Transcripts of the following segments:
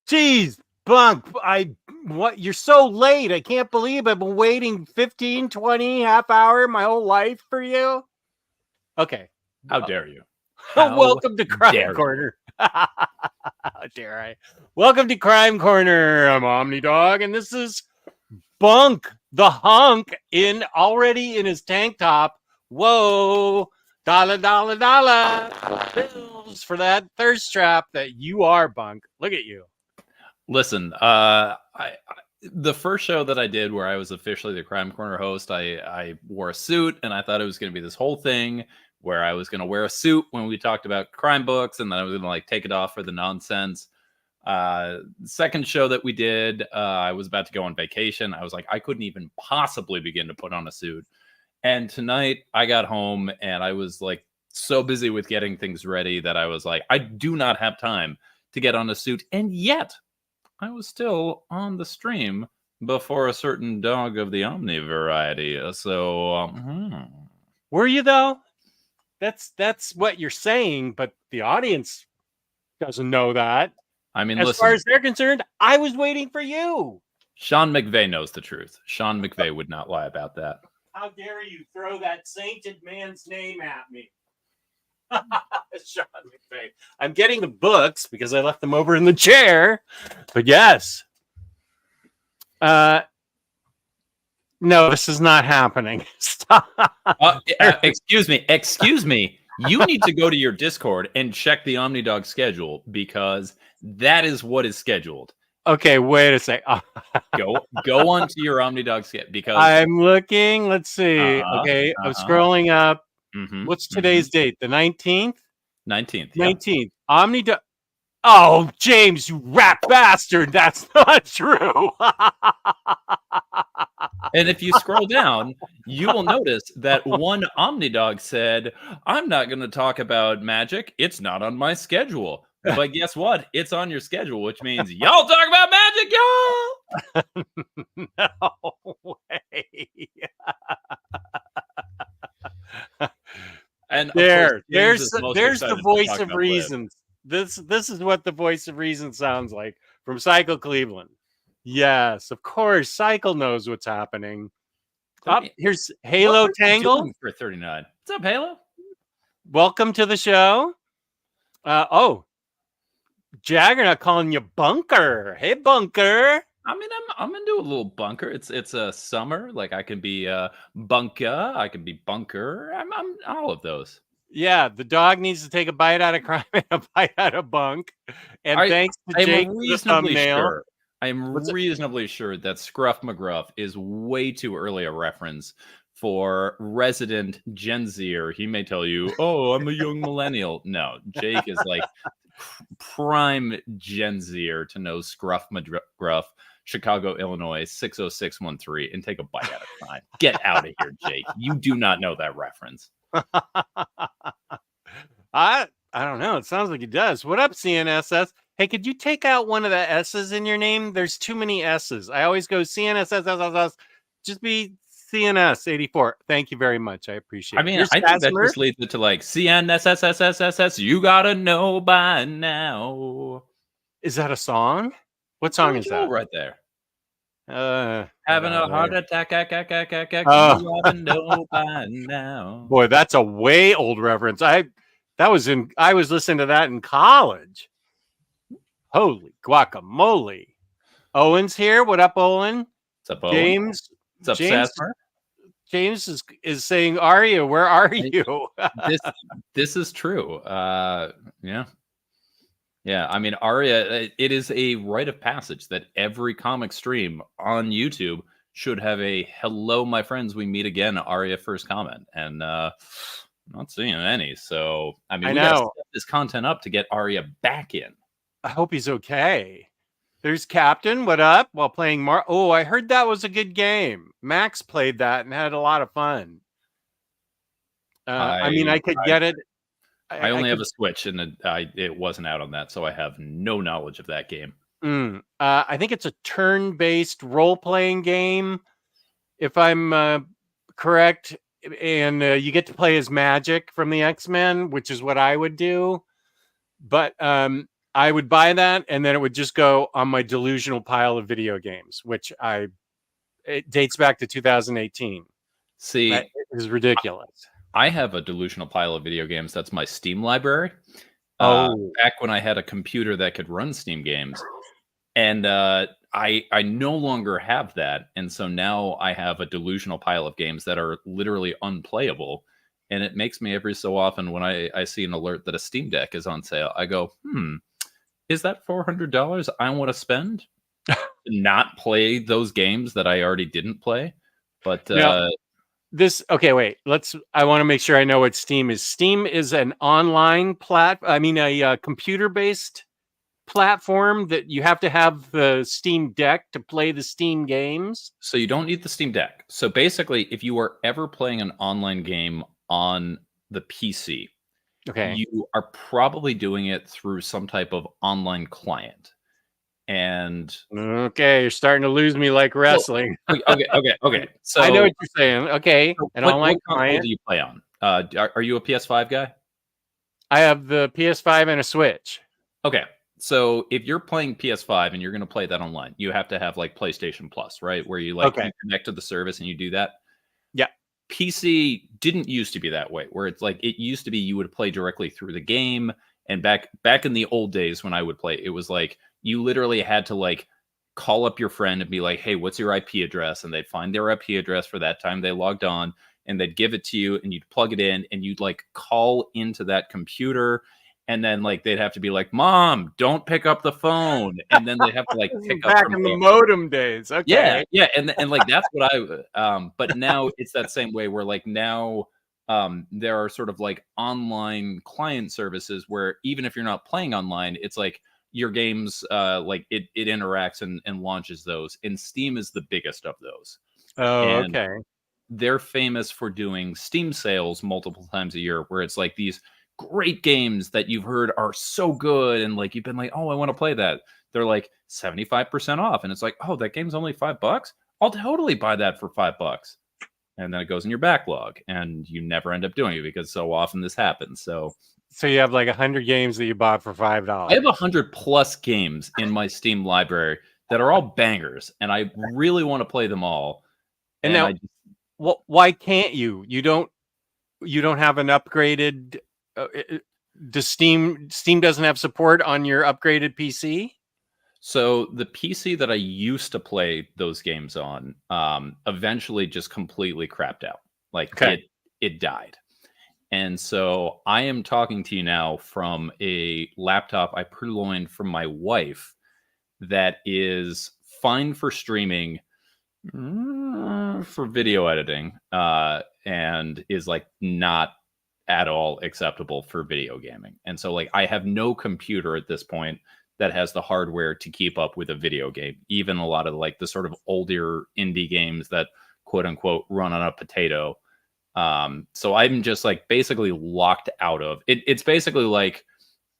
Jeez, Bunk, what? You're so late. I can't believe I've been waiting 15, 20, half hour my whole life for you. Okay. How dare you? Welcome to Crime Corner. How dare I? Welcome to Crime Corner. I'm Omnidog, and this is Bunk, the hunk, already in his tank top. Whoa. Dollar bills for that thirst trap that you are, Bunk. Look at you. Listen, the first show that I did where I was officially the Crime Corner host, I wore a suit, and I thought it was going to be this whole thing where I was going to wear a suit when we talked about crime books, and then I was going to take it off for the nonsense. Second show that we did, I was about to go on vacation. I was like, I couldn't even possibly begin to put on a suit. And tonight I got home and I was so busy with getting things ready that I was like, I do not have time to get on a suit. And yet I was still on the stream before a certain dog of the Omni variety. So, were you though? That's what you're saying, but the audience doesn't know that. I mean, as far as they're concerned, I was waiting for you. Sean McVay knows the truth. Sean McVay would not lie about that. How dare you throw that sainted man's name at me? Sean McVay. I'm getting the books because I left them over in the chair. But yes. No, this is not happening. Stop. Excuse me. You need to go to your Discord and check the Omnidog schedule because that is what is scheduled. Okay, wait a sec. Go on to your Omnidog schedule because I'm looking. Let's see. Okay, I'm scrolling up. Mm-hmm, what's today's date? The 19th? 19th. 19th. Yeah. Omnidog. Oh, James, you rat bastard. That's not true. And if you scroll down, you will notice that one Omnidog said, I'm not going to talk about magic. It's not on my schedule. But guess what? It's on your schedule, which means y'all talk about magic, y'all. No way. And there's the voice of reason. This is what the voice of reason sounds like from Cycle Cleveland. Yes, of course. Cycle knows what's happening. Here's Halo Tangle for 39. What's up, Halo? Welcome to the show. Jaggernaut calling you Bunker. Hey, Bunker. I mean, I'm into a little bunker. It's a summer. I can be Bunka. I can be Bunker. I'm all of those. Yeah, the dog needs to take a bite out of crime and a bite out of Bunk. And thanks to Jake for the thumbnail. I am reasonably sure that Scruff McGruff is way too early a reference for resident Gen Zer. He may tell you, "Oh, I'm a young millennial." No, Jake is prime Gen Zer to know Scruff McGruff, Chicago, Illinois, 60613, and take a bite out of crime. Get out of here, Jake. You do not know that reference. I don't know. It sounds like he does. What up, CNSS? Hey, could you take out one of the S's in your name? There's too many S's. I always go CNSS. Just be CNS 84. Thank you very much. I appreciate it. I mean, I think that just leads it to CNSSSSS. You gotta know by now. Is that a song? What song is that? Right there. Having a heart attack. You gotta know by now. Boy, that's a way old reference. I was listening to that in college. Holy guacamole. Owen's here. What up, Owen? What's up, Owen? James. What's up, Sasmer? James is saying, Aria, where are you? This is true. Yeah. I mean, Aria, it is a rite of passage that every comic stream on YouTube should have a "Hello, my friends, we meet again" Aria first comment, and I'm not seeing any. So I mean, we gotta set this content up to get Aria back in. I hope he's okay. There's Captain. What up? While playing Oh, I heard that was a good game. Max played that and had a lot of fun. I mean, I could get it. I only have a Switch, and it wasn't out on that, so I have no knowledge of that game. I think it's a turn-based role-playing game, if I'm correct. And you get to play as Magic from the X-Men, which is what I would do. But I would buy that, and then it would just go on my delusional pile of video games, which it dates back to 2018. See, That is ridiculous. I have a delusional pile of video games. That's my Steam library. Oh, Back when I had a computer that could run Steam games, and I no longer have that, and so now I have a delusional pile of games that are literally unplayable. And it makes me every so often when I see an alert that a Steam Deck is on sale, I go, is that $400 I want to spend to not play those games that I already didn't play? But now, wait. I want to make sure I know what Steam is. Steam is an online a computer-based platform that you have to have the Steam Deck to play the Steam games. So you don't need the Steam Deck. So basically, if you are ever playing an online game on the PC, okay, you are probably doing it through some type of online client. And okay, you're starting to lose me like wrestling. Well, okay. So I know what you're saying. Okay, so an what online console client. do you play on? Are you a PS5 guy? I have the PS5 and a Switch. Okay. So if you're playing PS5 and you're going to play that online, you have to have like PlayStation Plus, right? Where you can connect to the service and you do that. Yeah. PC didn't used to be that way, where it's like it used to be you would play directly through the game. And back in the old days when I would play, it was like you literally had to like call up your friend and be like, hey, what's your IP address? And they'd find their IP address for that time they logged on, and they'd give it to you, and you'd plug it in, and you'd like call into that computer. And then like they'd have to be like, Mom, don't pick up the phone. And then they'd have to like pick up back in the modem days. Okay. Yeah. And like that's what but now it's that same way where like now there are sort of like online client services where even if you're not playing online, it's like your games like it interacts and launches those. And Steam is the biggest of those. Oh, and okay. They're famous for doing Steam sales multiple times a year where it's like these great games that you've heard are so good and like you've been like, oh, I want to play that. They're like 75% off, and it's like, oh, that game's only $5. I'll totally buy that for $5. And then it goes in your backlog, and you never end up doing it because so often this happens. So you have like 100 games that you bought for $5. I have 100+ games in my Steam library that are all bangers, and I really want to play them all. And now, why can't you? You don't have an upgraded. Does Steam doesn't have support on your upgraded PC? So the PC that I used to play those games on eventually just completely crapped out. Like it died. And so I am talking to you now from a laptop I purloined from my wife that is fine for streaming, for video editing, and is like not at all acceptable for video gaming. And so like I have no computer at this point that has the hardware to keep up with a video game, even a lot of like the sort of older indie games that quote unquote run on a potato. So I'm just like basically locked out of it. It's basically like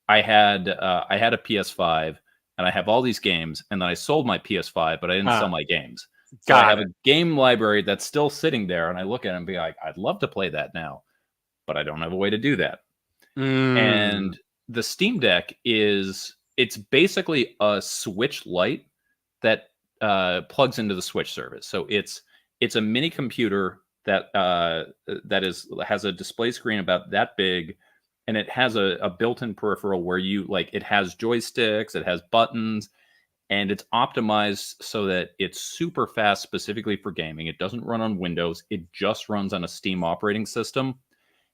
I had a PS5 and I have all these games, and then I sold my PS5, but I didn't sell my games. So I have a game library that's still sitting there, and I look at it and be like, I'd love to play that now, but I don't have a way to do that. And the Steam Deck it's basically a Switch Lite that plugs into the Switch service. So it's a mini computer that has a display screen about that big, and it has a built-in peripheral where you like it has joysticks, it has buttons, and it's optimized so that it's super fast specifically for gaming. It doesn't run on Windows. It just runs on a Steam operating system.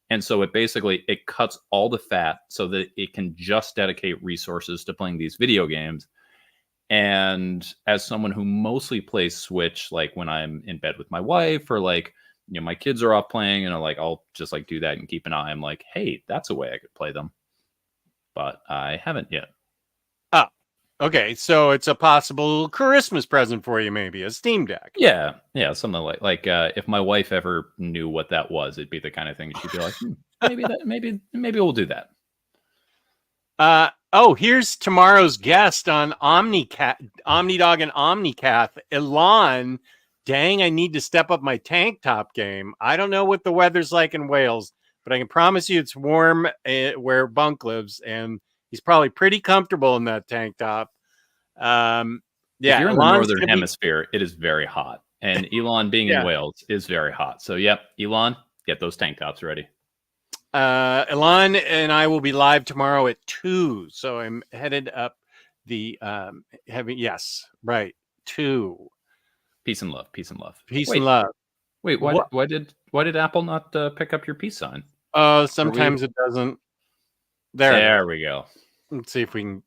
And so it cuts all the fat so that it can just dedicate resources to playing these video games. And as someone who mostly plays Switch, like when I'm in bed with my wife or like, you know, my kids are off playing and I'll just like do that and keep an eye. I'm like, hey, that's a way I could play them. But I haven't yet. Oh, okay. So it's a possible Christmas present for you, maybe a Steam Deck. Yeah, something like if my wife ever knew what that was, it'd be the kind of thing she'd be like, maybe we'll do that. Here's tomorrow's guest on Omnidog and Omnicath, Elon. Dang, I need to step up my tank top game. I don't know what the weather's like in Wales, but I can promise you it's warm where Bunk lives, and He's probably pretty comfortable in that tank top. Yeah, if you're in the Elon's northern hemisphere, it is very hot, and Elon being in Wales is very hot. So, yep, Elon, get those tank tops ready. Elon and I will be live tomorrow at 2, so I'm headed up the yes, right, 2. Peace and love. Peace and love. Wait, why did Apple not pick up your peace sign? Oh, sometimes it doesn't. There we go. Let's see if we can.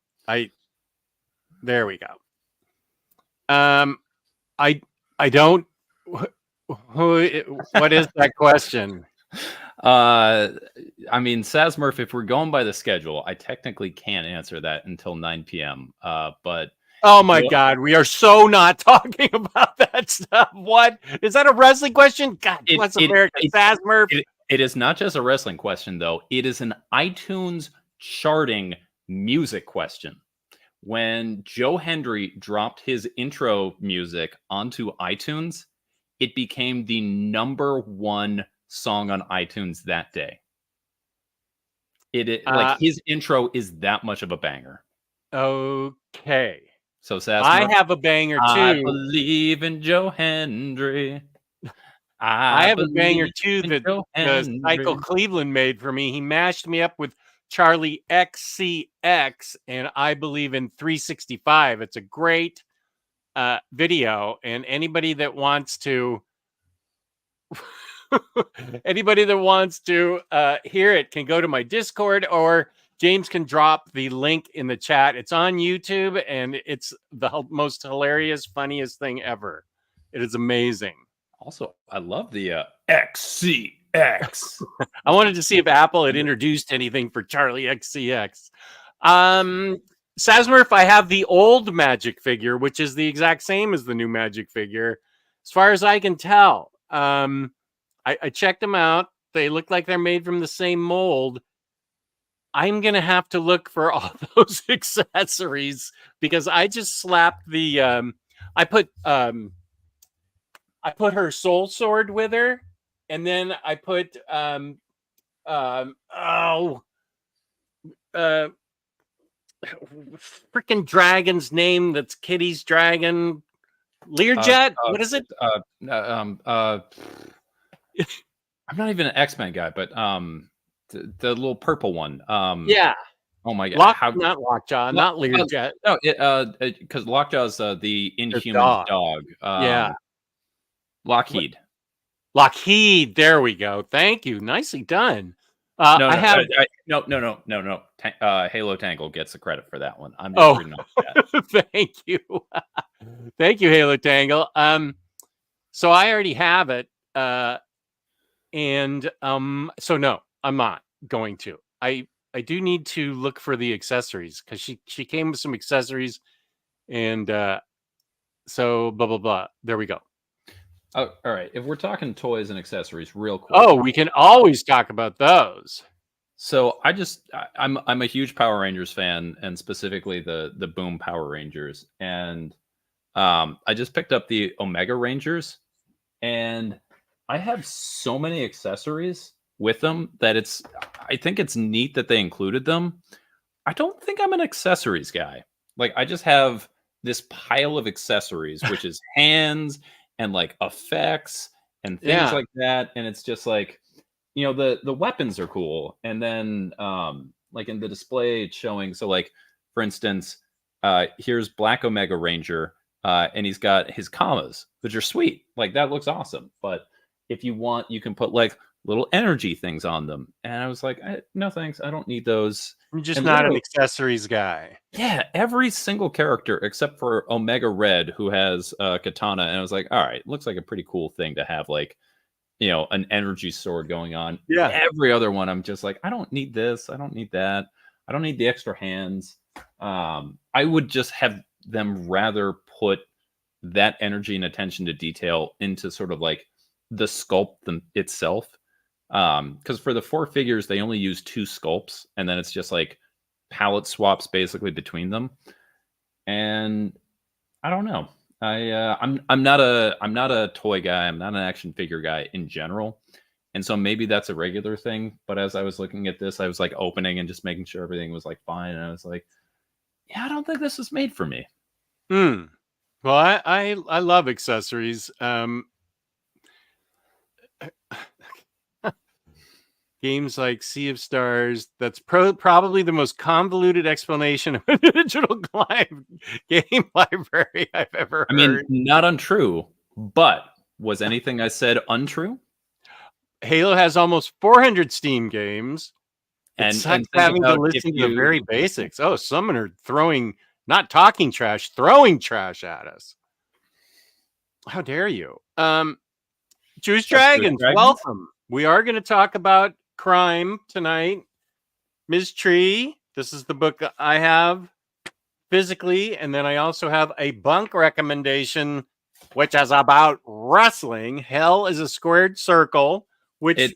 There we go. I don't. What is that question? I mean, Sasmurf, if we're going by the schedule, I technically can't answer that until 9 p.m. But oh my God, we are so not talking about that stuff. What is that, a wrestling question? God bless America, Sasmurf. It is not just a wrestling question, though. It is an iTunes charting music question. When Joe Hendry dropped his intro music onto iTunes, it became the #1 song on iTunes that day. Like his intro is that much of a banger. Okay. So Sasmurf, I have a banger too. I believe in Joe Hendry. I have a banger too that Michael Cleveland made for me. He mashed me up with Charlie XCX, and I believe in 365. It's a great video, and anybody that wants to hear it can go to my Discord, or James can drop the link in the chat. It's on YouTube, and it's the most hilarious, funniest thing ever. It is amazing. Also, I love the XCX. I wanted to see if Apple had introduced anything for Charlie XCX. Sasmurf, I have the old Magic figure, which is the exact same as the new Magic figure, as far as I can tell. I checked them out. They look like they're made from the same mold. I'm going to have to look for all those accessories, because I just slapped the I put her soul sword with her, and then I put freaking dragon's name that's Kitty's dragon. Learjet? What is it? I'm not even an X-Men guy, but the little purple one. Yeah. Oh my God! Not Lockjaw, not Learjet. No, because Lockjaw's the Inhuman dog. Yeah. Lockheed. There we go. Thank you. Nicely done. No. Halo Tangle gets the credit for that one. I'm just reading off that. Thank you. Thank you, Halo Tangle. So I already have it. And so no, I'm not going to. I do need to look for the accessories, because she came with some accessories, and so blah blah blah. There we go. Oh, all right. If we're talking toys and accessories, real quick. Oh, we can always talk about those. So I'm a huge Power Rangers fan, and specifically the Boom Power Rangers, and I just picked up the Omega Rangers, and I have so many accessories with them that I think it's neat that they included them. I don't think I'm an accessories guy. Like, I just have this pile of accessories, which is hands and like effects and things like that. And it's just like, the weapons are cool. And then like in the display, it's showing. So like, for instance, here's Black Omega Ranger, and he's got his commas, which are sweet. Like, that looks awesome. But if you want, you can put like little energy things on them. And I was like, no, thanks. I don't need those. I'm just not an accessories guy. Yeah, every single character except for Omega Red, who has katana. And I was like, all right, looks like a pretty cool thing to have, like, an energy sword going on. Yeah. Every other one, I'm just like, I don't need this. I don't need that. I don't need the extra hands. I would just have them rather put that energy and attention to detail into sort of like the sculpt itself. Because for the 4 figures, they only use 2 sculpts, and then it's just like palette swaps basically between them. And I don't know. I'm not a toy guy. I'm not an action figure guy in general. And so maybe that's a regular thing. But as I was looking at this, I was like opening and just making sure everything was like fine. And I was like, yeah, I don't think this is made for me. Well, I love accessories. Games like Sea of Stars, that's probably the most convoluted explanation of a digital game library I've ever heard. I mean, not untrue, but was anything I said untrue? Halo has almost 400 Steam games. And having to listen to the very basics. Oh, someone are not talking trash, throwing trash at us. How dare you? Juice Dragons, welcome. We are going to talk about crime tonight. Ms. Tree, this is the book I have physically, and then I also have a bunk recommendation, which is about wrestling. Hell is a squared circle, which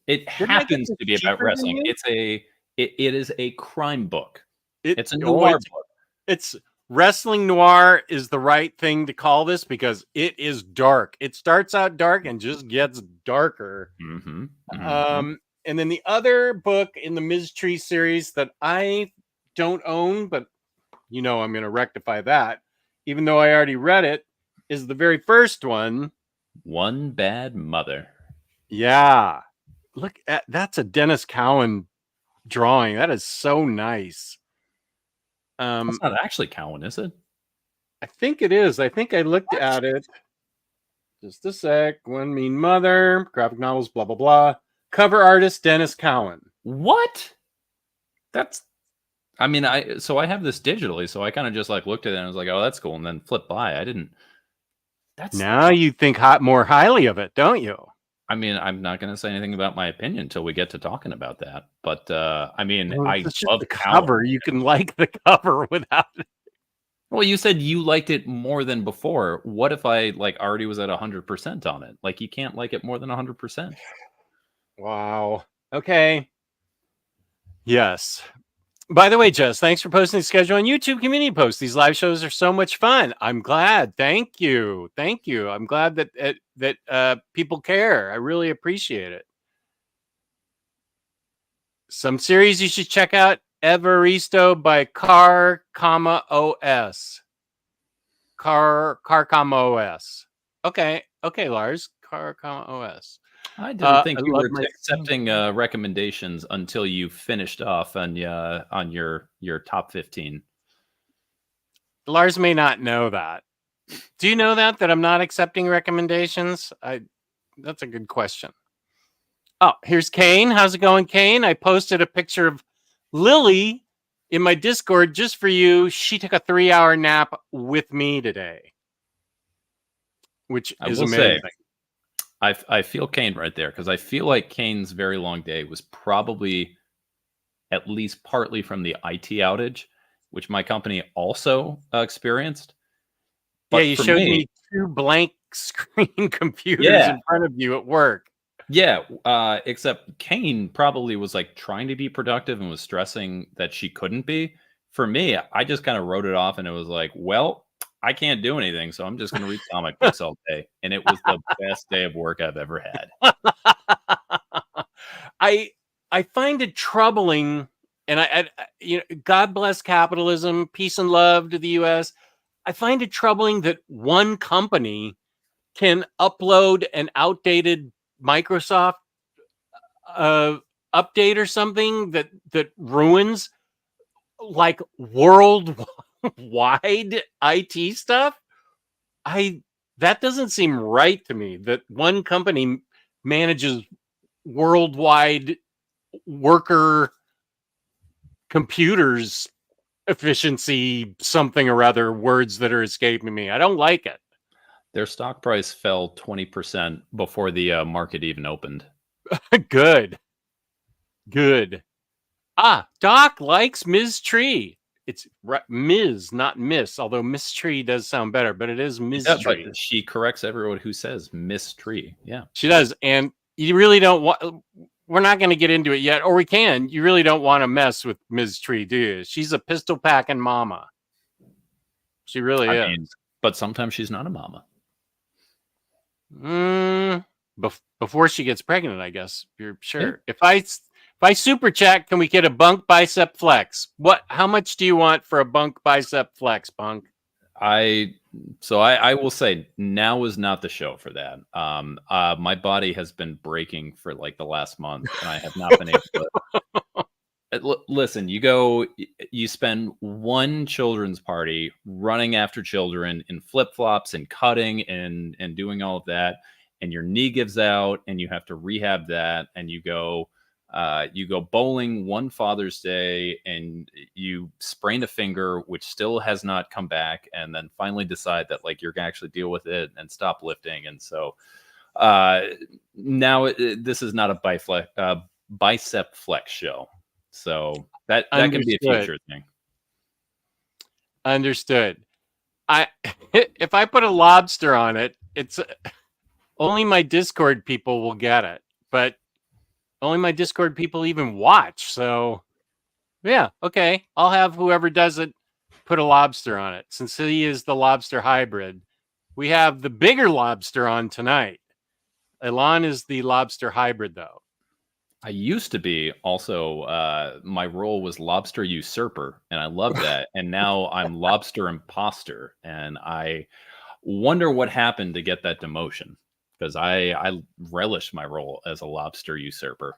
it happens to be about wrestling. It is a crime book. It's a noir book. It's wrestling noir is the right thing to call this because it is dark. It starts out dark and just gets darker. And then the other book in the Ms. Tree series that I don't own, but I'm going to rectify that, even though I already read it, is the very first one. One Bad Mother. Yeah. Look at that's a Dennis Cowan drawing. That is so nice. It's not actually Cowan, is it? I think it is. I think I looked at it. Just a sec. One Mean Mother, graphic novels, blah, blah, blah. Cover artist, Dennis Cowan. What? I have this digitally, so I kind of just like looked at it and I was like, oh, that's cool. And then flipped by. I didn't. Now you think more highly of it, don't you? I mean, I'm not going to say anything about my opinion until we get to talking about that. But I love the cover. You can like the cover without it. Well, you said you liked it more than before. What if I already was at 100% on it? Like, you can't like it more than 100%. Wow. Okay. Yes. By the way, Jess, thanks for posting the schedule on YouTube community posts. These live shows are so much fun. I'm glad. Thank you. I'm glad that people care. I really appreciate it. Some series you should check out: Evaristo by Car, OS. Car, OS. Okay, Lars. Car, OS. I didn't think you were accepting recommendations until you finished off on your top 15. Lars may not know that. Do you know that I'm not accepting recommendations? That's a good question. Oh, here's Kane. How's it going, Kane? I posted a picture of Lily in my Discord just for you. She took a 3-hour nap with me today, which is amazing. I feel Kane right there because I feel like Kane's very long day was probably at least partly from the IT outage, which my company also experienced. But you showed me 2 blank screen computers in front of you at work. Yeah, except Kane probably was trying to be productive and was stressing that she couldn't be. For me, I just kind of wrote it off and it was like, well, I can't do anything, so I'm just going to read comic books all day. And it was the best day of work I've ever had. I find it troubling, and I God bless capitalism, peace and love to the U.S. I find it troubling that one company can upload an outdated Microsoft update or something that ruins worldwide IT stuff. That doesn't seem right to me, that one company manages worldwide worker computers efficiency, something or other, words that are escaping me. I don't like it. Their stock price fell 20% before the market even opened. Good. Doc likes Ms. Tree. It's Ms., not Miss, although Miss Tree does sound better, but it is Ms. Tree. But she corrects everyone who says Miss Tree. Yeah, she does. And you really don't want, we're not going to get into it yet, or we can. You really don't want to mess with Ms. Tree, do you? She's a pistol packing mama. She really is. But sometimes she's not a mama. before she gets pregnant, I guess. You're sure. Yeah. If I super chat, can we get a bunk bicep flex? How much do you want for a bunk bicep flex, Bunk? I will say now is not the show for that. My body has been breaking for like the last month, and I have not been able to. Listen, you spend one children's party running after children in flip-flops and cutting and doing all of that, and your knee gives out and you have to rehab that, and you go bowling one Father's Day and you sprain a finger, which still has not come back, and then finally decide that like you're gonna actually deal with it and stop lifting. And so now this is not a bicep flex show. So that can be a future thing. Understood. If I put a lobster on it, it's only my Discord people will get it, but only my Discord people even watch. So yeah, okay. I'll have whoever does it put a lobster on it. Since he is the lobster hybrid, we have the bigger lobster on tonight. Elon is the lobster hybrid, though. I used to be also, my role was lobster usurper, and I love that. And now I'm lobster imposter, and I wonder what happened to get that demotion, because I relish my role as a lobster usurper.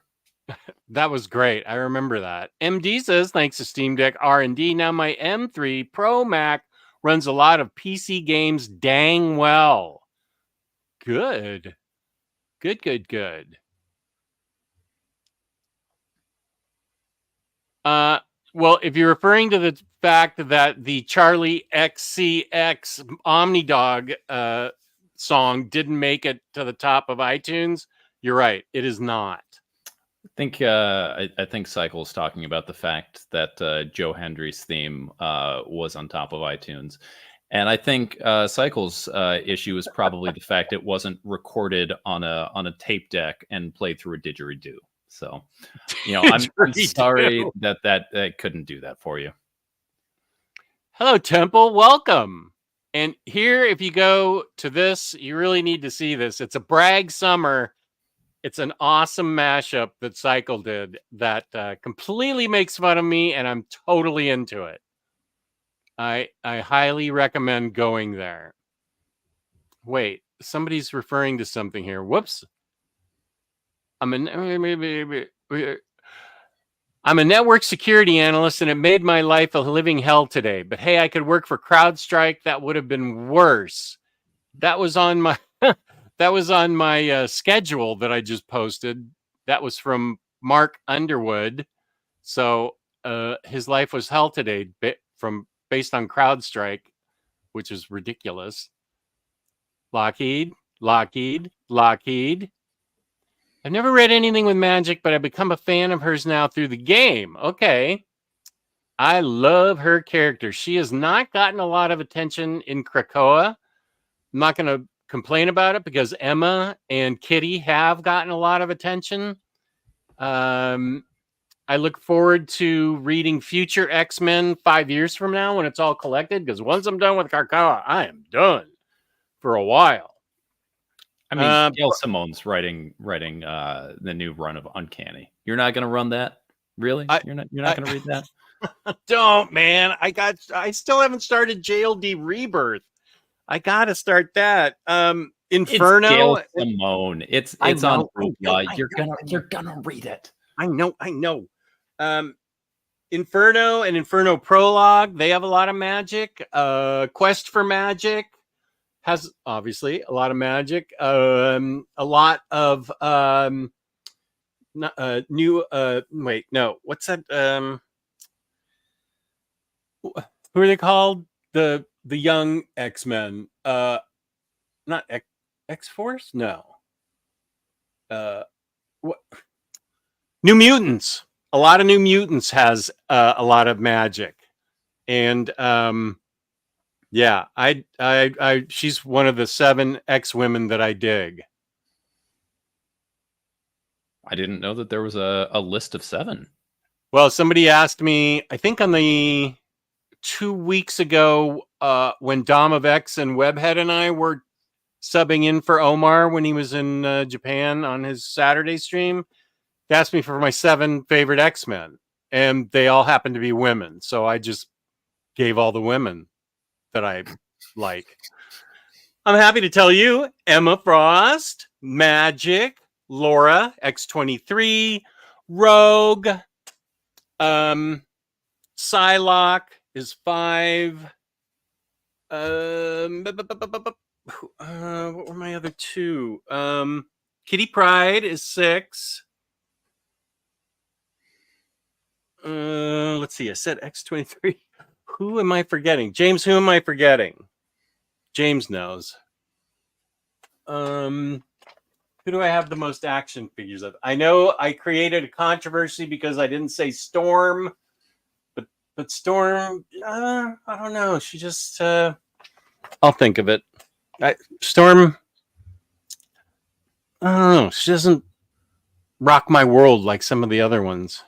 That was great. I remember that. MD says, thanks to Steam Deck R&D, now my M3 Pro Mac runs a lot of PC games dang well. Good. Good. Well, if you're referring to the fact that the Charlie XCX Omnidog song didn't make it to the top of iTunes, you're right. It is not. I think Cycle's talking about the fact that Joe Hendry's theme was on top of iTunes. And I think Cycle's issue is probably the fact it wasn't recorded on a tape deck and played through a didgeridoo. So, I'm sorry that couldn't do that for you. Hello, Temple. Welcome. And here, if you go to this, you really need to see this. It's a Bragg Summer. It's an awesome mashup that Cycle did that completely makes fun of me, and I'm totally into it. I highly recommend going there. Wait, somebody's referring to something here. Whoops. I'm a network security analyst, and it made my life a living hell today. But hey, I could work for CrowdStrike. That would have been worse. That was on my schedule that I just posted. That was from Mark Underwood. So his life was hell today, based on CrowdStrike, which is ridiculous. Lockheed. I've never read anything with magic, but I've become a fan of hers now through the game. Okay. I love her character. She has not gotten a lot of attention in Krakoa. I'm not going to complain about it because Emma and Kitty have gotten a lot of attention. I look forward to reading future X-Men 5 years from now when it's all collected, because once I'm done with Krakoa, I am done for a while. I mean, Gail Simone's writing the new run of Uncanny. You're not going to run that, really? You're not going to read that? Don't, man. I still haven't started JLD Rebirth. I got to start that. Inferno. It's Gail Simone. It's on Hoopla. You're gonna read it. I know. Inferno and Inferno Prologue. They have a lot of magic. Quest for Magic has obviously a lot of magic. A lot of new. Wait, no. What's that? Who are they called? The young X-Men. Not X-Force? No. What? New Mutants. A lot of New Mutants has a lot of magic. And yeah, I she's one of the 7 X-women that I dig. I didn't know that there was a list of 7. Well, somebody asked me, I think on the 2 weeks ago, when Dom of X and Webhead and I were subbing in for Omar when he was in Japan on his Saturday stream. He asked me for my 7 favorite X-Men, and they all happen to be women. So I just gave all the women that I like. I'm happy to tell you, Emma Frost, Magic, Laura, X-23, Rogue, Psylocke is 5. What were my other 2? Kitty Pryde is 6. Let's see. I said X-23. Who am I forgetting? James, who am I forgetting? James knows. Who do I have the most action figures of? I know I created a controversy because I didn't say Storm, but Storm, I don't know. She just, I'll think of it. Storm, I don't know. She doesn't rock my world like some of the other ones.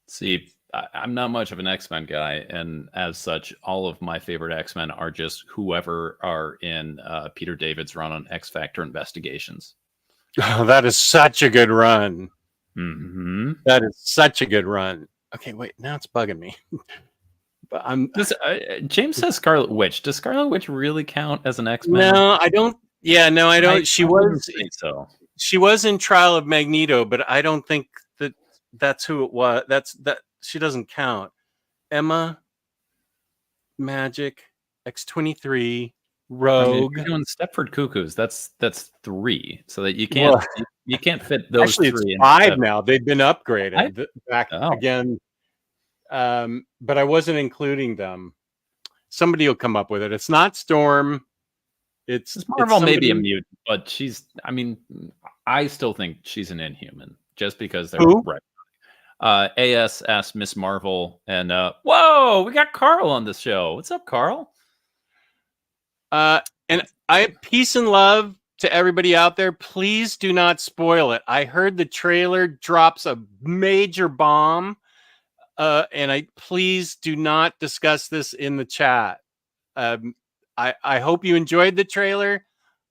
See, I'm not much of an X-Men guy, and as such, all of my favorite X-Men are just whoever are in Peter David's run on X Factor Investigations. Oh, that is such a good run. Mm-hmm. That is such a good run. Okay, wait, now it's bugging me. But James says Scarlet Witch. Does Scarlet Witch really count as an X-Men? No, I don't. Yeah, no, I don't. She was. Think so. She was in Trial of Magneto, but I don't think that's who it was. That she doesn't count. Emma, Magic, X-23, Rogue. You're doing Stepford Cuckoos. That's 3, so that you can't you can't fit those. Actually, 3 it's 5 now. They've been upgraded back again. But I wasn't including them. Somebody will come up with it. It's not Storm. It's Marvel, maybe a mutant, but she's. I mean, I still think she's an Inhuman just because they're right. AS asked Miss Marvel, and whoa, we got Carl on the show. What's up, Carl? And peace and love to everybody out there. Please do not spoil it. I heard the trailer drops a major bomb. And please do not discuss this in the chat. I hope you enjoyed the trailer.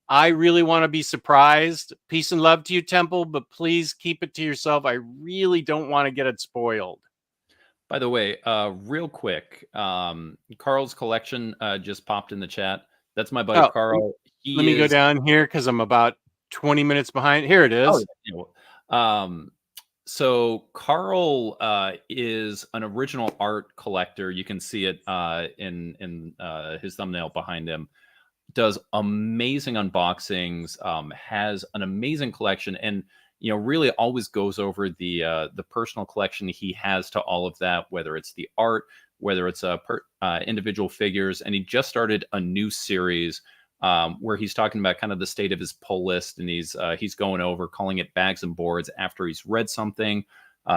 I really want to be surprised. Peace and love to you, Temple, but please keep it to yourself. I really don't want to get it spoiled. By the way, real quick, Carl's collection just popped in the chat. That's my buddy Carl. Let me go down here because I'm about 20 minutes behind. Here it is. So Carl is an original art collector. You can see it in his thumbnail behind him. Does amazing unboxings. Has an amazing collection, and really always goes over the personal collection he has to all of that. Whether it's the art, whether it's individual figures, and he just started a new series. Where he's talking about kind of the state of his pull list, and he's going over, calling it bags and boards after he's read something.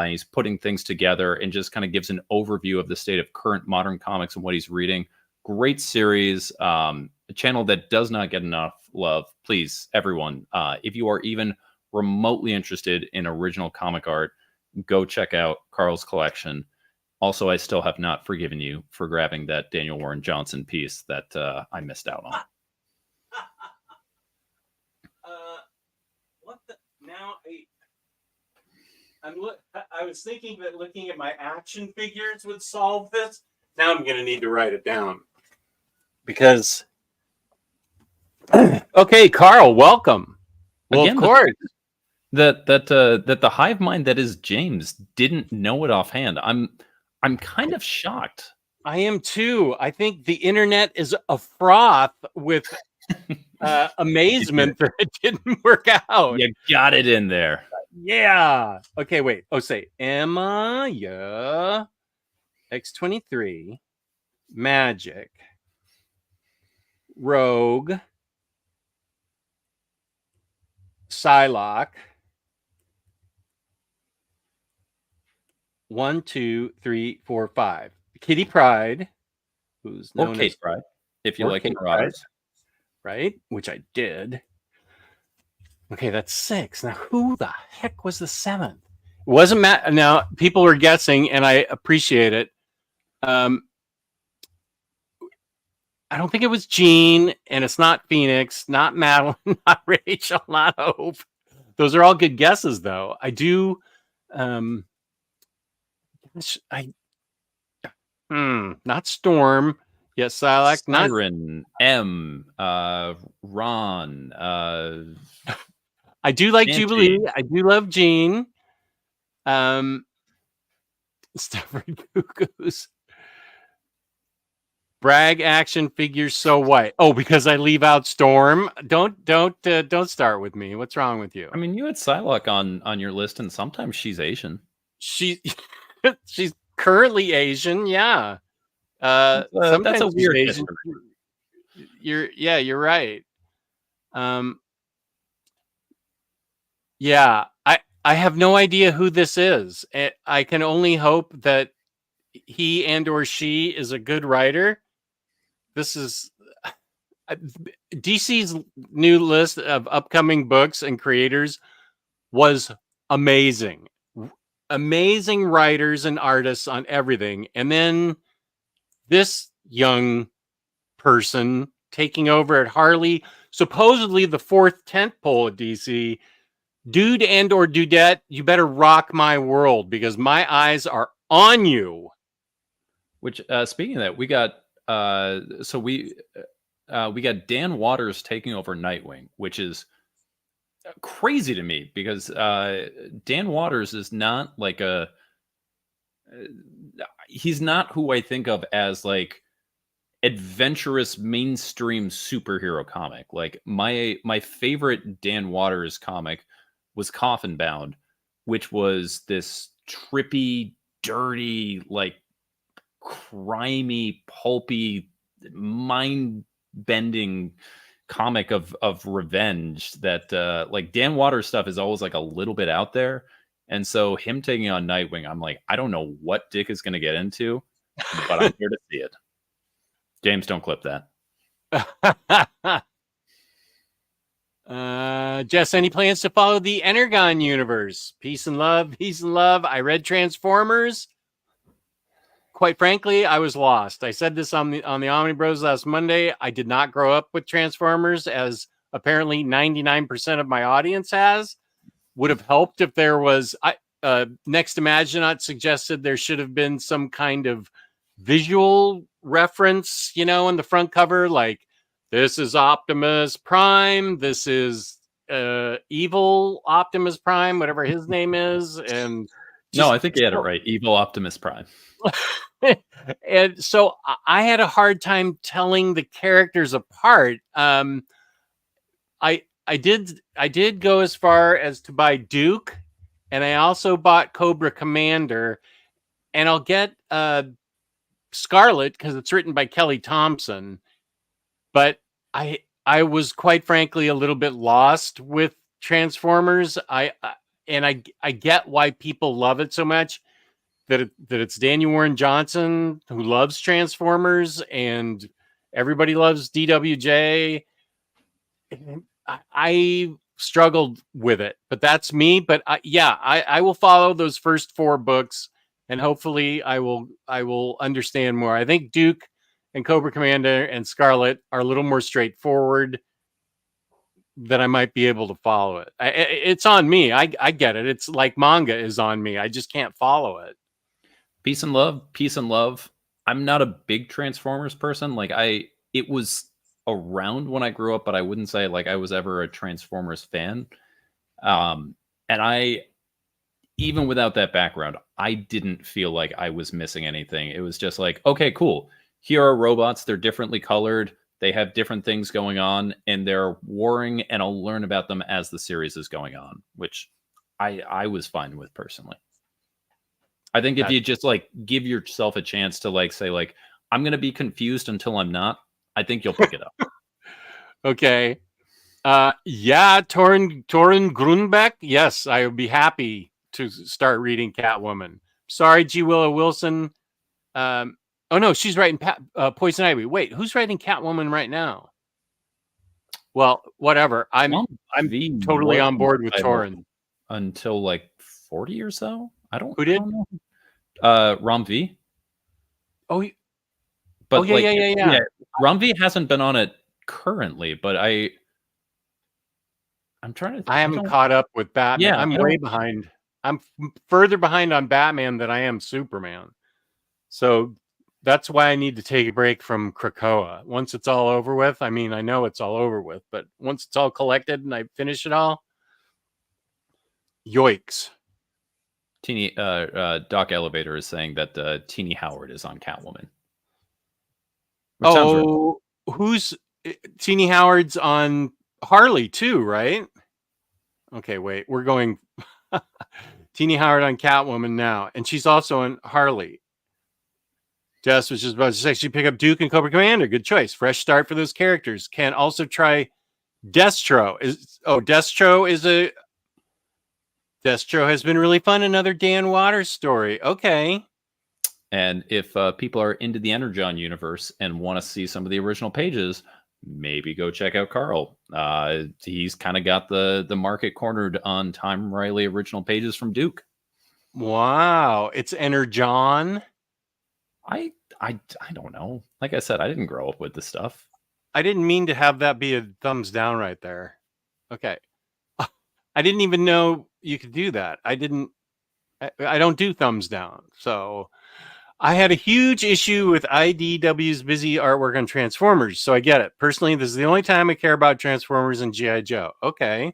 He's putting things together and just kind of gives an overview of the state of current modern comics and what he's reading. Great series, a channel that does not get enough love. Please, everyone, if you are even remotely interested in original comic art, go check out Carl's collection. Also, I still have not forgiven you for grabbing that Daniel Warren Johnson piece that I missed out on. What the? Now I was thinking that looking at my action figures would solve this. Now I'm going to need to write it down because. Okay, Carl, welcome. Well, again, of course. That the hive mind that is James didn't know it offhand. I'm kind of shocked. I am too. I think the internet is afroth with amazement that it didn't work out. You got it in there. Yeah. Okay, wait. Oh, say Emma, yeah. X-23, Magic, Rogue, Psylocke. 1, 2, 3, 4, 5. Kitty Pryde, who's known as Pride, if you like Marauders, right? Which I did. Okay, that's 6. Now, who the heck was the 7th? It wasn't Matt. Now, people were guessing, and I appreciate it. I don't think it was Jean, and it's not Phoenix, not Madeline, not Rachel, not Hope. Those are all good guesses, though. I do. I not Storm. Yes, Silac. Not Siren, M, Ron, I do like Banshee. Jubilee. I do love Jean. Stafford Cuckoos. Brag action figures. So what? Oh, because I leave out Storm. Don't start with me. What's wrong with you? I mean, you had Psylocke on your list, and sometimes she's Asian. She's currently Asian. Yeah. That's a weird Asian. You're right. Yeah, I have no idea who this is. I can only hope that he and or she is a good writer. This is DC's new list of upcoming books and creators was amazing. Amazing writers and artists on everything. And then this young person taking over at Harley, supposedly the fourth tentpole at DC. Dude and or dudette, you better rock my world because my eyes are on you. Which, speaking of that, we got we got Dan Waters taking over Nightwing, which is crazy to me because Dan Waters is not like he's not who I think of as like adventurous mainstream superhero comic. Like my favorite Dan Waters comic was Coffin Bound, which was this trippy, dirty, like crimey, pulpy, mind-bending comic of revenge that like Dan Waters stuff is always like a little bit out there. And so him taking on Nightwing, I'm like, I don't know what Dick is going to get into, but I'm here to see it. James, don't clip that. Jess, any plans to follow the Energon universe? Peace and love, peace and love. I read Transformers. Quite frankly, I was lost. I said this on the Omni Bros last Monday. I did not grow up with Transformers, as apparently 99% of my audience has. Would have helped if there was. Next Imaginaut suggested there should have been some kind of visual reference, on the front cover, like this is Optimus Prime, this is evil Optimus Prime, whatever his name is, and no, I think he had it right. Evil Optimus Prime. And so I had a hard time telling the characters apart. I did go as far as to buy Duke, and I also bought Cobra Commander, and I'll get Scarlet because it's written by Kelly Thompson. But I was quite frankly a little bit lost with Transformers. I get why people love it so much. That it's Daniel Warren Johnson who loves Transformers, and everybody loves DWJ. I struggled with it, but that's me. But I will follow those first 4 books, and hopefully I will understand more. I think Duke and Cobra Commander and Scarlet are a little more straightforward, that I might be able to follow it. It's on me. I get it. It's like manga is on me. I just can't follow it. Peace and love. Peace and love. I'm not a big Transformers person. Like it was around when I grew up, but I wouldn't say like I was ever a Transformers fan. And even without that background, I didn't feel like I was missing anything. It was just like, okay, cool. Here are robots. They're differently colored. They have different things going on, and they're warring, and I'll learn about them as the series is going on, which I was fine with personally. I think if you just like give yourself a chance to like say like, I'm going to be confused until I'm not, I think you'll pick it up. Okay. Torin Grunbeck. Yes, I would be happy to start reading Catwoman. Sorry, G. Willow Wilson. Oh no, she's writing Poison Ivy. Wait, who's writing Catwoman right now? Well, whatever. I'm totally on board with Torin. Until like 40 or so. Who did? Rom V. Oh, But Oh yeah. Rumvee hasn't been on it currently, but I'm trying to. I haven't caught up with Batman. Yeah, I'm way behind. I'm further behind on Batman than I am Superman. So that's why I need to take a break from Krakoa. Once it's all over with, I mean, I know it's all over with, but once it's all collected and I finish it all, yoicks. Teeny Doc Elevator is saying that Teeny Howard is on Catwoman. Which sounds right. Who's Teeny Howard's on Harley too, right? Okay, wait, we're going Teeny Howard on Catwoman now, and she's also on Harley. Jess was just about to say she pick up Duke and Cobra Commander. Good choice. Fresh start for those characters. Can also try Destro. Destro has been really fun. Another Dan Waters story. Okay. And if people are into the Energon universe and want to see some of the original pages, maybe go check out Carl. He's kind of got the market cornered on Tom Riley original pages from Duke. Wow, it's Energon. I don't know. Like I said, I didn't grow up with this stuff. I didn't mean to have that be a thumbs down right there. Okay. I didn't even know you could do that. I don't do thumbs down. So I had a huge issue with IDW's busy artwork on Transformers. So I get it. Personally, this is the only time I care about Transformers and G.I. Joe. Okay.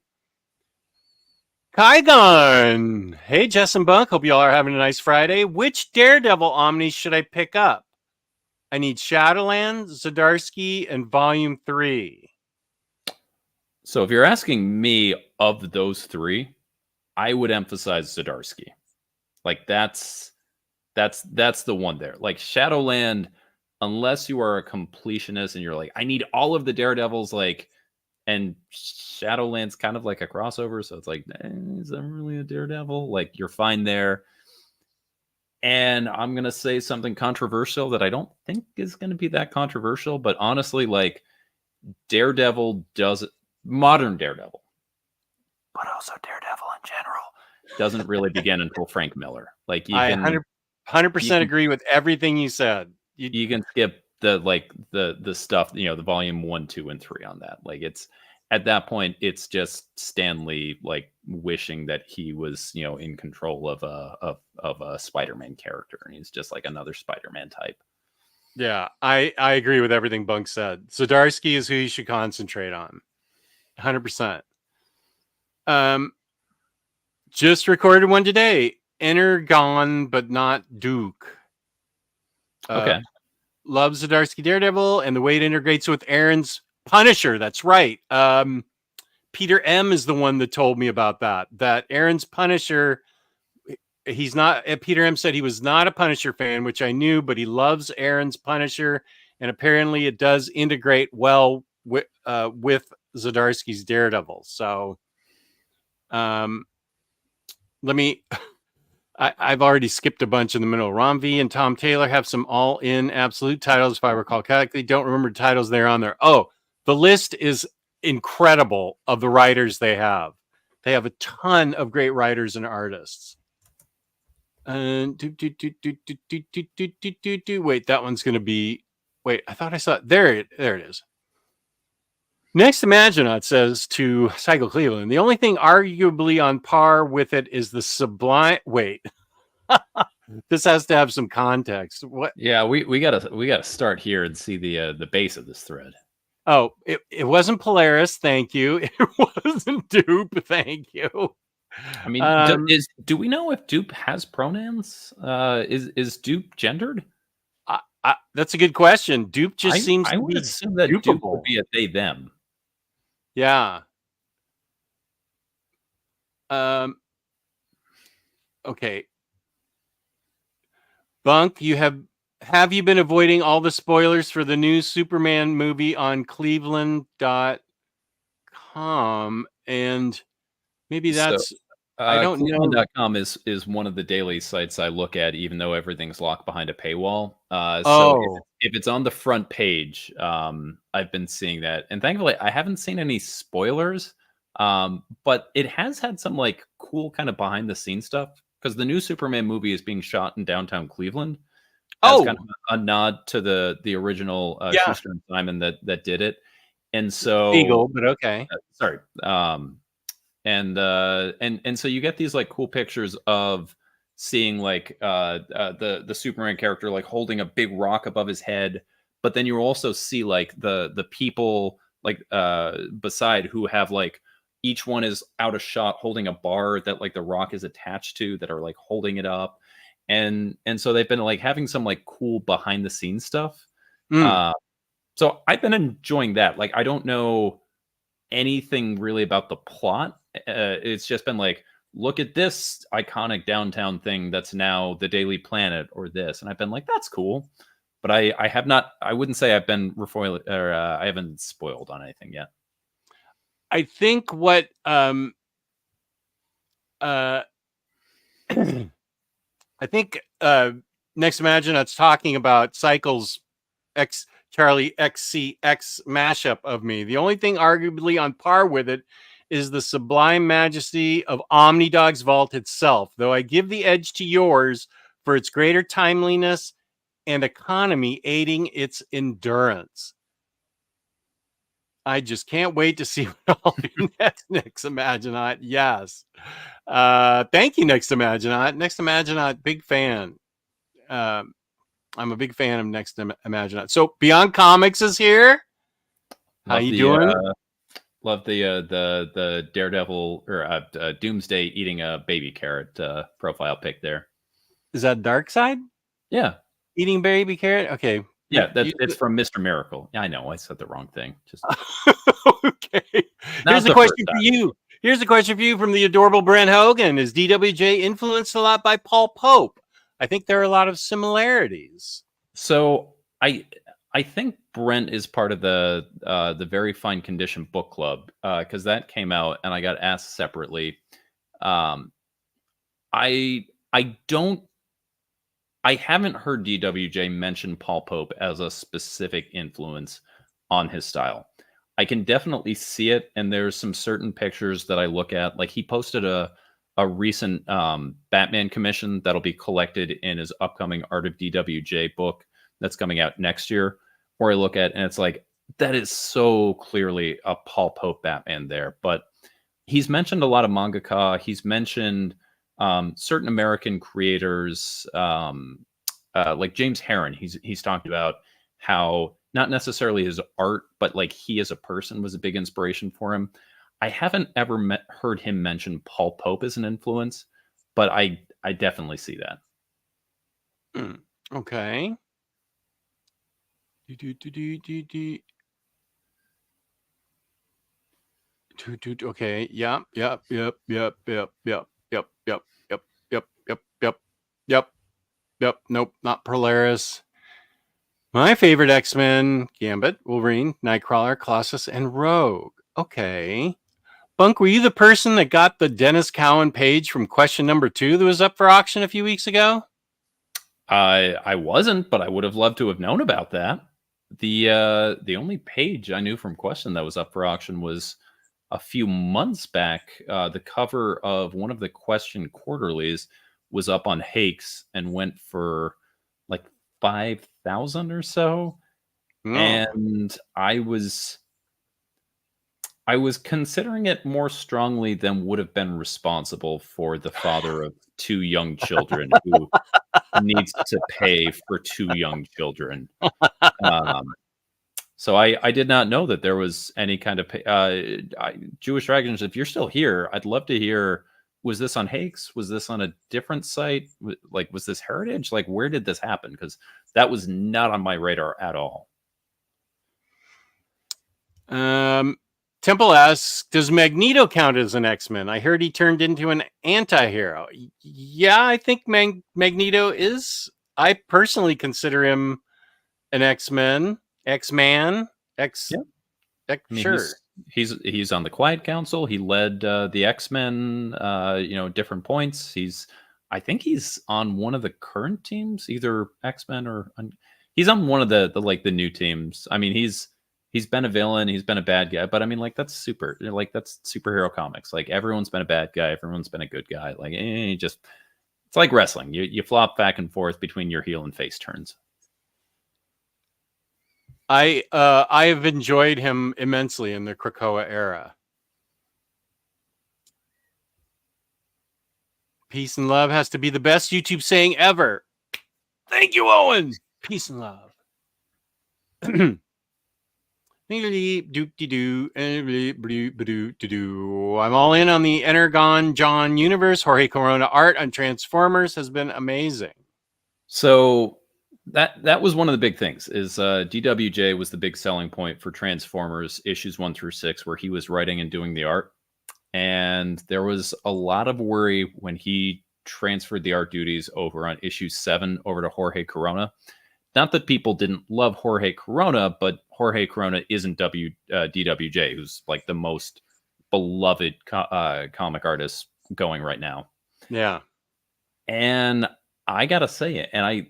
Kygon. Hey, Jess and Bunk. Hope you all are having a nice Friday. Which Daredevil Omnis should I pick up? I need Shadowland, Zdarsky, and Volume 3. So if you're asking me of those three, I would emphasize Zdarsky. Like that's the one there. Like Shadowland, unless you are a completionist and you're like, I need all of the Daredevils, like, and Shadowland's kind of like a crossover, so it's like, is that really a Daredevil? Like, you're fine there. And I'm gonna say something controversial that I don't think is gonna be that controversial, but honestly, like, Daredevil modern Daredevil, but also Daredevil in general, doesn't really begin until Frank Miller. Like, you can 100% agree with everything you said. You can skip the stuff, the volume 1, 2, and 3 on that. Like, it's at that point, it's just Stan Lee like wishing that he was, in control of a Spider-Man character, and he's just like another Spider-Man type. Yeah, I agree with everything Bunk said. Zdarsky is who you should concentrate on. 100%. Just recorded one today. Energon, but not Duke. Okay. Loves Zdarsky Daredevil and the way it integrates with Aaron's Punisher. That's right. Peter M is the one that told me about that. That Aaron's Punisher, he's not. Peter M said he was not a Punisher fan, which I knew, but he loves Aaron's Punisher, and apparently it does integrate well with Zdarsky's Daredevil. So, let me. I've already skipped a bunch in the middle. Romvee and Tom Taylor have some all-in absolute titles, if I recall correctly. Don't remember the titles they're on there. Oh, the list is incredible of the writers they have. They have a ton of great writers and artists. Wait, that one's going to be... Wait, I thought I saw it. There it is. Next Imaginaut says to Cycle Cleveland, the only thing arguably on par with it is the Sublime. Wait, this has to have some context. What? Yeah, we gotta start here and see the base of this thread. Oh, it wasn't Polaris, thank you. It wasn't Dupe, thank you. I mean, do we know if Dupe has pronouns? Is Dupe gendered? That's a good question. Dupe just seems I to would be assume that Dupeable. Dupe would be a they them. Yeah. Okay. Bunk, have you been avoiding all the spoilers for the new Superman movie on cleveland.com? And maybe that's I don't know. Cleveland.com is one of the daily sites I look at, even though everything's locked behind a paywall. So if it's on the front page, I've been seeing that. And thankfully, I haven't seen any spoilers, but it has had some like cool kind of behind the scenes stuff, because the new Superman movie is being shot in downtown Cleveland. as kind of a nod to the original Schuster and Simon that did it. And so Eagle, but okay. Sorry. And so you get these like cool pictures of seeing like the Superman character like holding a big rock above his head, but then you also see like the people like beside who have like each one is out of shot holding a bar that like the rock is attached to that are like holding it up. And so they've been like having some like cool behind the scenes stuff. So I've been enjoying that. Like, I don't know anything really about the plot. It's just been like, look at this iconic downtown thing that's now the Daily Planet or this. And I've been like, that's cool. But I have not, I wouldn't say I've been I haven't spoiled on anything yet. I think what, I think Next Imagine's talking about Cycle's X Charlie XCX mashup of me. The only thing arguably on par with it is the sublime majesty of Omnidog's vault itself, though I give the edge to yours for its greater timeliness and economy aiding its endurance. I just can't wait to see what I'll do next Imaginaut. Yes. Thank you, Next Imaginaut. Next Imaginaut, big fan. I'm a big fan of Next Imaginaut. So Beyond Comics is here. How you doing? Love the Daredevil or Doomsday eating a baby carrot profile pic there. Is that Dark Side? Yeah. Eating baby carrot? Okay. Yeah, it's from Mr. Miracle. Yeah, I know. I said the wrong thing. Just okay. Here's a question for you. Here's a question for you from the adorable Brent Hogan. Is DWJ influenced a lot by Paul Pope? I think there are a lot of similarities. So I think Brent is part of the Very Fine Condition book club because that came out and I got asked separately. I haven't heard DWJ mention Paul Pope as a specific influence on his style. I can definitely see it, and there's some certain pictures that I look at. Like he posted a recent Batman commission that'll be collected in his upcoming Art of DWJ book that's coming out next year, where I look at and it's like, that is so clearly a Paul Pope Batman there. But he's mentioned a lot of mangaka. He's mentioned certain American creators like James Herron. He's talked about how not necessarily his art, but like he as a person was a big inspiration for him. I haven't ever heard him mention Paul Pope as an influence, but I definitely see that. Okay. Okay. Yep. Nope. Not Polaris. My favorite X-Men: Gambit, Wolverine, Nightcrawler, Colossus, and Rogue. Okay. Bunk, were you the person that got the Dennis Cowan page from question number 2 that was up for auction a few weeks ago? I wasn't, but I would have loved to have known about that. The only page I knew from Question that was up for auction was a few months back. The cover of one of the Question quarterlies was up on Hakes and went for like 5,000 or so. And I was considering it more strongly than would have been responsible for the father of 2 young children who needs to pay for 2 young children. So I did not know that there was any kind of Jewish Dragons. If you're still here, I'd love to hear. Was this on Hakes? Was this on a different site? Like, was this Heritage? Like, where did this happen? Because that was not on my radar at all. Temple asks, does Magneto count as an X-Men? I heard he turned into an anti-hero. Yeah, I think Magneto is. I personally consider him an X-Men, X-Man, sure. He's on the Quiet Council. He led the X-Men, different points. I think he's on one of the current teams, either X-Men or he's on one of the new teams. I mean, he's been a villain, he's been a bad guy, but I mean, like, that's that's superhero comics. Like, everyone's been a bad guy, everyone's been a good guy. Like, just It's like wrestling. You flop back and forth between your heel and face turns. I have enjoyed him immensely in the Krakoa era. Peace and love has to be the best YouTube saying ever. Thank you, Owen. Peace and love. I'm all in on the Energon John universe. Jorge Corona art on Transformers has been amazing. So that was one of the big things. Is DWJ was the big selling point for Transformers issues 1 through 6, where he was writing and doing the art. And there was a lot of worry when he transferred the art duties over on issue 7 over to Jorge Corona. Not that people didn't love Jorge Corona, but Jorge Corona isn't DWJ, who's like the most beloved comic artist going right now. Yeah. And I gotta say it, and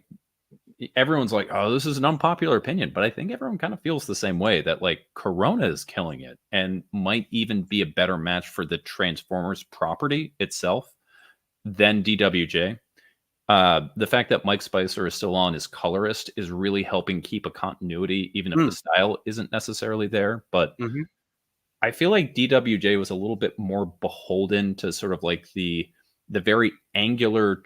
everyone's like, oh, this is an unpopular opinion, but I think everyone kind of feels the same way, that like Corona is killing it and might even be a better match for the Transformers property itself than DWJ. The fact that Mike Spicer is still on as colorist is really helping keep a continuity, even if the style isn't necessarily there. But I feel like DWJ was a little bit more beholden to sort of like the very angular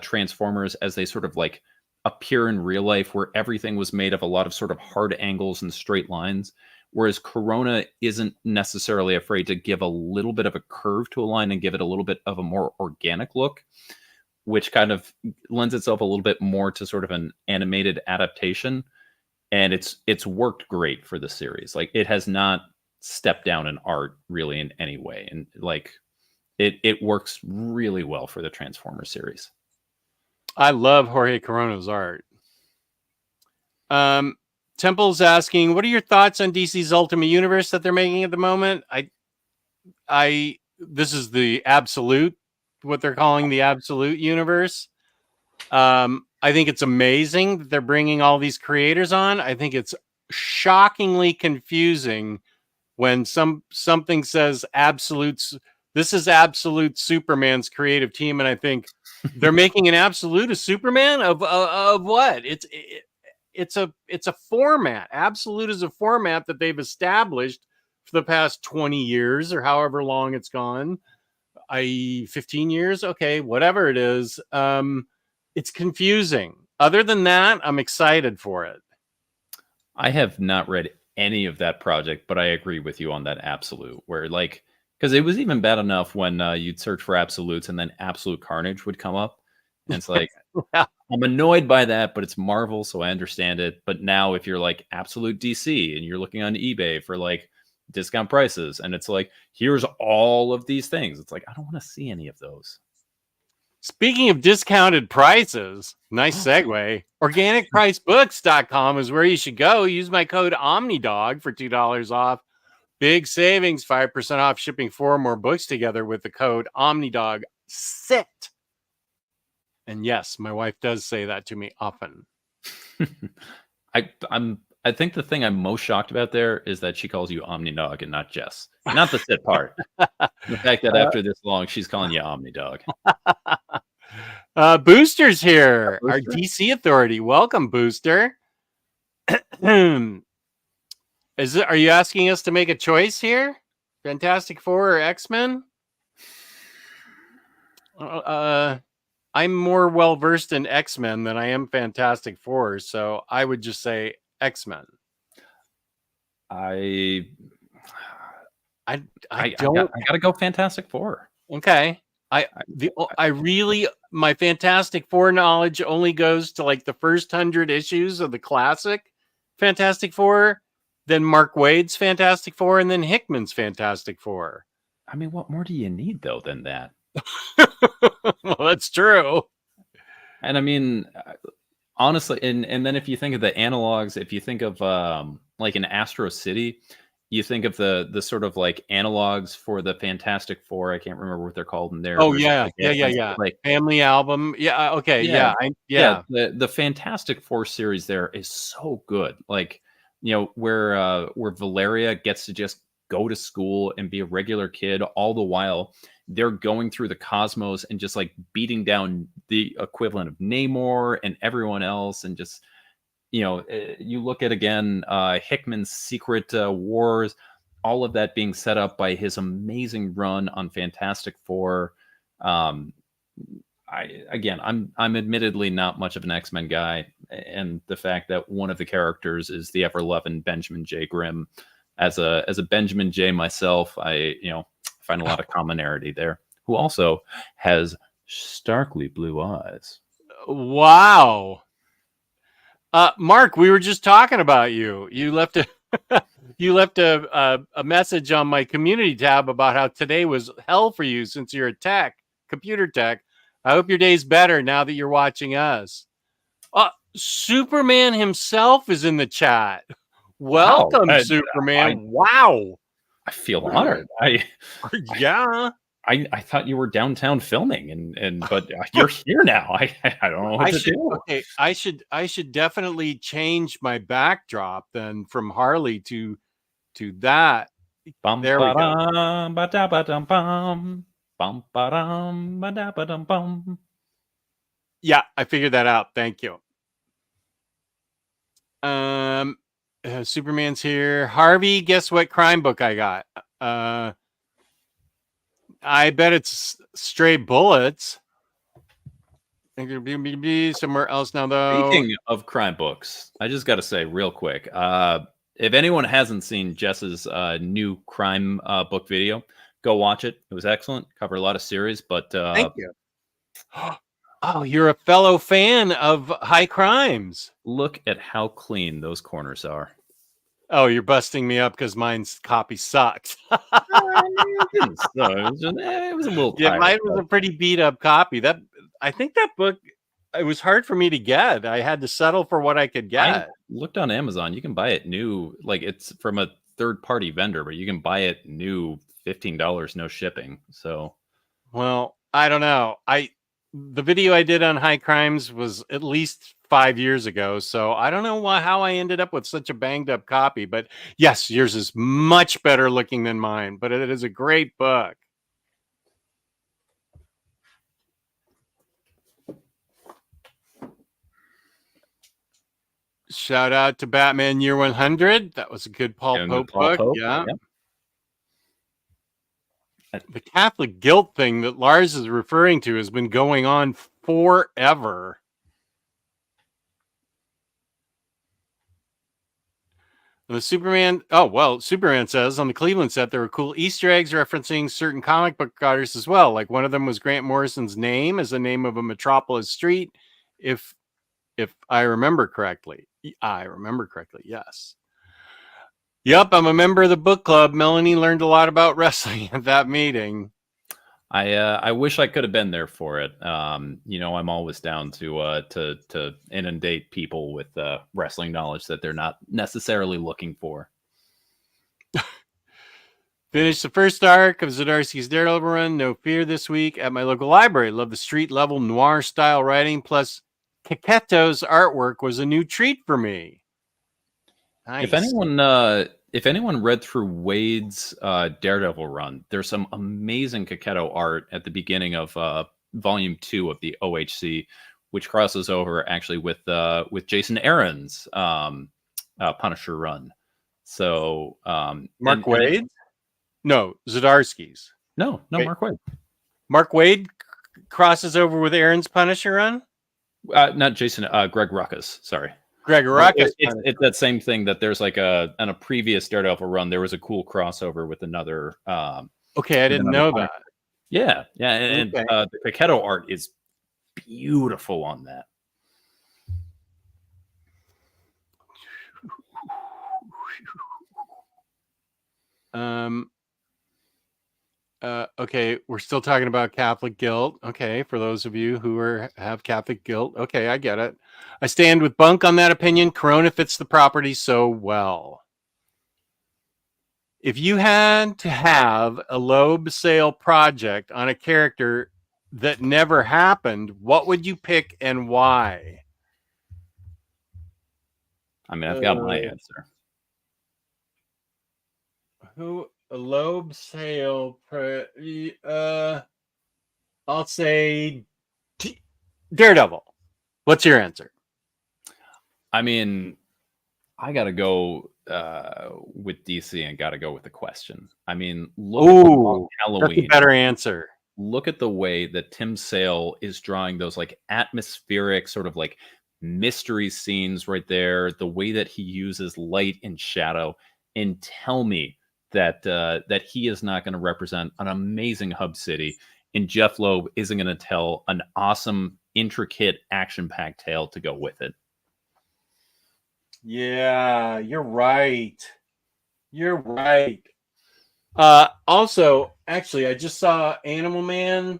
Transformers as they sort of like appear in real life, where everything was made of a lot of sort of hard angles and straight lines, whereas Corona isn't necessarily afraid to give a little bit of a curve to a line and give it a little bit of a more organic look, which kind of lends itself a little bit more to sort of an animated adaptation. And it's worked great for the series. Like, it has not stepped down in art really in any way, and like it works really well for the Transformers series. I love Jorge Corona's art. Temple's asking, what are your thoughts on DC's Ultimate Universe that they're making at the moment? This is the absolute, what they're calling the absolute universe. I think it's amazing that they're bringing all these creators on. I think it's shockingly confusing when something says absolutes. This is Absolute Superman's creative team, and I think they're making an Absolute a Superman of what? It's a format. Absolute is a format that they've established for the past 20 years or however long it's gone. 15 years, okay, whatever it is. It's confusing. Other than that, I'm excited for it. I have not read any of that project, but I agree with you on that Absolute, where like, because it was even bad enough when you'd search for Absolutes and then Absolute Carnage would come up. And it's like, yeah. I'm annoyed by that, but it's Marvel, so I understand it. But now if you're like Absolute DC and you're looking on eBay for like discount prices, and it's like, here's all of these things, it's like, I don't want to see any of those. Speaking of discounted prices, nice segue. Organicpricebooks.com is where you should go. Use my code Omnidog for $2 off. Big savings, 5% off shipping 4 or more books together with the code Omnidog. Sit. And yes, my wife does say that to me often. I think the thing I'm most shocked about there is that she calls you Omnidog and not Jess. Not the sit part. The fact that after this long, she's calling you Omnidog. Booster's here, Booster? Our DC authority. Welcome, Booster. Are you asking us to make a choice here? Fantastic Four or X-Men? I'm more well-versed in X-Men than I am Fantastic Four, so I would just say X-Men. I gotta go Fantastic Four. Okay. My Fantastic Four knowledge only goes to like the first 100 issues of the classic Fantastic Four, then Mark Waid's Fantastic Four, and then Hickman's Fantastic Four. I mean, what more do you need though than that? Well, that's true. And I mean, honestly, and then if you think of the analogs, if you think of like an Astro City, you think of the sort of like analogs for the Fantastic Four. I can't remember what they're called in there. Oh yeah, yeah. Like Family Album. Yeah. Okay. Yeah. The Fantastic Four series there is so good. Like, you know, where Valeria gets to just go to school and be a regular kid, all the while they're going through the cosmos and just like beating down the equivalent of Namor and everyone else. And just, you look at again Hickman's Secret Wars, all of that being set up by his amazing run on Fantastic Four. I'm admittedly not much of an X-Men guy, and the fact that one of the characters is the ever-loving Benjamin J. Grimm, as a Benjamin J. myself, I find a lot of commonality there. Who also has starkly blue eyes. Wow. Mark, we were just talking about you. You left a message on my community tab about how today was hell for you since you're a computer tech. I hope your day's better now that you're watching us. Superman himself is in the chat. Welcome, wow. Superman. Wow. I feel honored. Yeah. I thought you were downtown filming, but you're here now. I don't know what to do. Okay, I should definitely change my backdrop then from Harley to that. There we go. Yeah, I figured that out. Thank you. Superman's here. Harvey, guess what crime book I got? I bet it's Stray Bullets. I think it'll be somewhere else now, though. Speaking of crime books, I just got to say real quick, if anyone hasn't seen Jess's new crime book video, go watch it. It was excellent. Covered a lot of series, but thank you. Oh, you're a fellow fan of High Crimes. Look at how clean those corners are. Oh, you're busting me up because mine's copy sucked. It was a little tired. Yeah, mine was a pretty beat up copy. I think that book, it was hard for me to get. I had to settle for what I could get. I looked on Amazon. You can buy it new. Like, it's from a third-party vendor, but you can buy it new, $15, no shipping. So, well, I don't know. The video I did on High Crimes was at least 5 years ago, so I don't know how I ended up with such a banged up copy. But yes, yours is much better looking than mine, but it is a great book. Shout out to Batman Year 100. That was a good Paul Pope book. Yeah. The Catholic guilt thing that Lars is referring to has been going on forever. The Superman says on the Cleveland set there were cool Easter eggs referencing certain comic book artists as well. Like one of them was Grant Morrison's name as the name of a Metropolis street, if I remember correctly. Yes. Yep, I'm a member of the book club. Melanie learned a lot about wrestling at that meeting. I wish I could have been there for it. I'm always down to inundate people with wrestling knowledge that they're not necessarily looking for. Finished the first arc of Zdarsky's Daredevil run, No Fear, this week at my local library. Love the street level noir style writing, plus Kaketo's artwork was a new treat for me. Nice. If anyone read through Wade's Daredevil run, there's some amazing Kaketo art at the beginning of Volume 2 of the OHC, which crosses over actually with Jason Aaron's Punisher run. So Mark Wade? No, Zdarsky's. No, Mark Wade. Mark Wade crosses over with Aaron's Punisher run? Not Jason, Greg Ruckus. Sorry. Greg Ruckus. It's that same thing that there's like on a previous Daredevil run, there was a cool crossover with another. Okay, I didn't know that. Yeah, and the Kaketo art is beautiful on that. Okay, we're still talking about Catholic guilt. Okay, for those of you who have Catholic guilt. Okay, I get it. I stand with Bunk on that opinion. Corona fits the property so well. If you had to have a lobe sale project on a character that never happened, what would you pick and why? I mean, I've got my answer. Who a lobe sale. I'll say Daredevil. What's your answer? I mean, I gotta go with DC and gotta go with the question. I mean, look at the long Halloween. That's a better answer. Look at the way that Tim Sale is drawing those like atmospheric sort of like mystery scenes right there. The way that he uses light and shadow, and tell me that that he is not going to represent an amazing hub city, and Jeff Loeb isn't going to tell an awesome, intricate, action-packed tale to go with it. Yeah, you're right. You're right. Also, actually, I just saw Animal Man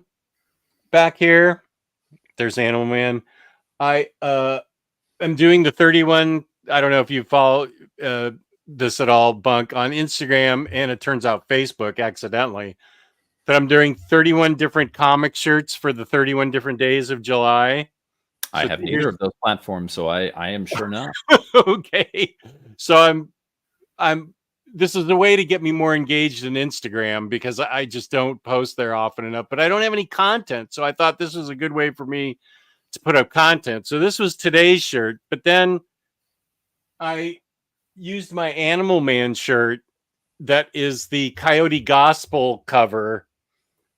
back here. There's Animal Man. I am doing the 31. I don't know if you follow this at all, Bunk, on Instagram, and it turns out Facebook accidentally. That I'm doing 31 different comic shirts for the 31 different days of July. I have neither of those platforms, so I am sure not. Okay, so I'm. This is a way to get me more engaged in Instagram because I just don't post there often enough. But I don't have any content, so I thought this was a good way for me to put up content. So this was today's shirt, but then I used my Animal Man shirt that is the Coyote Gospel cover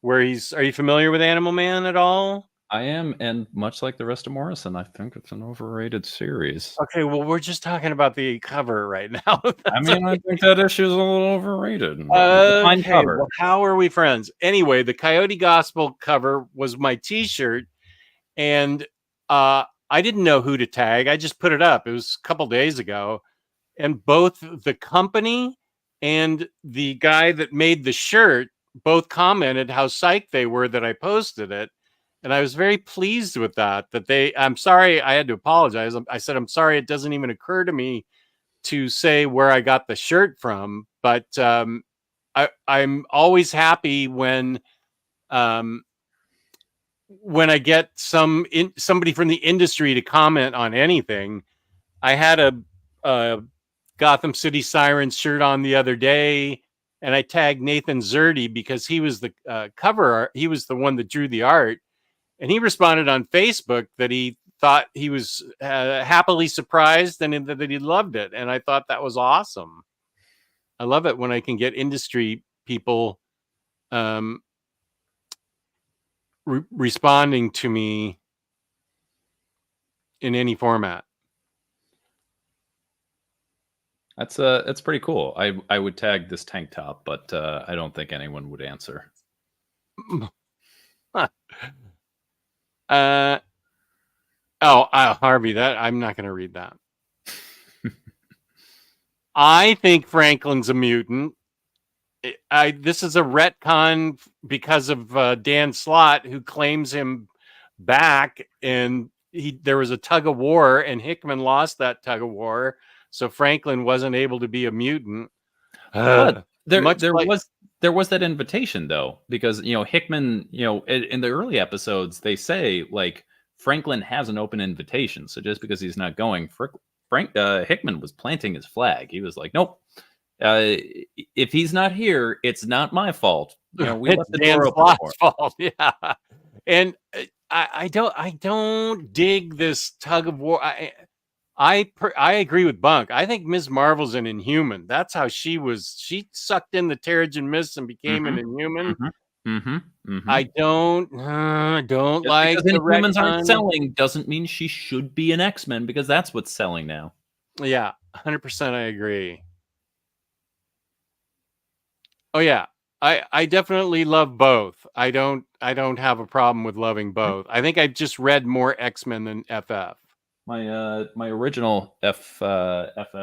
where he's. Are you familiar with Animal Man at all? I am, and much like the rest of Morrison, I think it's an overrated series. Okay, well, we're just talking about the cover right now. I mean, I think that issue is a little overrated. Okay, cover. Well, how are we friends? Anyway, the Coyote Gospel cover was my T-shirt, and I didn't know who to tag. I just put it up. It was a couple days ago, and both the company and the guy that made the shirt both commented how psyched they were that I posted it. And I was very pleased with that I'm sorry, I had to apologize. I said, I'm sorry, it doesn't even occur to me to say where I got the shirt from, but I'm always happy when I get somebody from the industry to comment on anything. I had a Gotham City Sirens shirt on the other day, and I tagged Nathan Zerdy because he was the cover art. He was the one that drew the art. And he responded on Facebook that he thought he was happily surprised and that he loved it. And I thought that was awesome. I love it when I can get industry people responding to me in any format. That's pretty cool. I would tag this tank top, but I don't think anyone would answer. Harvey, that I'm not going to read that. I think Franklin's a mutant. This is a retcon because of Dan Slott, who claims him back, and there was a tug of war, and Hickman lost that tug of war, so Franklin wasn't able to be a mutant. But there was that invitation though, because Hickman, in the early episodes they say like Franklin has an open invitation, so just because he's not going, Hickman was planting his flag. He was like, nope. If he's not here, it's not my fault. We left the door open for him. Fault. Yeah, and I don't dig this tug of war. I agree with Bunk. I think Ms. Marvel's an Inhuman. That's how she was. She sucked in the Terrigen Mist and became an Inhuman. I don't just like because Inhumans aren't selling doesn't mean she should be an X-Men, because that's what's selling now. Yeah, 100%. I agree. Oh yeah, I definitely love both. I don't have a problem with loving both. I think I've just read more X-Men than FF. My original FF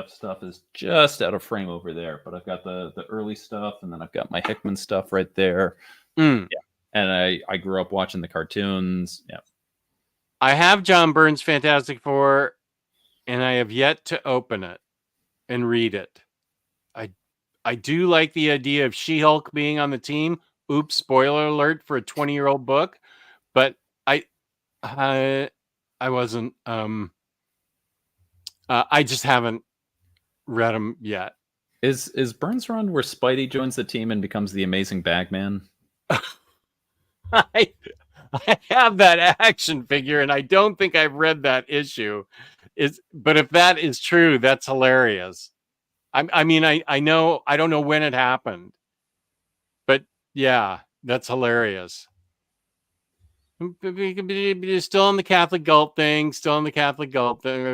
stuff is just out of frame over there, but I've got the early stuff, and then I've got my Hickman stuff right there. Yeah, and I grew up watching the cartoons. Yeah, I have John Byrne's Fantastic Four, and I have yet to open it and read it. I do like the idea of She-Hulk being on the team. Oops, spoiler alert for a 20-year-old book, but I wasn't. I just haven't read them yet. Is Burns Run where Spidey joins the team and becomes the amazing Bagman? I have that action figure, and I don't think I've read that issue. But if that is true, that's hilarious. I mean, I know, I don't know when it happened, but yeah, that's hilarious. Still on the Catholic Gulp thing. Still on the Catholic Gulp thing.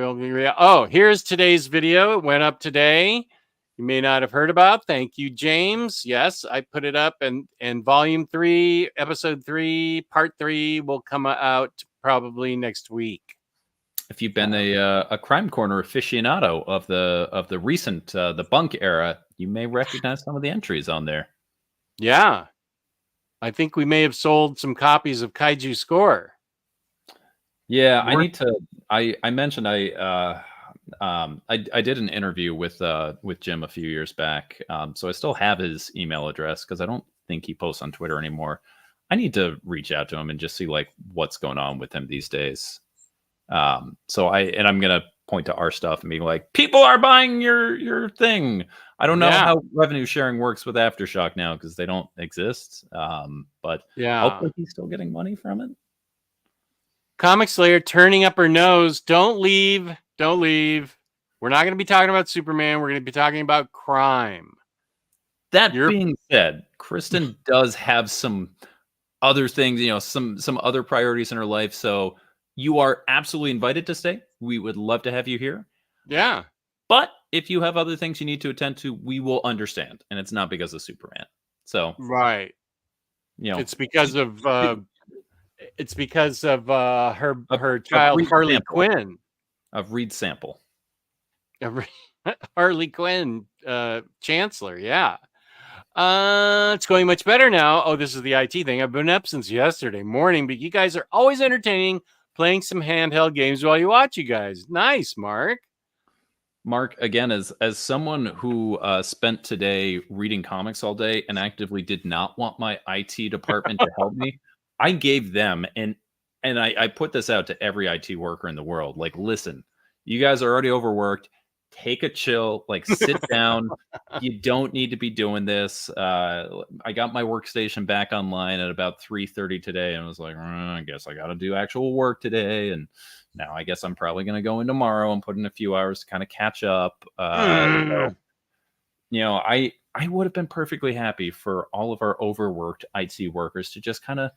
Oh, here's today's video. It went up today. You may not have heard about. Thank you, James. Yes, I put it up, and volume 3, episode 3, part 3 will come out probably next week. If you've been a Crime Corner aficionado of the recent the Bunk era, you may recognize some of the entries on there. Yeah, I think we may have sold some copies of Kaiju Score. Yeah, I need to. I mentioned I did an interview with Jim a few years back, so I still have his email address because I don't think he posts on Twitter anymore. I need to reach out to him and just see like what's going on with him these days. I'm gonna point to our stuff and be like, people are buying your thing. I don't know how revenue sharing works with Aftershock now because they don't exist. But hopefully he's still getting money from it. Comic Slayer turning up her nose. Don't leave. Don't leave. We're not going to be talking about Superman. We're going to be talking about crime. That being said, Kristen does have some other things, some other priorities in her life. So you are absolutely invited to stay. We would love to have you here. Yeah. But if you have other things you need to attend to, we will understand. And it's not because of Superman. So right. It's because of her child Harley Quinn. Of Reed Sample. Harley Quinn, Chancellor, yeah. It's going much better now. Oh, this is the IT thing. I've been up since yesterday morning, but you guys are always entertaining, playing some handheld games while you watch you guys. Nice, Mark. Mark, again, as someone who spent today reading comics all day and actively did not want my IT department to help me, I gave them, and I put this out to every IT worker in the world, like, listen, you guys are already overworked. Take a chill, like sit down. You don't need to be doing this. I got my workstation back online at about 3:30 today, and I was like, I guess I got to do actual work today. And now I guess I'm probably going to go in tomorrow and put in a few hours to kind of catch up. I would have been perfectly happy for all of our overworked IT workers to just kind of,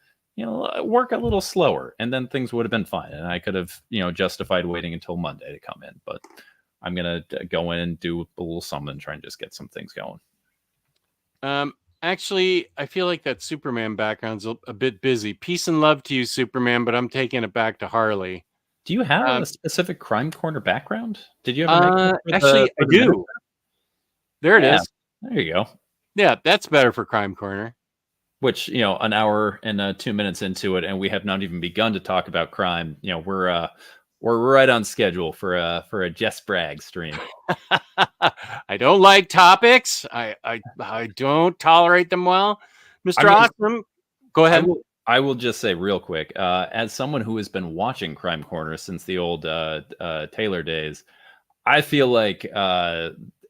work a little slower, and then things would have been fine. And I could have, justified waiting until Monday to come in, but I'm going to go in and do a little something, try and just get some things going. Actually, I feel like that Superman background's a bit busy. Peace and love to you, Superman, but I'm taking it back to Harley. Do you have a specific Crime Corner background? Did you ever make I do. There it is. There you go. Yeah, that's better for Crime Corner. Which, an hour and 2 minutes into it, and we have not even begun to talk about crime. We're right on schedule for a Jess Bragg stream. I don't like topics. I don't tolerate them well. Mr. Awesome, go ahead. I will just say real quick, as someone who has been watching Crime Corner since the old Taylor days, I feel like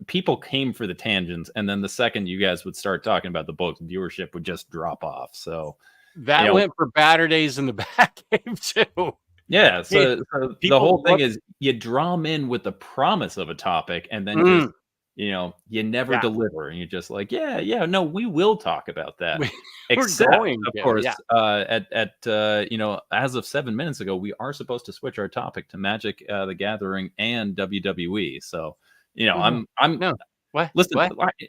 people came for the tangents, and then the second you guys would start talking about the books, viewership would just drop off. So that went for Batter Days in the Batcave too. Yeah, so the whole thing is you draw them in with the promise of a topic, and then just, you never deliver, and you're just like, no, we will talk about that. Except, of course, as of 7 minutes ago, we are supposed to switch our topic to Magic the Gathering and WWE. So, Listen,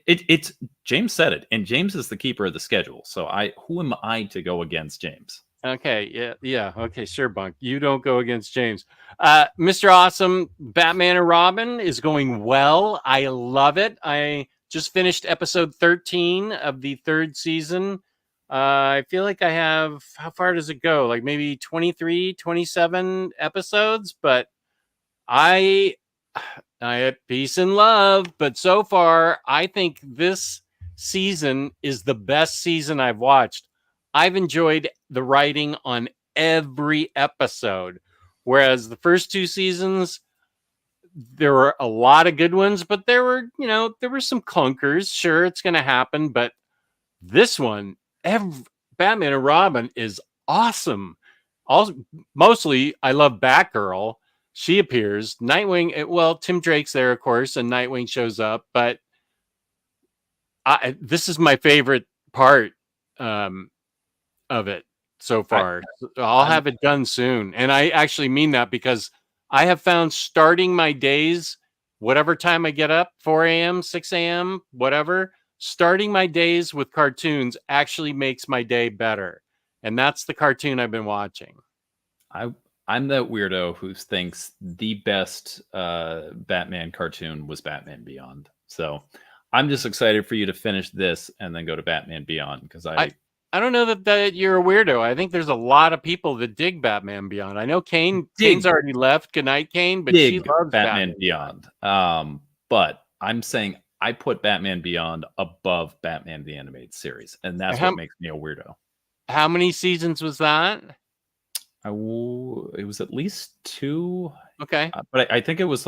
it's James said it, and James is the keeper of the schedule. So who am I to go against James? Okay, yeah. Okay, sure, Bunk. You don't go against James. Mr. Awesome, Batman and Robin is going well. I love it. I just finished episode 13 of the 3rd season. I feel like I have, how far does it go? Like maybe 23, 27 episodes, but I had peace and love. But so far, I think this season is the best season I've watched. I've enjoyed the writing on every episode, whereas the first 2 seasons, there were a lot of good ones, but there were some clunkers. Sure, it's going to happen, but this one, Batman and Robin is awesome. Also, mostly, I love Batgirl. She appears. Nightwing. Well, Tim Drake's there, of course, and Nightwing shows up. But this is my favorite part of it so far. I'll have it done soon, and I actually mean that because I have found starting my days, whatever time I get up, 4 a.m., 6 a.m., whatever. Starting my days with cartoons actually makes my day better. And that's the cartoon I've been watching. I'm that weirdo who thinks the best Batman cartoon was Batman Beyond. So I'm just excited for you to finish this and then go to Batman Beyond, because I don't know that you're a weirdo. I think there's a lot of people that dig Batman Beyond. I know Kane's already left. Good night, Kane, but she loves Batman Beyond. But I'm saying I put Batman Beyond above Batman the Animated Series, and that's what makes me a weirdo. How many seasons was that? It was at least 2. Okay. But I think it was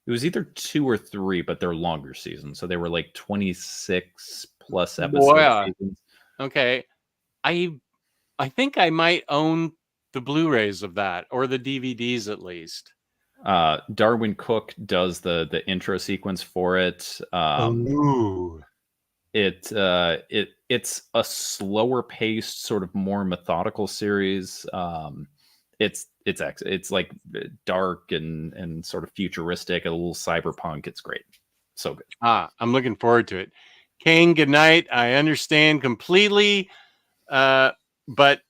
either 2 or 3, but they're longer seasons. So they were like 26 plus episode seasons. Okay. I think I might own the Blu-rays of that, or the DVDs at least. Darwin Cook does the intro sequence for it. It's a slower paced, sort of more methodical series. It's like dark and sort of futuristic, a little cyberpunk. It's great. So good. I'm looking forward to it. Kane, good night. I understand completely. But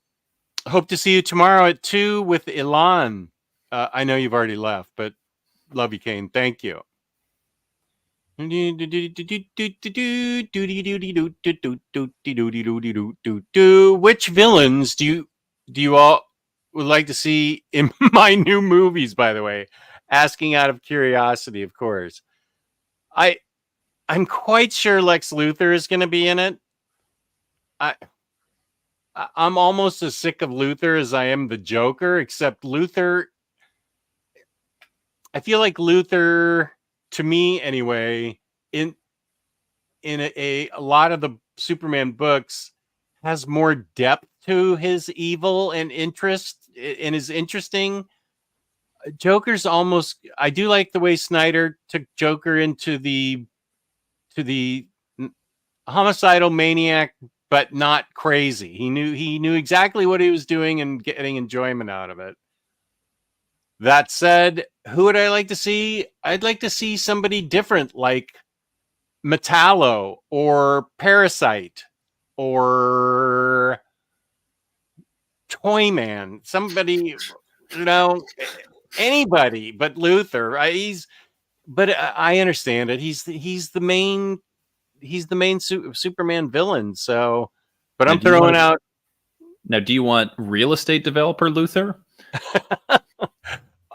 hope to see you tomorrow at 2 with Ilan. I know you've already left, but love you, Kane. Thank you. Which villains do you all would like to see in my new movies, by the way? Asking out of curiosity, of course. I'm quite sure Lex Luthor is going to be in it. I'm almost as sick of Luthor as I am the Joker, except Luthor, I feel like Luthor, to me anyway, in a lot of the Superman books, has more depth to his evil and interest, and is interesting. Joker's almost, I do like the way Snyder took Joker into the homicidal maniac, but not crazy. He knew exactly what he was doing and getting enjoyment out of it. That said, who would I like to see? I'd like to see somebody different, like Metallo or Parasite or Toyman. Somebody, anybody but Luthor. I understand it. He's the main Superman villain. So, but I'm throwing out. Now, do you want real estate developer Luthor?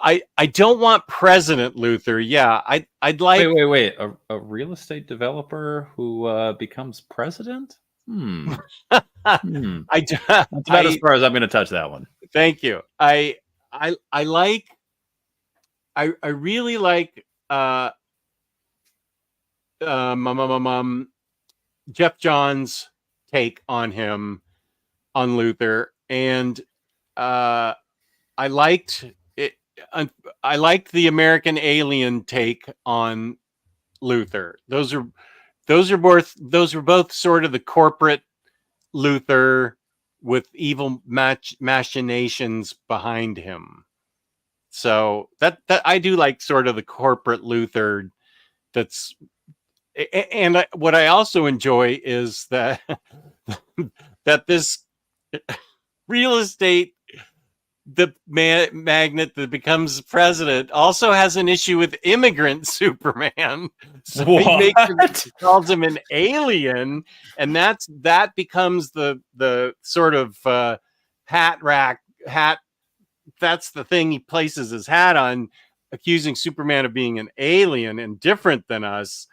I don't want President Luthor. Yeah, I'd like. Wait. A real estate developer who becomes president? That's about as far as I'm going to touch that one. Thank you. I really like Jeff Johns' take on him, on Luthor, and I liked it. I liked the American Alien take on Luthor. Those were both sort of the corporate Luthor with evil machinations behind him. So that I do like sort of the corporate Luthor. That's, and what I also enjoy is that that this real estate, the magnate that becomes president, also has an issue with immigrant Superman. So he calls him an alien, and that becomes the sort of hat. That's the thing he places his hat on, accusing Superman of being an alien and different than us.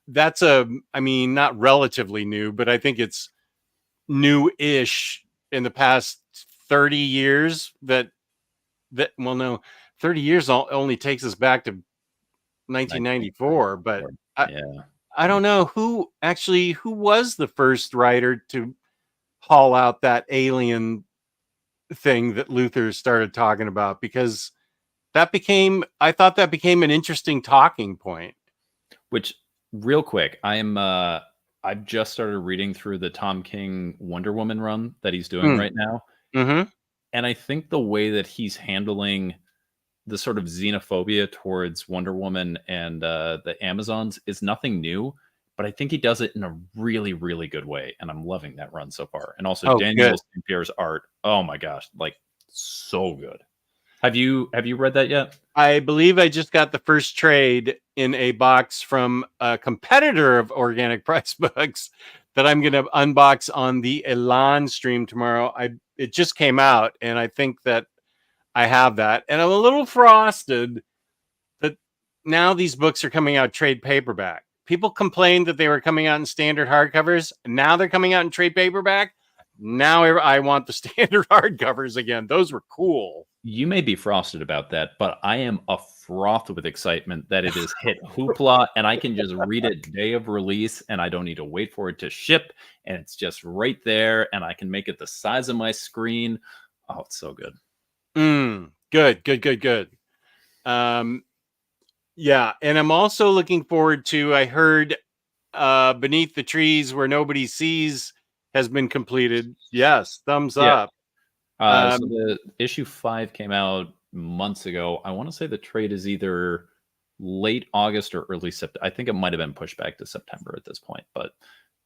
Not relatively new, but I think it's new-ish in the past 30 years 30 years only takes us back to 1994, but I don't know who was the first writer to haul out that alien thing that Luther started talking about, because I thought that became an interesting talking point. Which, real quick, I've just started reading through the Tom King Wonder Woman run that he's doing right now. Mm-hmm. And I think the way that he's handling the sort of xenophobia towards Wonder Woman and the Amazons is nothing new, but I think he does it in a really, really good way. And I'm loving that run so far. And also Daniel St. Pierre's art. Oh my gosh, like so good. Have you read that yet? I believe I just got the first trade in a box from a competitor of Organic Price Books that I'm going to unbox on the Elan stream tomorrow. It just came out, and I think that I have that. And I'm a little frosted that now these books are coming out trade paperback. People complained that they were coming out in standard hardcovers. Now they're coming out in trade paperback. Now I want the standard hardcovers again. Those were cool. You may be frosted about that, but I am afroth with excitement that it has hit Hoopla and I can just read it day of release and I don't need to wait for it to ship. And it's just right there and I can make it the size of my screen. Oh, it's so good. Good. Yeah. And I'm also looking forward to, I heard Beneath the Trees Where Nobody Sees has been completed. Yes. Thumbs up. So the issue 5 came out months ago. I want to say the trade is either late August or early September. I think it might have been pushed back to September at this point, but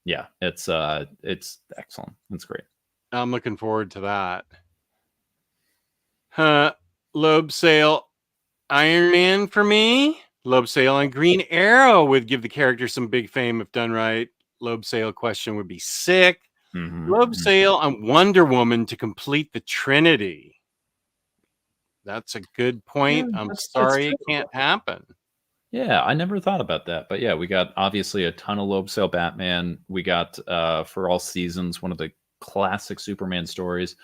yeah, it's excellent. It's great. I'm looking forward to that. Loeb Sale, Iron Man for me. Loeb Sale on Green Arrow would give the character some big fame if done right. Loeb Sale question would be sick. Loeb Sale on Wonder Woman to complete the Trinity. That's a good point. I'm sorry it can't happen. Yeah, I never thought about that. But yeah, we got obviously a ton of Loeb Sale Batman. We got for all seasons one of the classic Superman stories.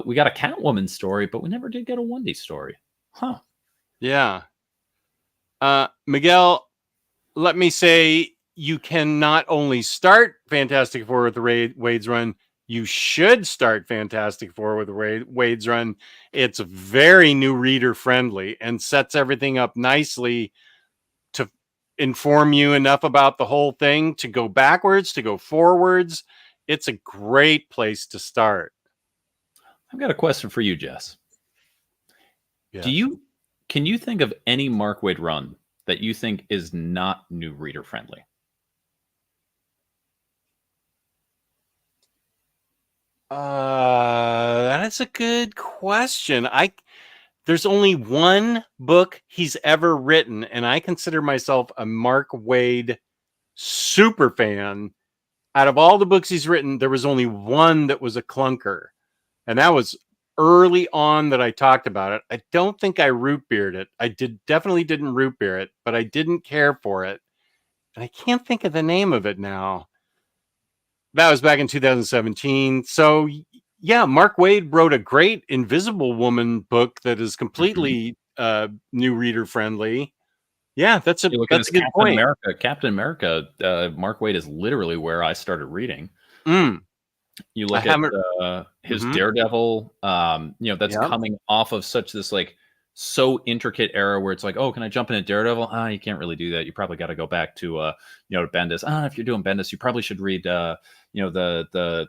We got a Catwoman story, but we never did get a Wendy story. Huh. Yeah. Miguel, let me say, you can not only start Fantastic Four with the Wade's run, you should start Fantastic Four with the Wade's run. It's very new reader friendly and sets everything up nicely to inform you enough about the whole thing to go backwards, to go forwards. It's a great place to start. I've got a question for you, Jess. Yes. Can you think of any Mark Waid run that you think is not new reader friendly? That is a good question. There's only one book he's ever written, and I consider myself a Mark Waid super fan. Out of all the books he's written, there was only one that was a clunker, and that was early on that I talked about it. I don't think I root beered it. I definitely didn't root beer it, but I didn't care for it, and I can't think of the name of it now. That was back in 2017. So yeah, Mark Waid wrote a great Invisible Woman book that is completely new reader friendly. Yeah, that's a good point. Captain America, Mark Waid is literally where I started reading. You look at his Daredevil, that's coming off of such this like so intricate era where it's like, oh, can I jump into Daredevil? You can't really do that. You probably got to go back to Bendis. If you're doing Bendis, you probably should read the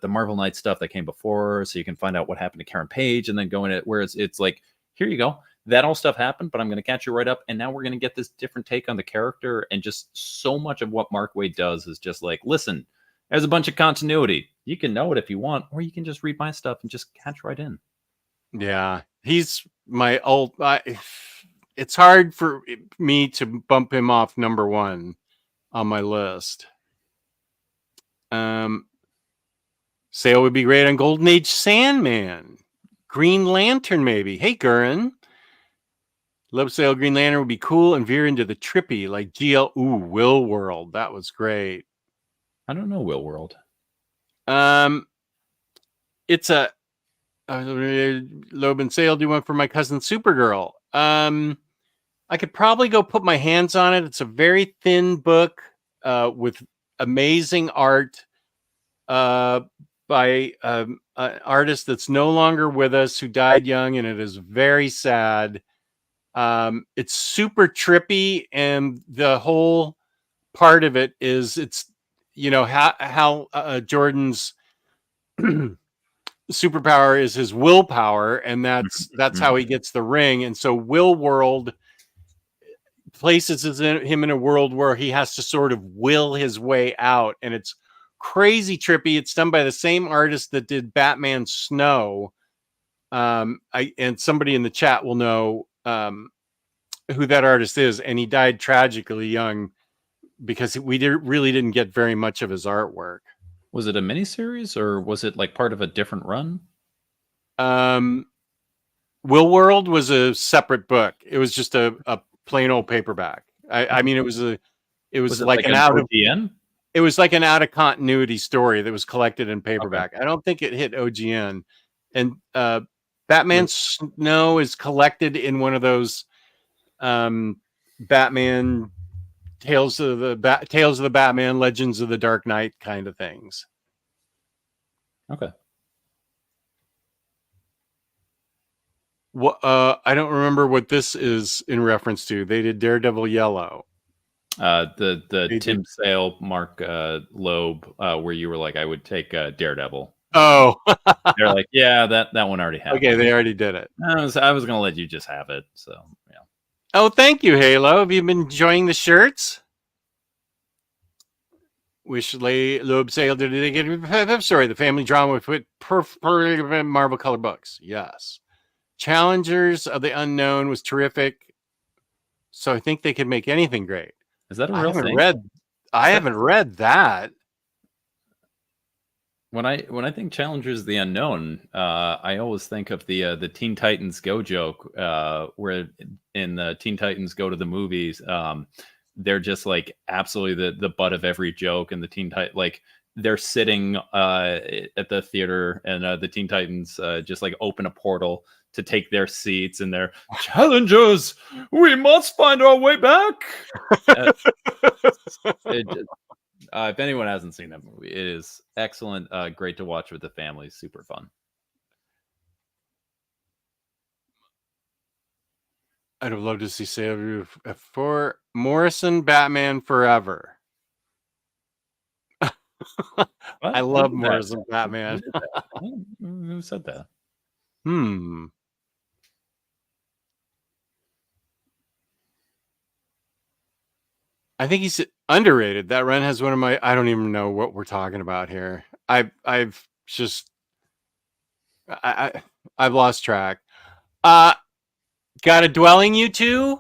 Marvel Knight stuff that came before, so you can find out what happened to Karen Page, and then go in it where it's like, here you go, that all stuff happened, but I'm going to catch you right up, and now we're going to get this different take on the character. And just so much of what Mark Waid does is just like, listen, there's a bunch of continuity. You can know it if you want, or you can just read my stuff and just catch right in. Yeah, he's my old. It's hard for me to bump him off number one on my list. Sale would be great on Golden Age Sandman, Green Lantern, maybe. Hey, Gurren. Love Sale Green Lantern would be cool and veer into the trippy like GL. Will World. That was great. I don't know Will World. It's a Loeb and Sale do one for my cousin Supergirl. I could probably go put my hands on it. It's a very thin book with amazing art by an artist that's no longer with us, who died young, and it is very sad. It's super trippy, and the whole part of it is it's how Jordan's superpower is his willpower, and that's how he gets the ring. And so Will World places him in a world where he has to sort of will his way out, and it's crazy trippy. It's done by the same artist that did Batman Snow. And somebody in the chat will know who that artist is, and he died tragically young because we really didn't get very much of his artwork. Was it a miniseries, or was it like part of a different run? Will World was a separate book. It was just a plain old paperback. I mean, it was like an out of OGN? It was like an out of continuity story that was collected in paperback. Okay. I don't think it hit OGN. And Batman Snow is collected in one of those Batman Tales of the Batman, Legends of the Dark Knight kind of things. Okay. What I don't remember what this is in reference to. They did Daredevil Yellow. The Tim Sale, Mark Loeb, where you were like, I would take Daredevil. Oh, they're like, yeah, that one already happened. Okay, they already did it. I was gonna let you just have it. So yeah. Oh, thank you, Halo. Have you been enjoying the shirts? Wish Loeb Sale did it again. Sorry, the family drama with perfect Marvel color books. Yes. Challengers of the Unknown was terrific. So I think they could make anything great. Is that a real thing? I haven't read that. When I think Challengers of the Unknown, I always think of the Teen Titans Go joke, where in the Teen Titans Go to the movies, they're just like absolutely the butt of every joke, and the Teen Titans, like, they're sitting at the theater, and the Teen Titans just like open a portal to take their seats, and they're challengers. We must find our way back. If anyone hasn't seen that movie, it is excellent. Great to watch with the family. Super fun. I'd have loved to see Sale for Morrison Batman Forever. I love Morrison Batman. Who said that? I think he's underrated. That run has one of my, I don't even know what we're talking about here. I've lost track. Got a Dwelling, you two?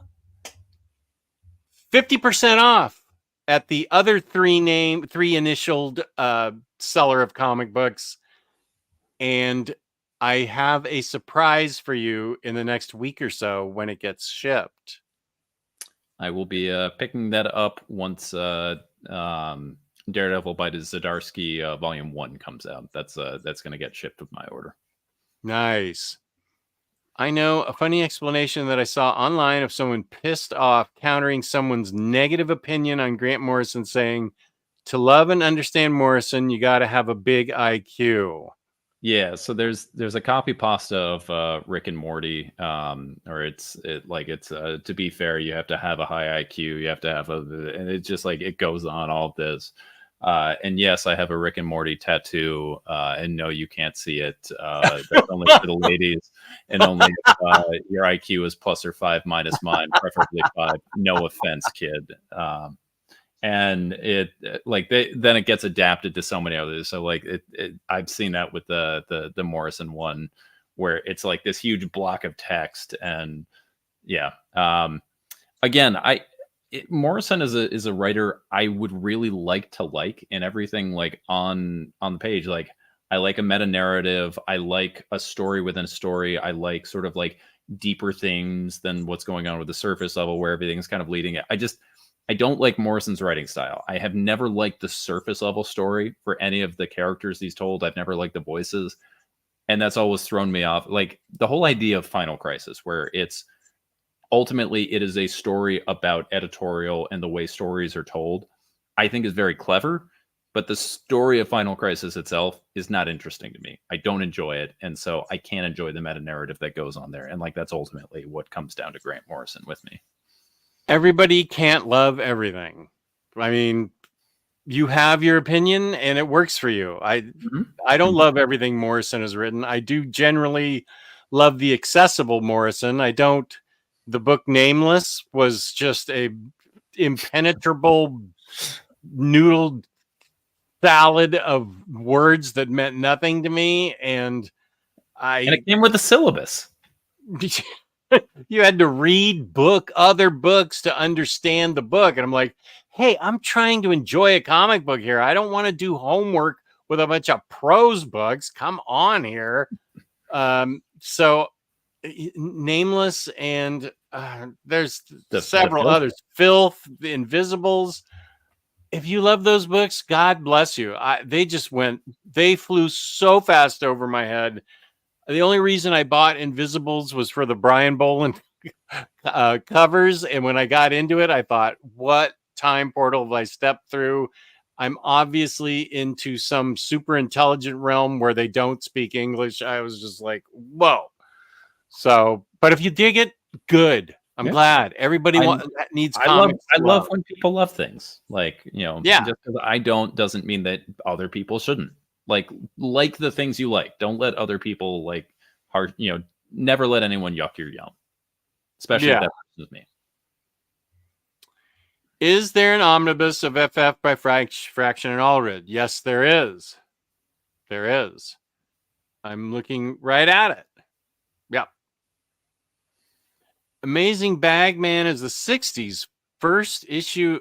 50% off at the other three initialed seller of comic books. And I have a surprise for you in the next week or so when it gets shipped. I will be picking that up once Daredevil by Zdarsky Volume 1 comes out. That's going to get shipped with my order. Nice. I know a funny explanation that I saw online of someone pissed off countering someone's negative opinion on Grant Morrison, saying, to love and understand Morrison, you got to have a big IQ. Yeah, so there's a copy pasta of Rick and Morty, or it's to be fair, you have to have a high IQ, you have to have and it's just like it goes on all of this. And yes, I have a Rick and Morty tattoo, and no, you can't see it. That's only for the ladies, and only if your IQ is plus or 5 minus mine, preferably 5. No offense, kid. And it then it gets adapted to so many others. So like I've seen that with the Morrison one, where it's like this huge block of text, and yeah. Again, Morrison is a writer I would really like in everything, like on the page. Like, I like a meta narrative. I like a story within a story. I like sort of like deeper things than what's going on with the surface level where everything's kind of leading it. I don't like Morrison's writing style. I have never liked the surface level story for any of the characters he's told. I've never liked the voices. And that's always thrown me off. Like the whole idea of Final Crisis, where it's ultimately it is a story about editorial and the way stories are told, I think is very clever. But the story of Final Crisis itself is not interesting to me. I don't enjoy it, and so I can't enjoy the meta narrative that goes on there. And like that's ultimately what comes down to Grant Morrison with me. Everybody can't love everything. I mean, you have your opinion and it works for you. I don't love everything Morrison has written. I do generally love the accessible Morrison. I don't. The book Nameless was just a impenetrable noodle salad of words that meant nothing to me, and it came with a syllabus. You had to read other books to understand the book, and I'm like, hey, I'm trying to enjoy a comic book here. I don't want to do homework with a bunch of prose books. Come on here. So Nameless, and there's several others. Filth, The Invisibles. If you love those books, God bless you. They flew so fast over my head. The only reason I bought Invisibles was for the Brian Boland covers. And when I got into it, I thought, what time portal have I stepped through? I'm obviously into some super intelligent realm where they don't speak English. I was just like, whoa. So, but if you dig it, good. I'm glad everybody needs comics. I love when people love things, like, just because I don't doesn't mean that other people shouldn't like the things you like. Don't let other people never let anyone yuck your yum, especially if that with me. Is there an omnibus of FF by Fraction and Allred? Yes, there is. There is. I'm looking right at it. Yeah. Amazing Bagman is the 60s first issue.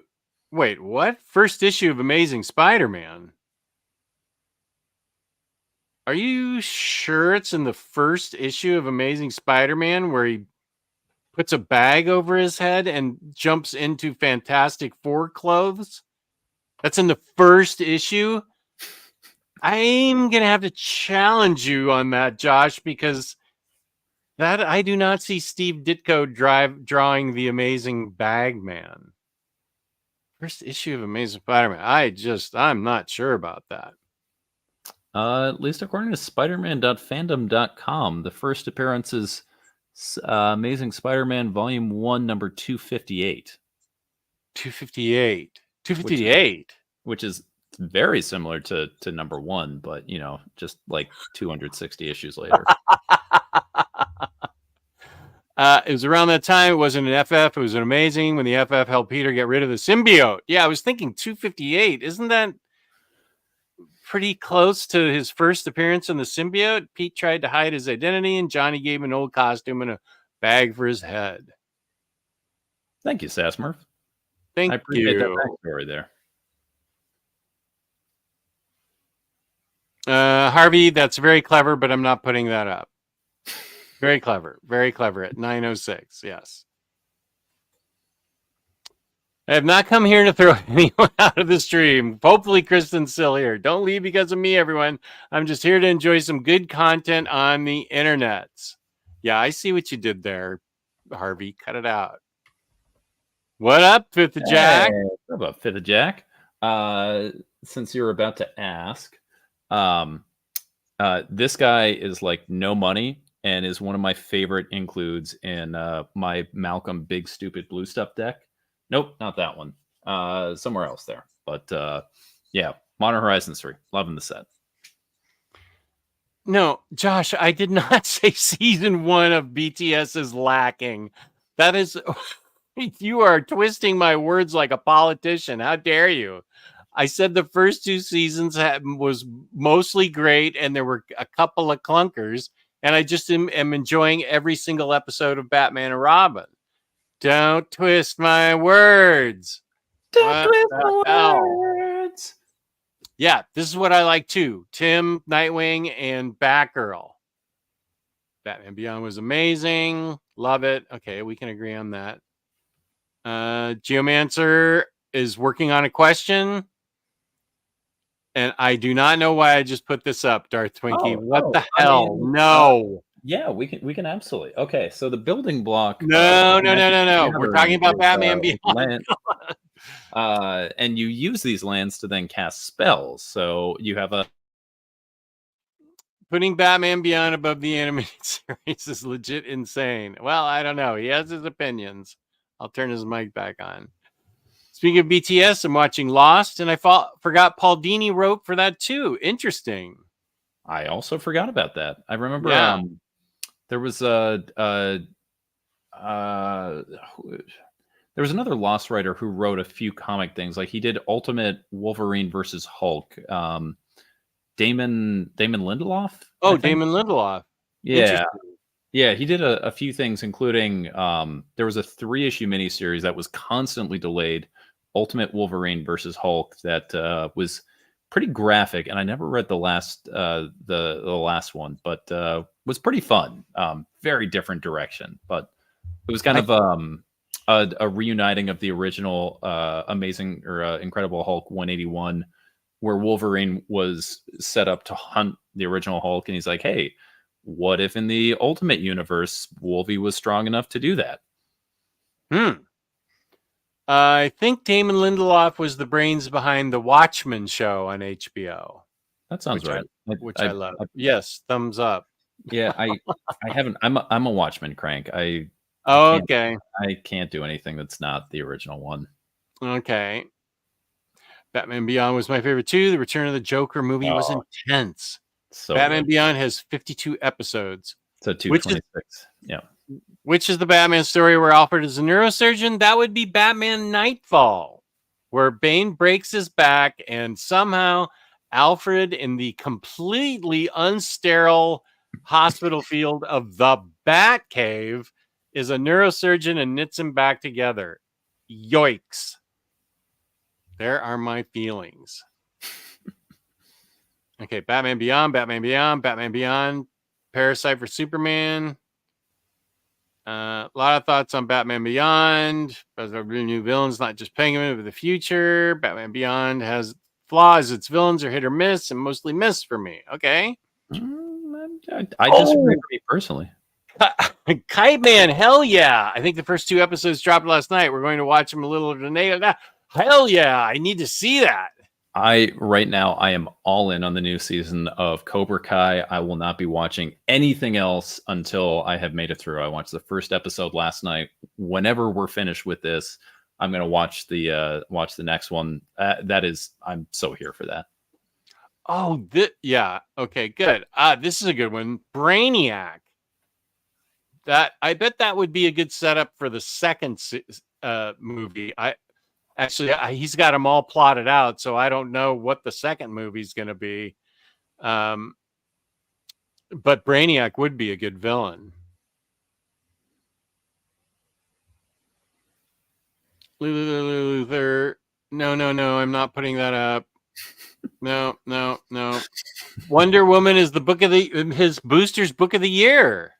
Wait, what? First issue of Amazing Spider-Man? Are you sure it's in the first issue of Amazing Spider-Man where he puts a bag over his head and jumps into Fantastic Four clothes? That's in the first issue? I'm going to have to challenge you on that, Josh, because that I do not see Steve Ditko drawing the Amazing Bagman. First issue of Amazing Spider-Man. I'm not sure about that. At least according to Spiderman.fandom.com, the first appearance is Amazing Spider-Man Volume 1, number 258. 258. Which is very similar to number 1, but just like 260 issues later. It was around that time. It wasn't an FF. It was an Amazing when the FF helped Peter get rid of the symbiote. Yeah, I was thinking 258. Isn't that pretty close to his first appearance in the symbiote? Pete tried to hide his identity, and Johnny gave him an old costume and a bag for his head. Thank you, Sassmurph. I appreciate that backstory there. Harvey, that's very clever, but I'm not putting that up. Very clever at 9:06. Yes. I have not come here to throw anyone out of the stream. Hopefully Kristen's still here. Don't leave because of me, everyone. I'm just here to enjoy some good content on the internet. Yeah, I see what you did there, Harvey. Cut it out. What up, Fifth of Jack? What about Fifth of Jack? Since you're about to ask, this guy is like no money and is one of my favorite includes in my Malcolm Big Stupid Blue Stuff deck. Nope, not that one. Somewhere else there. But yeah, Modern Horizons 3. Loving the set. No, Josh, I did not say season 1 of BTS is lacking. That is, you are twisting my words like a politician. How dare you? I said the first 2 seasons was mostly great, and there were a couple of clunkers, and I just am enjoying every single episode of Batman and Robin. Don't twist my words. Don't twist my words. Yeah, this is what I like too. Tim, Nightwing, and Batgirl. Batman Beyond was amazing. Love it. Okay, we can agree on that. Geomancer is working on a question. And I do not know why I just put this up, Darth Twinkie. What the hell? No. Yeah, we can absolutely. Okay, so the building block No. We're talking gathering about is, Batman Beyond. land, and you use these lands to then cast spells. So you have a Putting Batman Beyond above the animated series is legit insane. Well, I don't know. He has his opinions. I'll turn his mic back on. Speaking of BTS, I'm watching Lost, and I forgot Paul Dini wrote for that too. Interesting. I also forgot about that. I remember Yeah. there was a uh, there was another Lost writer who wrote a few comic things. Like he did Ultimate Wolverine versus Hulk. Damon Lindelof, I Oh, think. Damon Lindelof. Yeah, Interesting. yeah, he did a few things, including there was a 3-issue miniseries that was constantly delayed, Ultimate Wolverine versus Hulk, that was pretty graphic, and I never read the last the last one, but was pretty fun. Very different direction, but it was kind of a reuniting of the original Amazing or Incredible Hulk 181, where Wolverine was set up to hunt the original Hulk, and he's like, "Hey, what if in the Ultimate Universe, Wolvie was strong enough to do that?" I think Damon Lindelof was the brains behind the Watchmen show on HBO. That sounds right. I love. Yes, thumbs up. Yeah, I haven't. I'm a Watchmen crank. Oh, okay. I can't do anything that's not the original one. Okay. Batman Beyond was my favorite too. The Return of the Joker movie was intense. So Batman good. Beyond has 52 episodes. So 226. Yeah. Which is the Batman story where Alfred is a neurosurgeon? That would be Batman Nightfall, where Bane breaks his back and somehow Alfred, in the completely unsterile hospital field of the Batcave, is a neurosurgeon and knits him back together. Yoicks. There are my feelings. Okay, Batman Beyond, Parasite for Superman. A lot of thoughts on Batman Beyond. Those are really new villains, not just Penguin, but the future. Batman Beyond has flaws. Its villains are hit or miss, and mostly miss for me. Okay. I disagree for me personally. Kite Man, hell yeah. I think the first 2 episodes dropped last night. We're going to watch them a little today. Hell yeah. I need to see that. Right now I am all in on the new season of Cobra Kai. I will not be watching anything else until I have made it through. I watched the first episode last night. Whenever we're finished with this, I'm going to watch the next one. I'm so here for that. Oh, yeah. Okay, good. This is a good one. Brainiac. I bet that would be a good setup for the second movie. He's got them all plotted out, so I don't know what the second movie is going to be. But Brainiac would be a good villain. Luther. No, I'm not putting that up. No. Wonder Woman is his Booster's book of the year.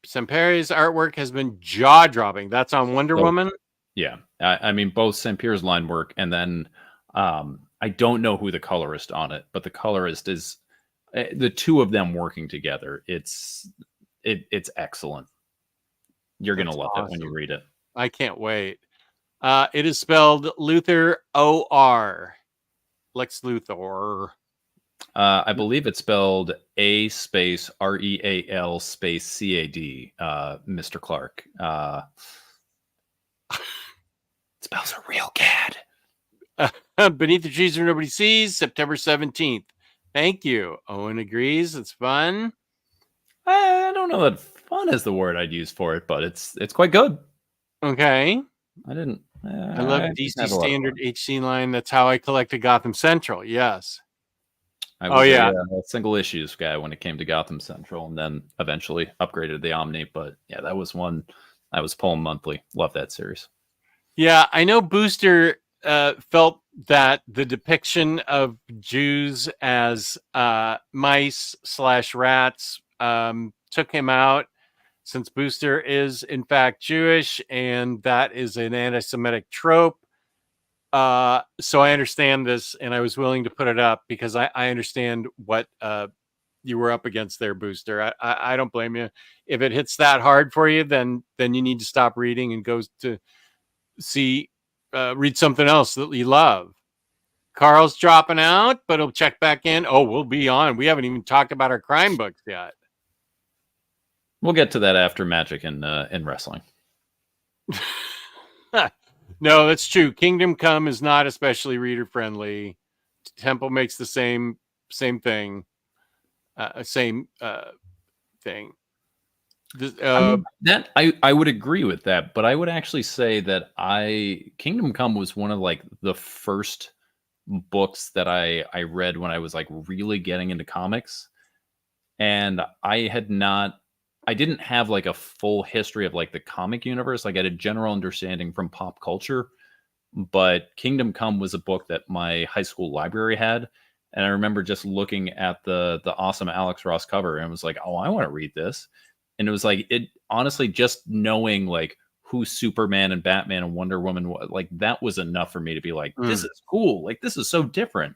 Sempere's artwork has been jaw-dropping. That's on Wonder Woman? Yeah. I mean, both Sempere's line work, and then I don't know who the colorist on it, but the colorist is the two of them working together. It's excellent. You're going to love it when you read it. I can't wait. It is spelled Luthor O-R. Lex Luthor. I believe it's spelled A space REAL space CAD, Mr. Clark. Spells a real cad. Beneath the Trees Where Nobody Sees, September 17th. Thank you. Owen agrees. It's fun. I don't know that fun is the word I'd use for it, but it's quite good. Okay. I love DC Standard HC line. That's how I collected Gotham Central. Yes. I was a single issues guy when it came to Gotham Central, and then eventually upgraded the Omni. But yeah, that was one I was pulling monthly. Love that series. Yeah, I know Booster felt that the depiction of Jews as mice/rats took him out, since Booster is in fact Jewish, and that is an anti-Semitic trope. So I understand this, and I was willing to put it up because I understand what you were up against their booster. I don't blame you. If it hits that hard for you, then you need to stop reading and go to read something else that you love. Carl's dropping out, but he'll check back in. Oh, we'll be on. We haven't even talked about our crime books yet. We'll get to that after Magic and wrestling. No, that's true. Kingdom Come is not especially reader friendly. Temple makes the same thing. Same thing. I would agree with that, but I would actually say that Kingdom Come was one of like the first books that I read when I was like really getting into comics, and I didn't have like a full history of like the comic universe. Like I had a general understanding from pop culture, but Kingdom Come was a book that my high school library had. And I remember just looking at the awesome Alex Ross cover and was like, oh, I want to read this. And it was like, it honestly, just knowing like who Superman and Batman and Wonder Woman was, like that was enough for me to be like, this is cool. Like, this is so different.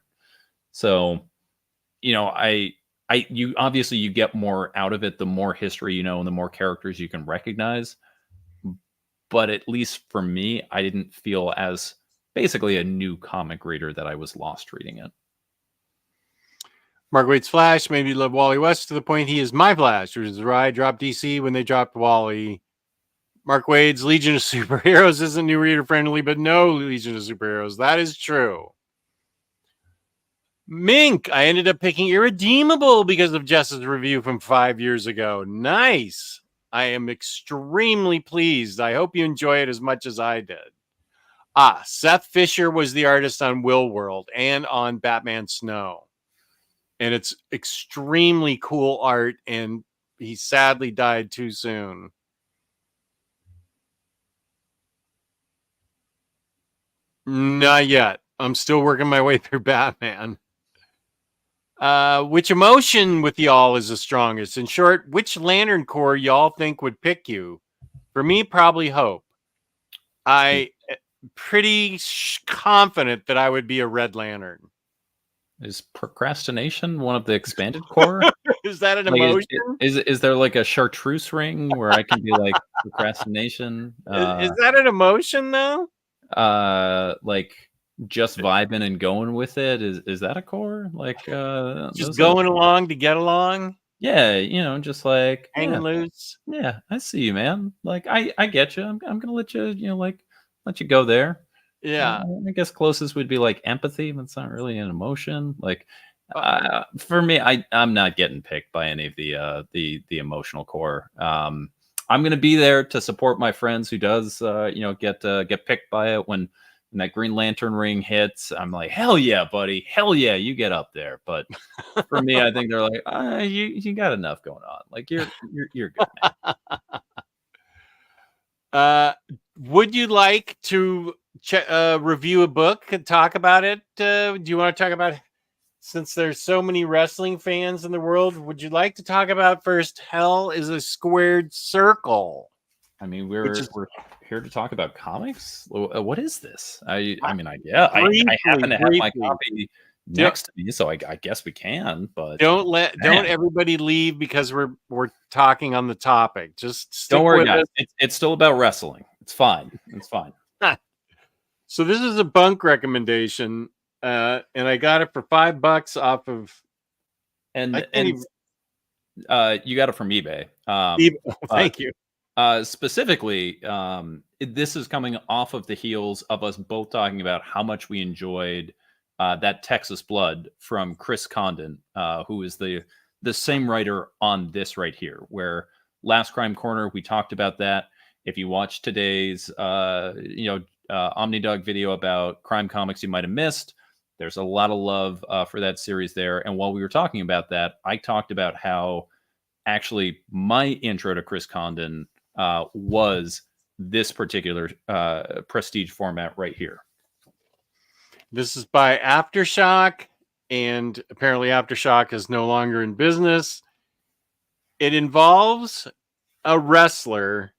So, you know, you obviously you get more out of it, the more history you know, and the more characters you can recognize. But at least for me, I didn't feel as basically a new comic reader that I was lost reading it. Mark Waid's Flash made me love Wally West to the point he is my Flash, which is why I dropped DC when they dropped Wally. Mark Waid's Legion of Superheroes isn't new reader friendly, but no Legion of Superheroes. That is true. Mink, I ended up picking Irredeemable because of Jess's review from 5 years ago. Nice. I am extremely pleased. I hope you enjoy it as much as I did. Seth Fisher was the artist on Will World and on Batman Snow. And it's extremely cool art, and he sadly died too soon. Not yet. I'm still working my way through Batman. Which emotion with y'all is the strongest? In short, which Lantern Corps y'all think would pick you? For me, probably Hope. I pretty confident that I would be a Red Lantern. Is procrastination one of the expanded core? Is that an emotion? Is there like a chartreuse ring where I can be like procrastination? Is that an emotion though? Like just vibing and going with it. Is that a core? Like just going along to get along? Yeah, you know, just like hanging loose. Yeah, I see you, man. Like I get you. I'm gonna let you, you know, like let you go there. Yeah, I guess closest would be like empathy, but it's not really an emotion. Like for me, I'm not getting picked by any of the emotional core. I'm gonna be there to support my friends who does you know get picked by it when that Green Lantern ring hits. I'm like, hell yeah, buddy, hell yeah, you get up there. But for me, I think they're like, you got enough going on. Like you're good, man. Would you like to review a book and talk about it? Do you want to talk about, since there's so many wrestling fans in the world, would you like to talk about first Hell is a Squared Circle? I mean, we're here to talk about comics. What is this? I happen to have my copy next to me, so I guess we can. But don't everybody leave because we're talking on the topic. Just stick don't worry, with guys. It's still about wrestling. It's fine. It's fine. So this is a bunk recommendation, and I got it for $5 off of. And you got it from eBay. Thank you. Specifically, this is coming off of the heels of us both talking about how much we enjoyed that Texas Blood from Chris Condon, who is the same writer on this right here, where Last Crime Corner, we talked about that. If you watch today's Omnidog video about crime comics you might have missed, there's a lot of love for that series there. And while we were talking about that, I talked about how actually my intro to Chris Condon was this particular prestige format right here. This is by Aftershock, and apparently Aftershock is no longer in business. It involves a wrestler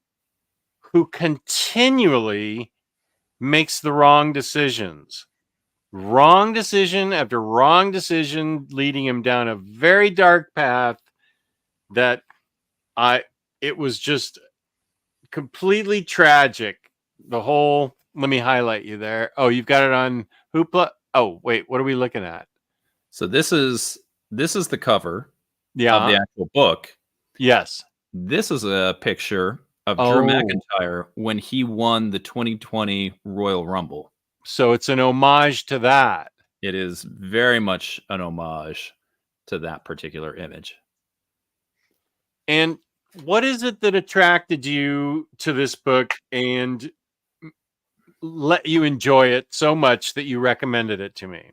who continually makes the wrong decisions. Wrong decision after wrong decision, leading him down a very dark path that it was just completely tragic. The whole, let me highlight you there. Oh, you've got it on Hoopla. Oh, wait, what are we looking at? So this is the cover Yeah. of the actual book. Yes. This is a picture of Drew McIntyre when he won the 2020 Royal Rumble. So it's an homage to that. It is very much an homage to that particular image. And what is it that attracted you to this book and let you enjoy it so much that you recommended it to me?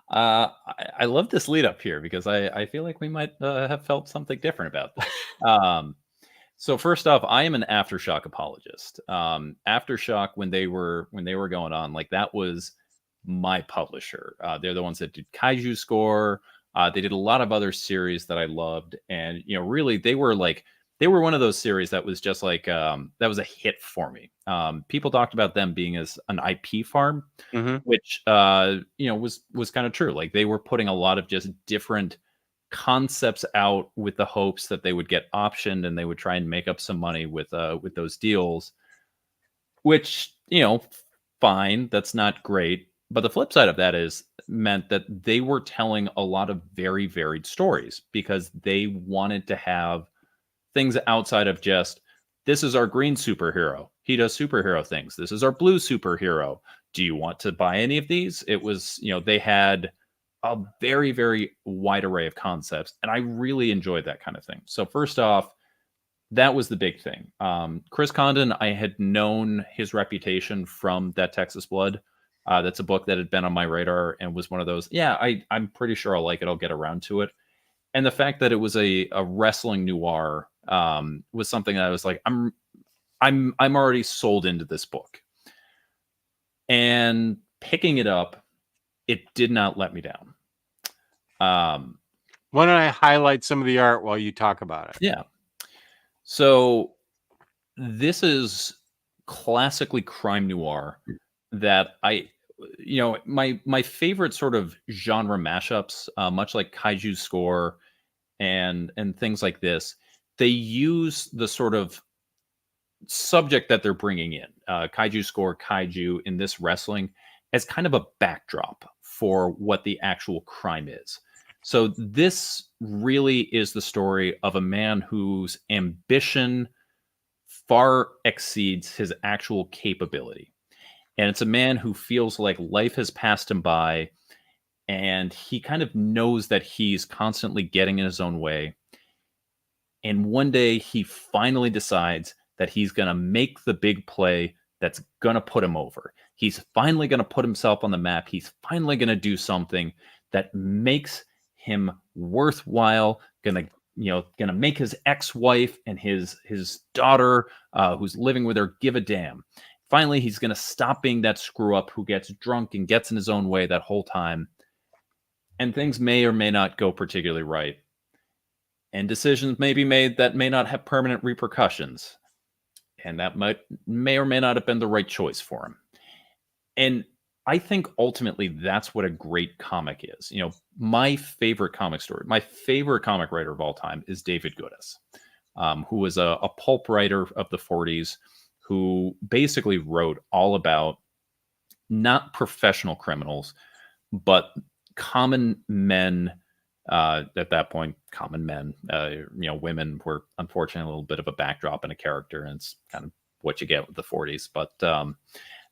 I love this lead up here because I feel like we might have felt something different about this. So first off, I am an Aftershock apologist. Aftershock, when they were going on, like that was my publisher. They're the ones that did Kaiju Score. They did a lot of other series that I loved, and really they were one of those series that was just like that was a hit for me. People talked about them being as an IP farm, which was kind of true. Like they were putting a lot of just different concepts out with the hopes that they would get optioned and they would try and make up some money with those deals, which fine, that's not great. But the flip side of that meant that they were telling a lot of very varied stories because they wanted to have things outside of just, this is our green superhero, he does superhero things, this is our blue superhero, do you want to buy any of these? It was, they had a very, very wide array of concepts, and I really enjoyed that kind of thing. So first off, that was the big thing. Chris Condon, I had known his reputation from That Texas Blood. That's a book that had been on my radar and was one of those, I'm pretty sure I'll like it, I'll get around to it. And the fact that it was a wrestling noir was something that I was like, I'm already sold into this book. And picking it up, it did not let me down. Why don't I highlight some of the art while you talk about it? Yeah. So this is classically crime noir that my favorite sort of genre mashups, much like Kaiju Score and things like this, they use the sort of subject that they're bringing in, Kaiju Score, Kaiju in this wrestling, as kind of a backdrop for what the actual crime is. So this really is the story of a man whose ambition far exceeds his actual capability. And it's a man who feels like life has passed him by, and he kind of knows that he's constantly getting in his own way. And one day he finally decides that he's going to make the big play that's going to put him over. He's finally going to put himself on the map. He's finally going to do something that makes him worthwhile, going to make his ex-wife and his daughter, who's living with her, give a damn. Finally, he's going to stop being that screw up who gets drunk and gets in his own way that whole time. And things may or may not go particularly right. And decisions may be made that may not have permanent repercussions. And that may or may not have been the right choice for him. And I think ultimately that's what a great comic is. My favorite comic story, my favorite comic writer of all time is David Goodis, who was a pulp writer of the 40s, who basically wrote all about not professional criminals, but common men. At that point, common men, women were unfortunately a little bit of a backdrop in a character, and it's kind of what you get with the 40s. But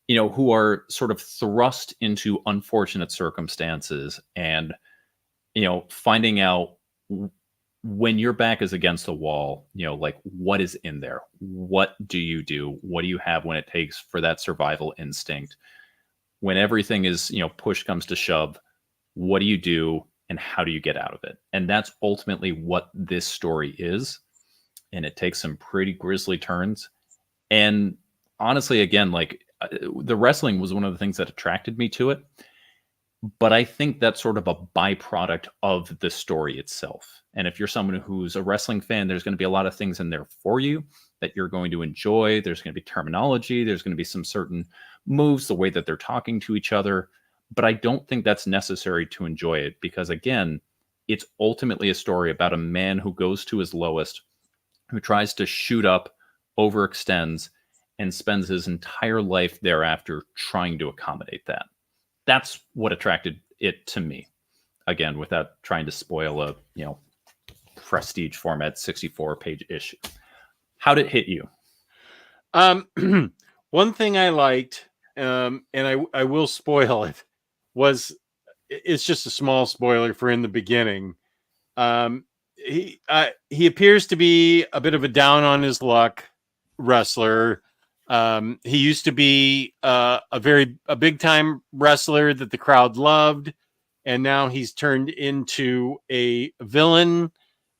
who are sort of thrust into unfortunate circumstances, and finding out when your back is against the wall, like what is in there? What do you do? What do you have when it takes for that survival instinct? When everything is, push comes to shove, what do you do and how do you get out of it? And that's ultimately what this story is. And it takes some pretty grisly turns. And honestly, again, the wrestling was one of the things that attracted me to it. But I think that's sort of a byproduct of the story itself. And if you're someone who's a wrestling fan, there's going to be a lot of things in there for you that you're going to enjoy. There's going to be terminology. There's going to be some certain moves, the way that they're talking to each other. but I don't think that's necessary to enjoy it, because again, it's ultimately a story about a man who goes to his lowest, who tries to shoot up, overextends, and spends his entire life thereafter trying to accommodate that. That's what attracted it to me. Again, without trying to spoil a, prestige format 64-page issue. How did it hit you? One thing I liked, and I will spoil it, was it's just a small spoiler for in the beginning. He appears to be a bit of a down on his luck wrestler. He used to be a big time wrestler that the crowd loved, and now he's turned into a villain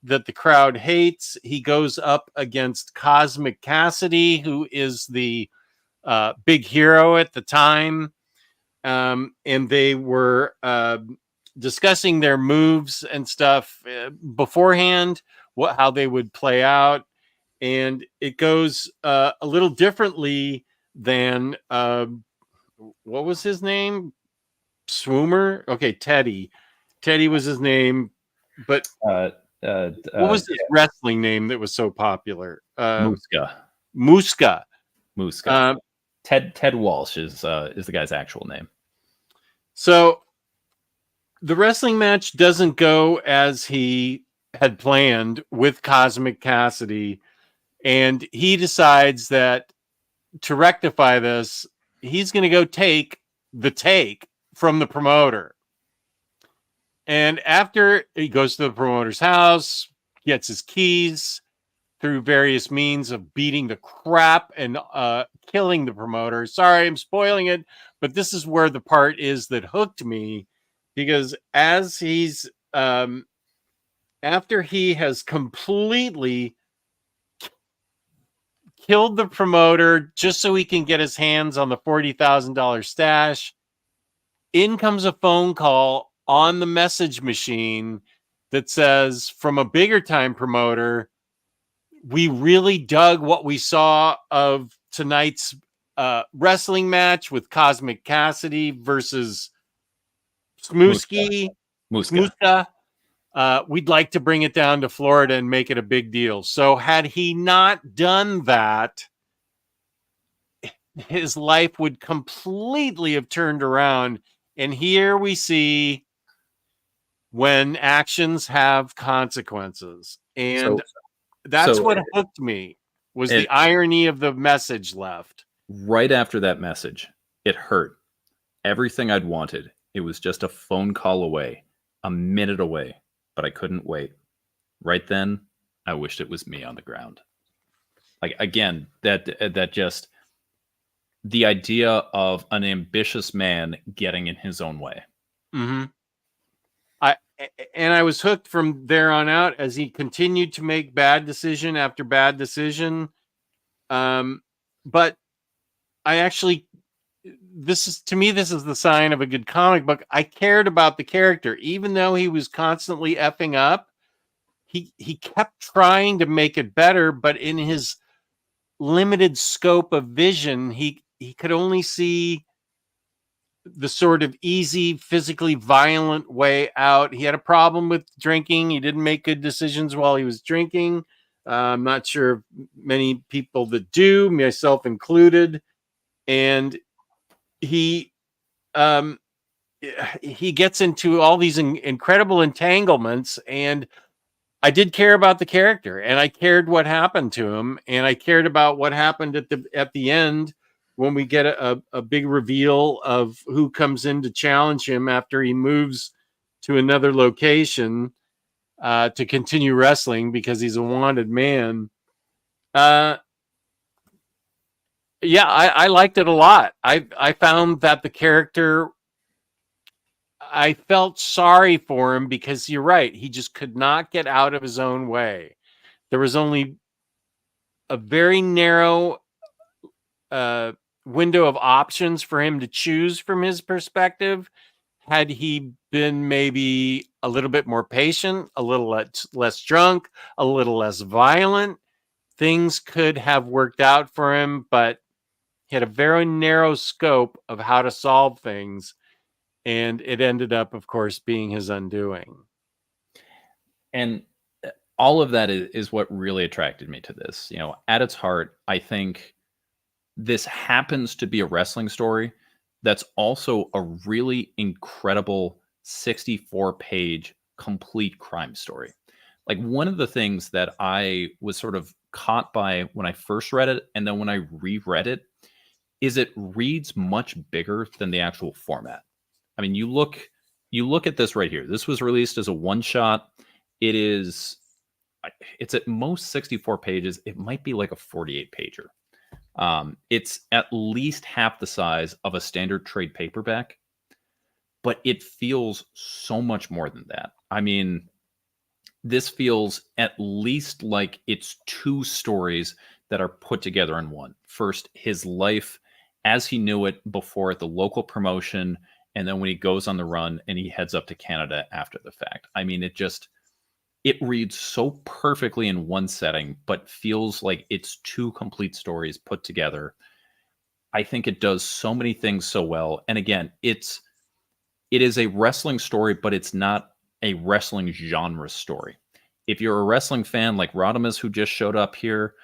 that the crowd hates. He goes up against Cosmic Cassidy, who is the big hero at the time. And they were discussing their moves and stuff beforehand, how they would play out. And it goes a little differently than what was his name? Swoomer? Okay, Teddy. Teddy was his name, but what was his wrestling name that was so popular? Muska. Ted Walsh is the guy's actual name. So the wrestling match doesn't go as he had planned with Cosmic Cassidy, and he decides that to rectify this, he's going to go take the take from the promoter. And after he goes to the promoter's house, gets his keys through various means of beating the crap and killing the promoter. Sorry, I'm spoiling it, but this is where the part is that hooked me, because as he's after he has completely killed the promoter just so he can get his hands on the $40,000 stash, in comes a phone call on the message machine that says, from a bigger time promoter, we really dug what we saw of tonight's wrestling match with Cosmic Cassidy versus Muska. We'd like to bring it down to Florida and make it a big deal. So had he not done that, his life would completely have turned around. And here we see when actions have consequences. And that's what hooked me, was the irony of the message left. Right after that message, it hurt. Everything I'd wanted. It was just a phone call away, a minute away, but I couldn't wait. Right then, I wished it was me on the ground. Like, again, that just the idea of an ambitious man getting in his own way. Mm-hmm. I was hooked from there on out as he continued to make bad decision after bad decision. But I actually, this is the sign of a good comic book. I cared about the character, even though he was constantly effing up. He kept trying to make it better, but in his limited scope of vision, he could only see the sort of easy, physically violent way out. He had a problem with drinking. He didn't make good decisions while he was drinking. I'm not sure many people that do, myself included. And he gets into all these incredible entanglements, and I did care about the character, and I cared what happened to him, and I cared about what happened at the end when we get a big reveal of who comes in to challenge him after he moves to another location to continue wrestling because he's a wanted man. I liked it a lot. I found that the character, I felt sorry for him because you're right. He just could not get out of his own way. There was only a very narrow window of options for him to choose from his perspective. Had he been maybe a little bit more patient, a little less drunk, a little less violent, things could have worked out for him, but he had a very narrow scope of how to solve things. And it ended up, of course, being his undoing. And all of that is what really attracted me to this. You know, at its heart, I think this happens to be a wrestling story that's also a really incredible 64-page complete crime story. Like, one of the things that I was sort of caught by when I first read it, and then when I reread it, is it reads much bigger than the actual format. I mean, you look at this right here. This was released as a one shot. It's at most 64 pages. It might be like a 48 pager. It's at least half the size of a standard trade paperback, but it feels so much more than that. I mean, this feels at least like it's two stories that are put together in one. First, his life as he knew it before at the local promotion, and then when he goes on the run and he heads up to Canada after the fact. I mean, it reads so perfectly in one setting, but feels like it's two complete stories put together. I think it does so many things so well. And again, it is a wrestling story, but it's not a wrestling genre story. If you're a wrestling fan like Rodimus, who just showed up here,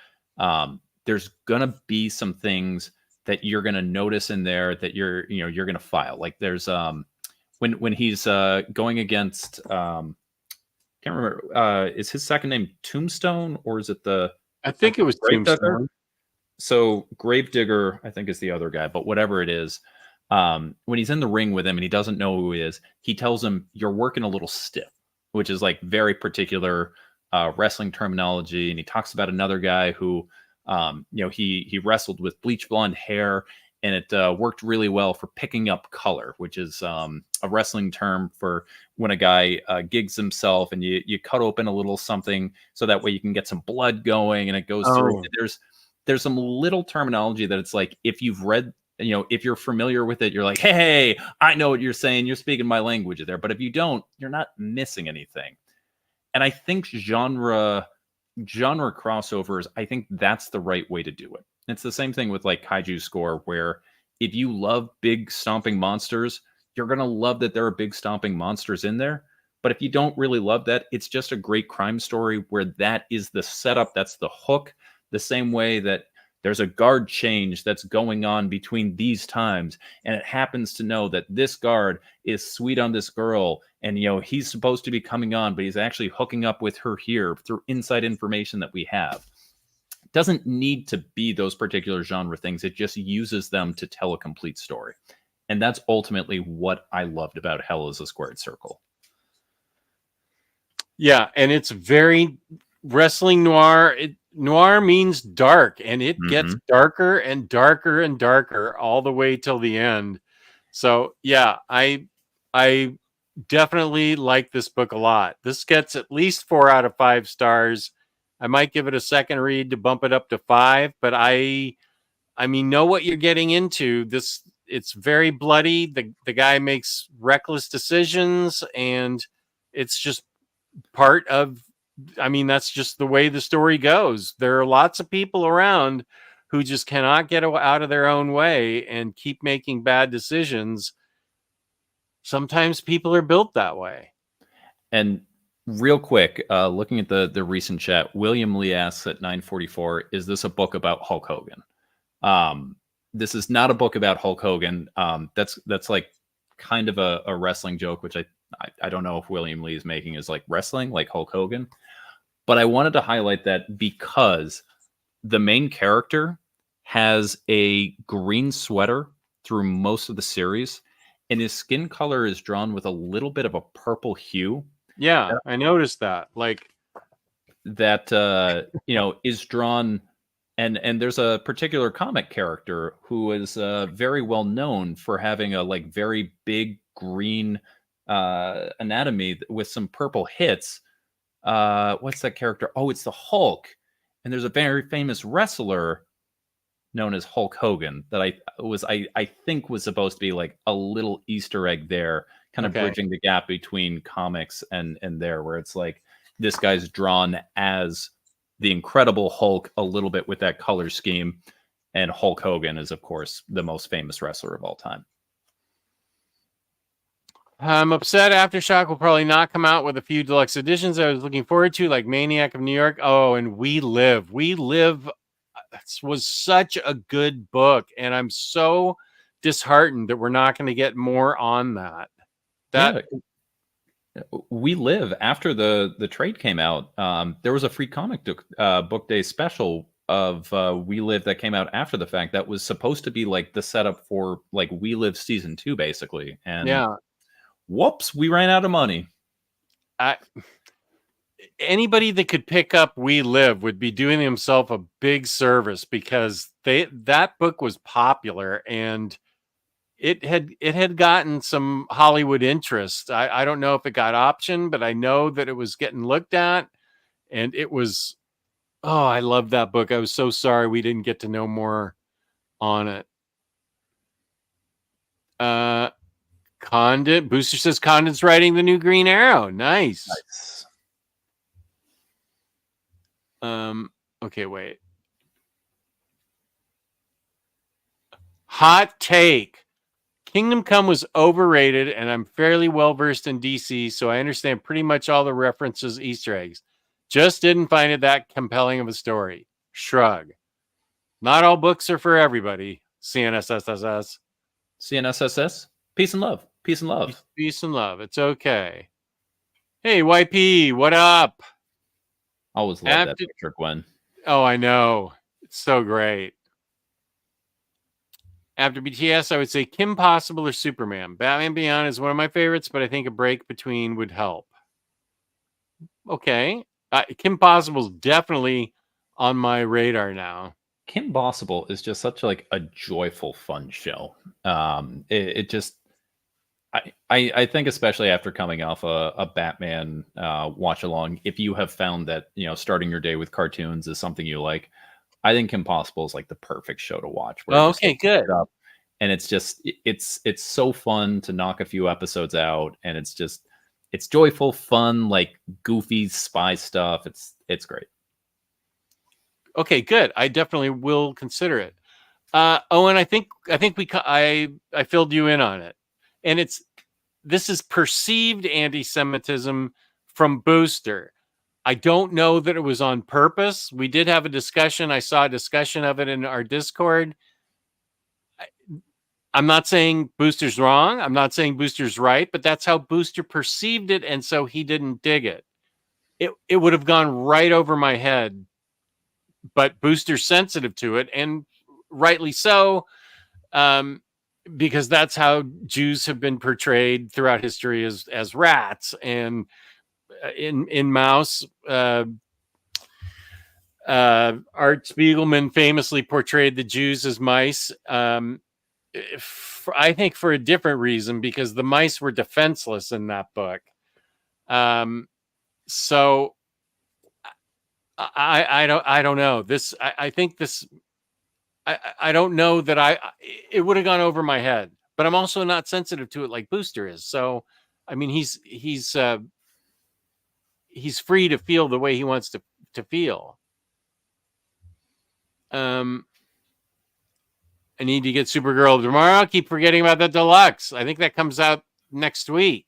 there's gonna be some things that you're gonna notice in there that you're gonna file. Like there's when he's going against can't remember, is his second name Tombstone, or is it I think it was Tombstone. So Gravedigger, I think, is the other guy, but whatever it is, when he's in the ring with him and he doesn't know who he is, he tells him, "You're working a little stiff," which is like very particular wrestling terminology. And he talks about another guy who, he wrestled with bleach blonde hair, and it worked really well for picking up color, which is a wrestling term for when a guy gigs himself and you cut open a little something so that way you can get some blood going and it goes through. There's some little terminology that it's like, if you've read, if you're familiar with it, you're like, hey, I know what you're saying. You're speaking my language there. But if you don't, you're not missing anything. And I think genre crossovers, I think that's the right way to do it. It's the same thing with like Kaiju Score, where if you love big stomping monsters, you're going to love that there are big stomping monsters in there. But if you don't really love that, it's just a great crime story where that is the setup, that's the hook, the same way that there's a guard change that's going on between these times, and it happens to know that this guard is sweet on this girl, and he's supposed to be coming on, but he's actually hooking up with her here through inside information that we have. It doesn't need to be those particular genre things. It just uses them to tell a complete story. And that's ultimately what I loved about Hell is a Squared Circle. Yeah, and it's very wrestling noir. Noir means dark, and it gets darker and darker and darker all the way till the end. So yeah, I definitely like this book a lot. This gets at least 4 out of 5 stars. I might give it a second read to bump it up to 5, but I mean, know what you're getting into. It's very bloody. The guy makes reckless decisions, and it's just part of, I mean, that's just the way the story goes. There are lots of people around who just cannot get out of their own way and keep making bad decisions. Sometimes people are built that way. And real quick, looking at the recent chat, William Lee asks at 944, is this a book about Hulk Hogan? This is not a book about Hulk Hogan. That's like kind of a wrestling joke, which I don't know if William Lee is making, is like wrestling, like Hulk Hogan. But I wanted to highlight that because the main character has a green sweater through most of the series, and his skin color is drawn with a little bit of a purple hue. Yeah, I noticed that. Like that, is drawn. And there's a particular comic character who is very well known for having a like very big green anatomy with some purple hits. What's that character? Oh, it's the Hulk. And there's a very famous wrestler known as Hulk Hogan that I think was supposed to be like a little Easter egg there, kind of bridging the gap between comics and there, where it's like this guy's drawn as the Incredible Hulk a little bit with that color scheme, and Hulk Hogan is, of course, the most famous wrestler of all time. I'm upset Aftershock will probably not come out with a few deluxe editions I was looking forward to, like Maniac of New York. Oh, and We Live. We Live was such a good book, and I'm so disheartened that we're not going to get more on that. Yeah, We Live, after the trade came out, there was a free book day special of We Live that came out after the fact that was supposed to be like the setup for like We Live season 2, basically. And Yeah. whoops, we ran out of money. Anybody that could pick up We Live would be doing himself a big service, because that book was popular and it had gotten some Hollywood interest. I don't know if it got optioned, but I know that it was getting looked at, and it was, oh, I love that book. I was so sorry we didn't get to know more on it. Condit Booster says Condit's writing the new Green Arrow. Nice. Okay, wait. Hot take. Kingdom Come was overrated, and I'm fairly well versed in DC, so I understand pretty much all the references, Easter eggs. Just didn't find it that compelling of a story. Shrug. Not all books are for everybody. CNSSS. CNSSS. Peace and love. Peace and love. Peace and love. It's okay. Hey, YP, what up? Always love that picture, Gwen. Oh, I know. It's so great. After BTS, I would say Kim Possible or Superman. Batman Beyond is one of my favorites, but I think a break between would help. Okay. Kim Possible is definitely on my radar now. Kim Possible is just such like a joyful, fun show. It just, I think, especially after coming off a Batman watch along, if you have found that, you know, starting your day with cartoons is something you like, I think Kim Possible is like the perfect show to watch. Oh, okay, good. And it's just, it's so fun to knock a few episodes out, and it's joyful, fun, like goofy spy stuff. It's great. Okay, good. I definitely will consider it. And I think I filled you in on it. And this is perceived anti-Semitism from Booster. I don't know that it was on purpose. We did have a discussion. I saw a discussion of it in our Discord. I'm not saying Booster's wrong. I'm not saying Booster's right, but that's how Booster perceived it, and so he didn't dig it. It would have gone right over my head, but Booster's sensitive to it, and rightly so, because that's how Jews have been portrayed throughout history, as rats. And in Mouse, Art Spiegelman famously portrayed the Jews as mice. I think for a different reason, because the mice were defenseless in that book. So I don't know this. I think this. I don't know that it would have gone over my head, but I'm also not sensitive to it like Booster is. So, I mean, he's free to feel the way he wants to feel. I need to get Supergirl tomorrow. I keep forgetting about the deluxe. I think that comes out next week.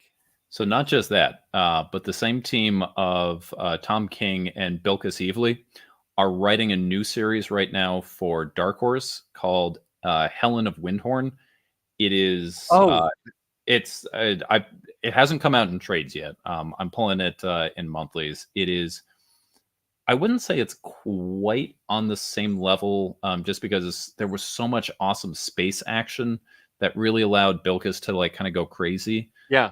So not just that, but the same team of Tom King and Bilquis Evely are writing a new series right now for Dark Horse called Helen of Windhorn. It is. It hasn't come out in trades yet. I'm pulling it in monthlies. It is. I wouldn't say it's quite on the same level, just because there was so much awesome space action that really allowed Bilquis to like kind of go crazy. Yeah.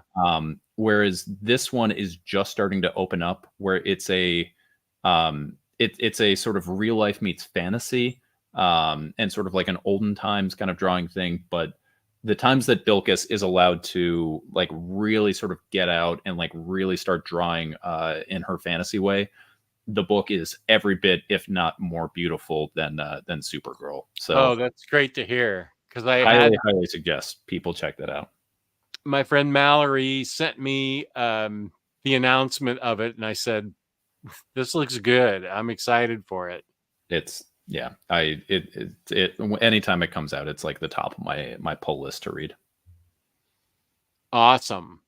Whereas this one is just starting to open up, where it's a it's a sort of real life meets fantasy, and sort of like an olden times kind of drawing thing. But the times that Bilquis is allowed to like really sort of get out and like really start drawing in her fantasy way, the book is every bit, if not more beautiful than Supergirl. So, that's great to hear, because I highly suggest people check that out. My friend Mallory sent me the announcement of it, and I said, "This looks good. I'm excited for it." It's anytime it comes out, it's like the top of my pull list to read. Awesome.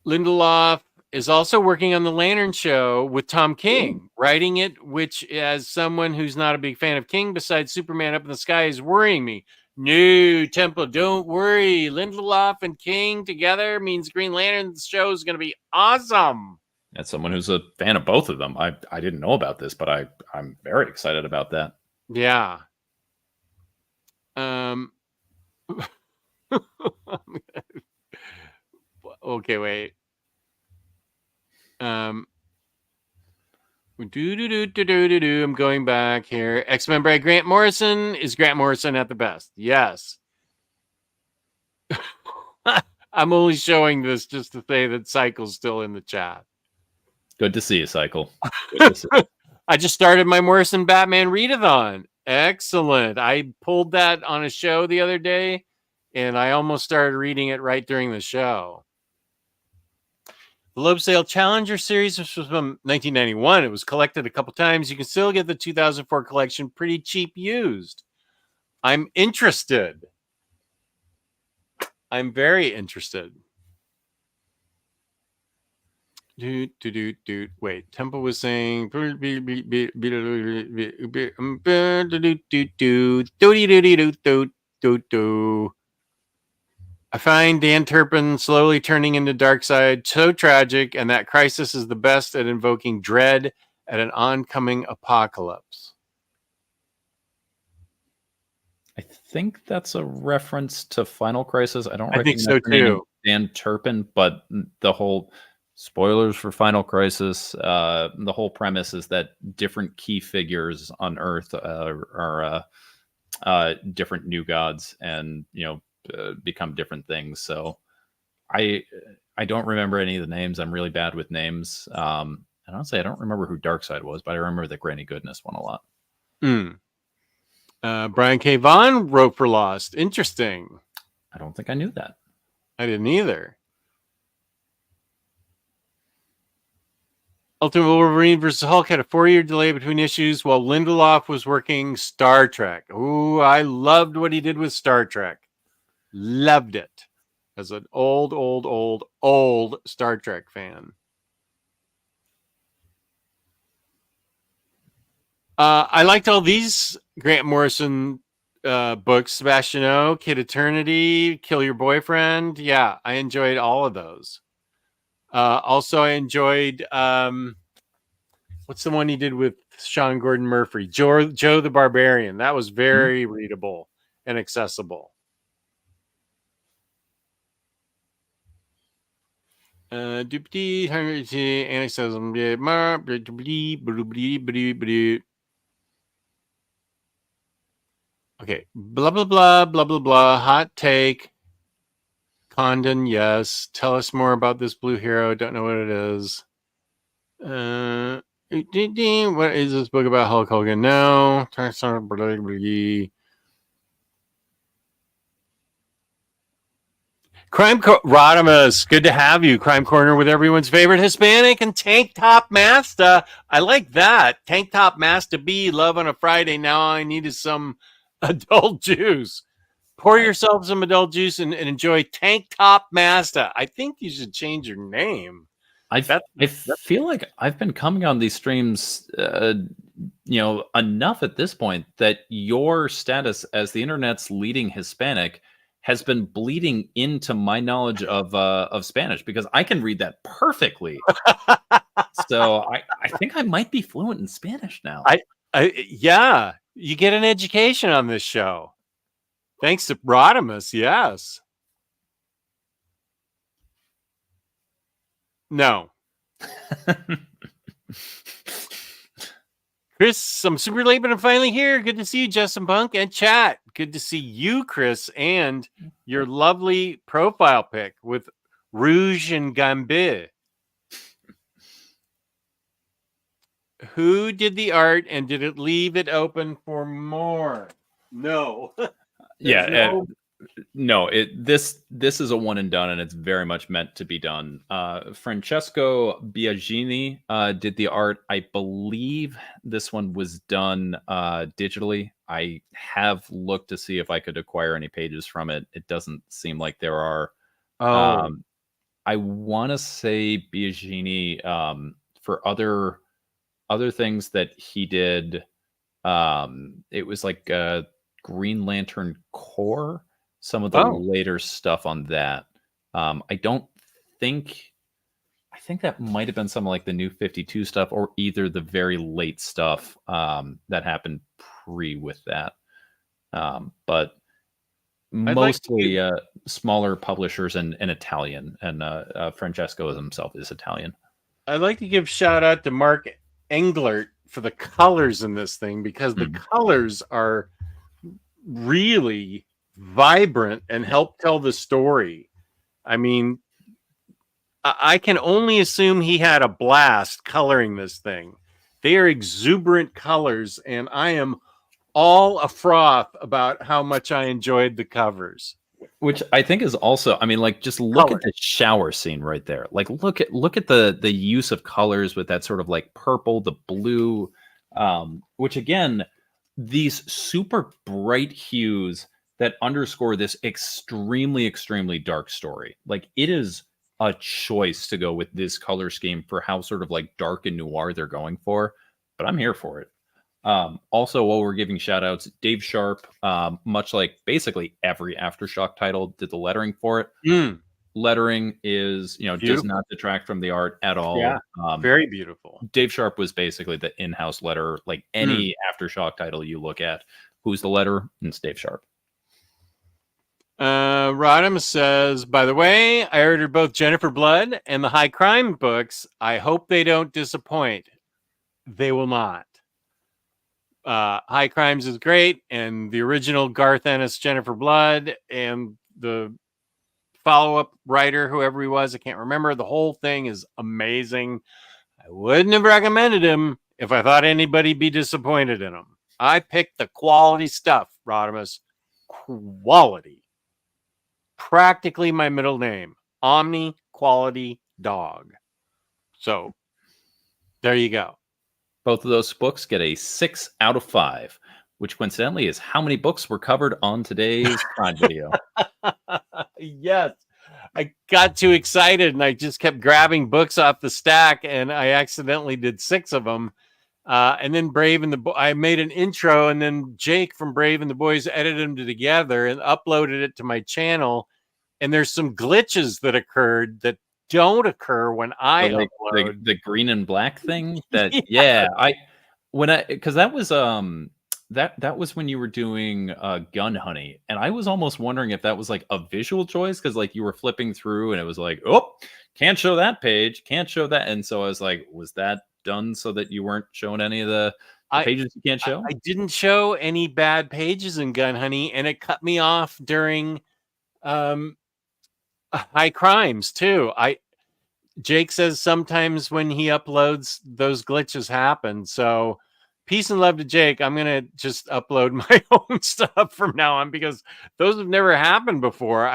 Lindelof is also working on the Lantern Show with Tom King, writing it, which, as someone who's not a big fan of King, besides Superman Up in the Sky, is worrying me. No, Temple, don't worry. Lindelof and King together means Green Lantern show is going to be awesome. As someone who's a fan of both of them, I didn't know about this, but I'm very excited about that. Yeah. Okay, wait. I'm going back here. X-Men by Grant Morrison. Is Grant Morrison at the best? Yes. I'm only showing this just to say that Cycle's still in the chat. Good to see you, Cycle. Good to see you. I just started my Morrison Batman readathon. Excellent. I pulled that on a show the other day, and I almost started reading it right during the show. The Loeb Sale Challenger series was from 1991. It was collected a couple times. You can still get the 2004 collection pretty cheap used. I'm interested. I'm very interested. Wait, Temple was saying. I find Dan Turpin slowly turning into Darkseid so tragic, and that Crisis is the best at invoking dread at an oncoming apocalypse. I think that's a reference to Final Crisis. I think so too. Dan Turpin, but the whole spoilers for Final Crisis. The whole premise is that different key figures on Earth are different new gods, and become different things. So I don't remember any of the names. I'm really bad with names. And honestly, I don't remember who Darkseid was, but I remember that Granny Goodness won a lot. Brian K. Vaughan wrote for Lost. Interesting. I don't think I knew that. I didn't either. Ultimate Wolverine versus Hulk had a 4-year delay between issues while Lindelof was working Star Trek. Ooh, I loved what he did with Star Trek. Loved it. As an old Star Trek fan. I liked all these Grant Morrison books. Sebastian O, Kid Eternity, Kill Your Boyfriend. Yeah, I enjoyed all of those. Also, I enjoyed what's the one he did with Sean Gordon Murphy? Joe the Barbarian. That was very readable and accessible. Anticism. Okay, blah blah blah blah blah blah. Hot take. Condon, yes. Tell us more about this blue hero. Don't know what it is. What is this book about Hulk Hogan? No. Rodimus, good to have you. Crime Corner with everyone's favorite Hispanic and Tank Top Masta. I like that. Tank Top Masta B, love on a Friday. Now all I need is some adult juice. Pour yourself some adult juice and enjoy Tank Top Masta. I think you should change your name. I feel like I've been coming on these streams, enough at this point that your status as the internet's leading Hispanic has been bleeding into my knowledge of Spanish, because I can read that perfectly. So I think I might be fluent in Spanish now. Yeah, you get an education on this show. Thanks to Rodimus, yes. No. Chris, I'm super late, but I'm finally here. Good to see you, Justin Punk and chat. Good to see you, Chris, and your lovely profile pic with Rouge and Gambit. Who did the art, and did it leave it open for more? No. No, this is a one and done, and it's very much meant to be done. Francesco Biagini did the art. I believe this one was done digitally. I have looked to see if I could acquire any pages from it. It doesn't seem like there are. I want to say Biagini for other things that he did. It was like Green Lantern Corps, some of the later stuff on that. I don't think I think that might have been some like the New 52 stuff, or either the very late stuff that happened pre with that. But mostly smaller publishers and Italian, and Francesco himself is Italian. I'd like to give shout out to Mark Englert for the colors in this thing, because the colors are really vibrant and help tell the story. I mean, I can only assume he had a blast coloring this thing. They are exuberant colors, and I am all afroth about how much I enjoyed the covers. Which I think is also, I mean, like, just look at the shower scene right there. Like, look at the use of colors with that sort of like purple, the blue, which again, these super bright hues that underscore this extremely, extremely dark story. Like, it is a choice to go with this color scheme for how sort of like dark and noir they're going for, but I'm here for it. Also, while we're giving shout outs, Dave Sharp, much like basically every Aftershock title, did the lettering for it. Lettering is, beautiful. Does not detract from the art at all. Yeah, very beautiful. Dave Sharp was basically the in-house letterer. Like any Aftershock title you look at, who's the letterer? It's Dave Sharp. Rodham says, by the way, I ordered both Jennifer Blood and the High Crime books. I hope they don't disappoint. They will not. High Crimes is great, and the original Garth Ennis Jennifer Blood and the follow-up writer, whoever he was, I can't remember, the whole thing is amazing. I wouldn't have recommended him if I thought anybody'd be disappointed in him. I picked the quality stuff, Rodimus. Quality. Practically my middle name. Omni Quality Dog. So there you go. Both of those books get a 6 out of 5, which coincidentally is how many books were covered on today's Prime Video. Yes. I got too excited and I just kept grabbing books off the stack, and I accidentally did 6 of them. And then I made an intro, and then Jake from Brave and the Boys edited them together and uploaded it to my channel. And there's some glitches that occurred that don't occur when I upload the green and black thing. That because that was that was when you were doing Gun Honey, and I was almost wondering if that was like a visual choice, because like you were flipping through and it was like, oh, can't show that page, can't show that, and so I was like, was that done so that you weren't showing any of the pages you can't show? I didn't show any bad pages in Gun Honey, and it cut me off during High Crimes too. Jake says sometimes when he uploads, those glitches happen. So peace and love to Jake. I'm going to just upload my own stuff from now on, because those have never happened before.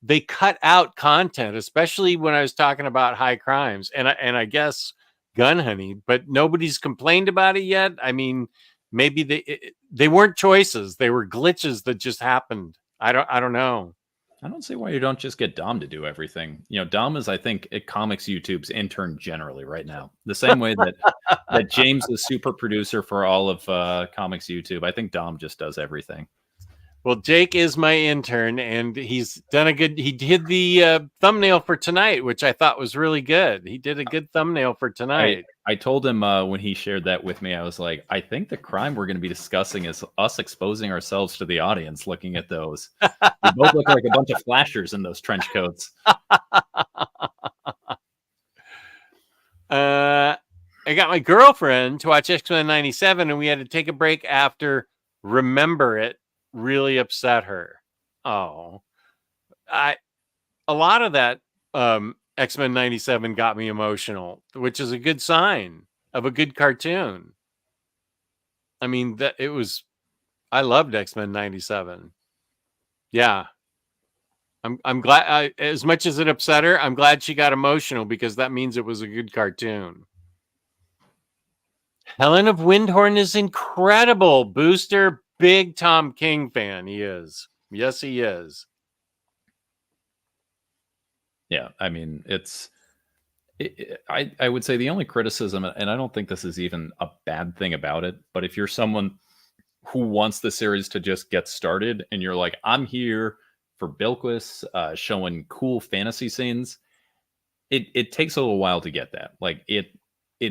They cut out content, especially when I was talking about High Crimes and I guess Gun Honey, but nobody's complained about it yet. I mean, maybe they weren't choices. They were glitches that just happened. I don't know. I don't see why you don't just get Dom to do everything. Dom is, I think, at Comics YouTube's intern generally right now. The same way that James is super producer for all of Comics YouTube. I think Dom just does everything. Well, Jake is my intern, and he's done he did the thumbnail for tonight, which I thought was really good. He did a good thumbnail for tonight. I told him when he shared that with me, I was like, I think the crime we're going to be discussing is us exposing ourselves to the audience looking at those. We both look like a bunch of flashers in those trench coats. I got my girlfriend to watch X-Men 97, and we had to take a break after Remember It really upset her. A lot of that X-Men 97 got me emotional, which is a good sign of a good cartoon. I mean, I loved X-Men 97. Yeah. I'm glad, as much as it upset her, I'm glad she got emotional, because that means it was a good cartoon. Helen of Windhorn is incredible. Booster, big Tom King fan. He is. Yes, he is. Yeah, I mean, I would say the only criticism, and I don't think this is even a bad thing about it, but if you're someone who wants the series to just get started and you're like, I'm here for Bilquis showing cool fantasy scenes, it takes a little while to get that. Like it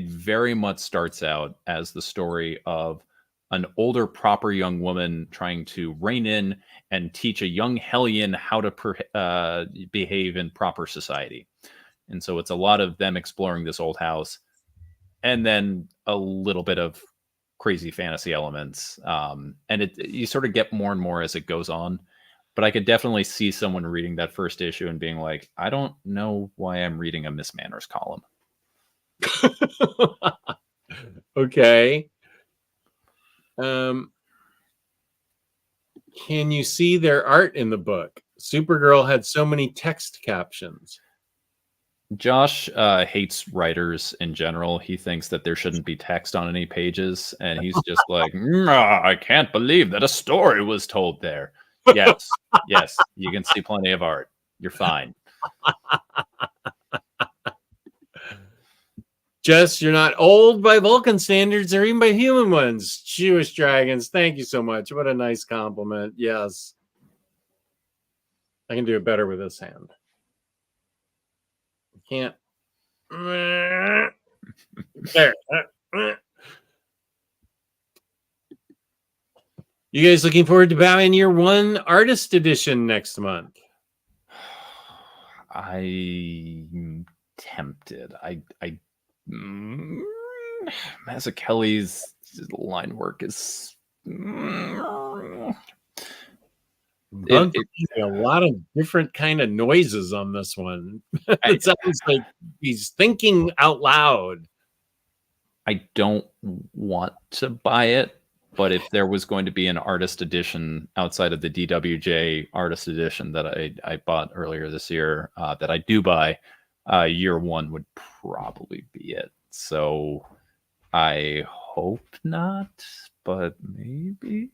very much starts out as the story of an older proper young woman trying to rein in and teach a young hellion how to behave in proper society. And so it's a lot of them exploring this old house, and then a little bit of crazy fantasy elements. And you sort of get more and more as it goes on. But I could definitely see someone reading that first issue and being like, I don't know why I'm reading a Miss Manners column. Okay. Can you see their art in the book? Supergirl had so many text captions. Josh hates writers in general. He thinks that there shouldn't be text on any pages. And he's just like, I can't believe that a story was told there. Yes, yes, you can see plenty of art. You're fine. Jess, you're not old by Vulcan standards or even by human ones. Jewish dragons, thank you so much. What a nice compliment. Yes. I can do it better with this hand. I can't. There. You guys looking forward to Batman Year One Artist Edition next month? I'm tempted. Mazzucchelli's line work is a lot of different kind of noises on this one. It sounds like he's thinking out loud. I don't want to buy it, but if there was going to be an artist edition outside of the DWJ artist edition that I bought earlier this year, that I do buy, Year One would probably be it. So I hope not, but maybe.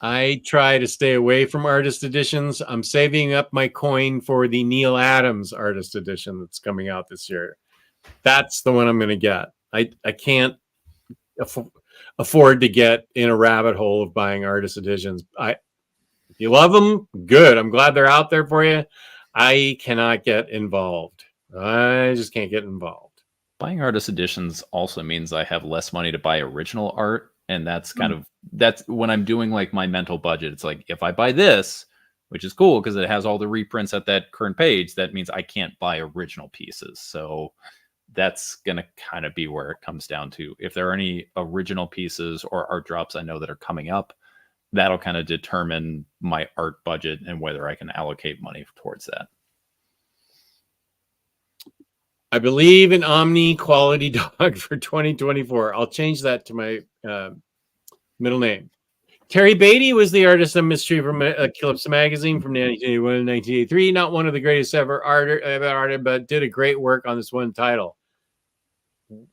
I try to stay away from artist editions. I'm saving up my coin for the Neil Adams artist edition that's coming out this year. That's the one I'm going to get. I can't afford to get in a rabbit hole of buying artist editions. If you love them, good. I'm glad they're out there for you. I cannot get involved. I just can't get involved. Buying artist editions also means I have less money to buy original art. And that's that's when I'm doing like my mental budget. It's like, if I buy this, which is cool because it has all the reprints at that current page, that means I can't buy original pieces. So that's going to kind of be where it comes down to. If there are any original pieces or art drops I know that are coming up, that'll kind of determine my art budget and whether I can allocate money towards that. I believe in Omni Quality Dog for 2024. I'll change that to my middle name. Terry Beatty was the artist of Mystery from Calypso magazine from 1981 to 1983. Not one of the greatest ever artists, but did a great work on this one title.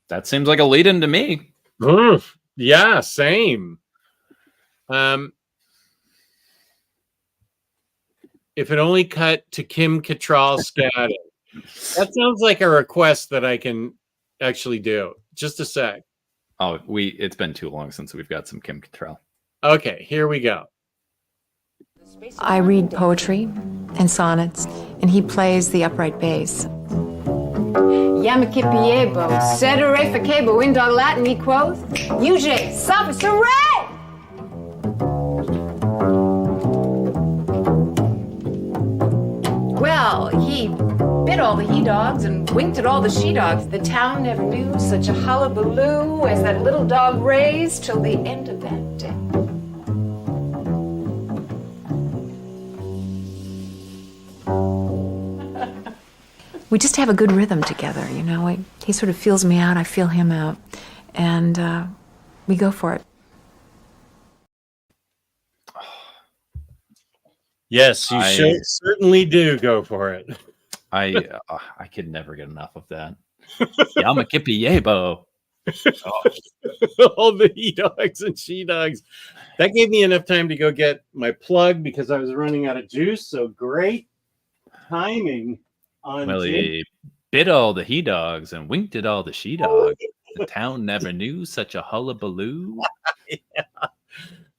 That seems like a lead-in to me. Yeah, same. If it only cut to Kim Cattrall scatting. That sounds like a request that I can actually do. Just a sec. Oh, it's been too long since we've got some Kim Cattrall. Okay, here we go. I read poetry and sonnets, and he plays the upright bass. Yamakipiebo, sedere facebo, in dog Latin he quoth, Uge, sapere! Well, he bit all the he-dogs and winked at all the she-dogs. The town never knew such a hullabaloo as that little dog raised till the end of that day. We just have a good rhythm together, you know. He sort of feels me out, I feel him out, and we go for it. Yes, you certainly do go for it. I could never get enough of that. Yamakipiebo. All the he-dogs and she-dogs. That gave me enough time to go get my plug because I was running out of juice. So great timing. Well, he bit all the he dogs and winked at all the she dogs. The town never knew such a hullabaloo. Yeah.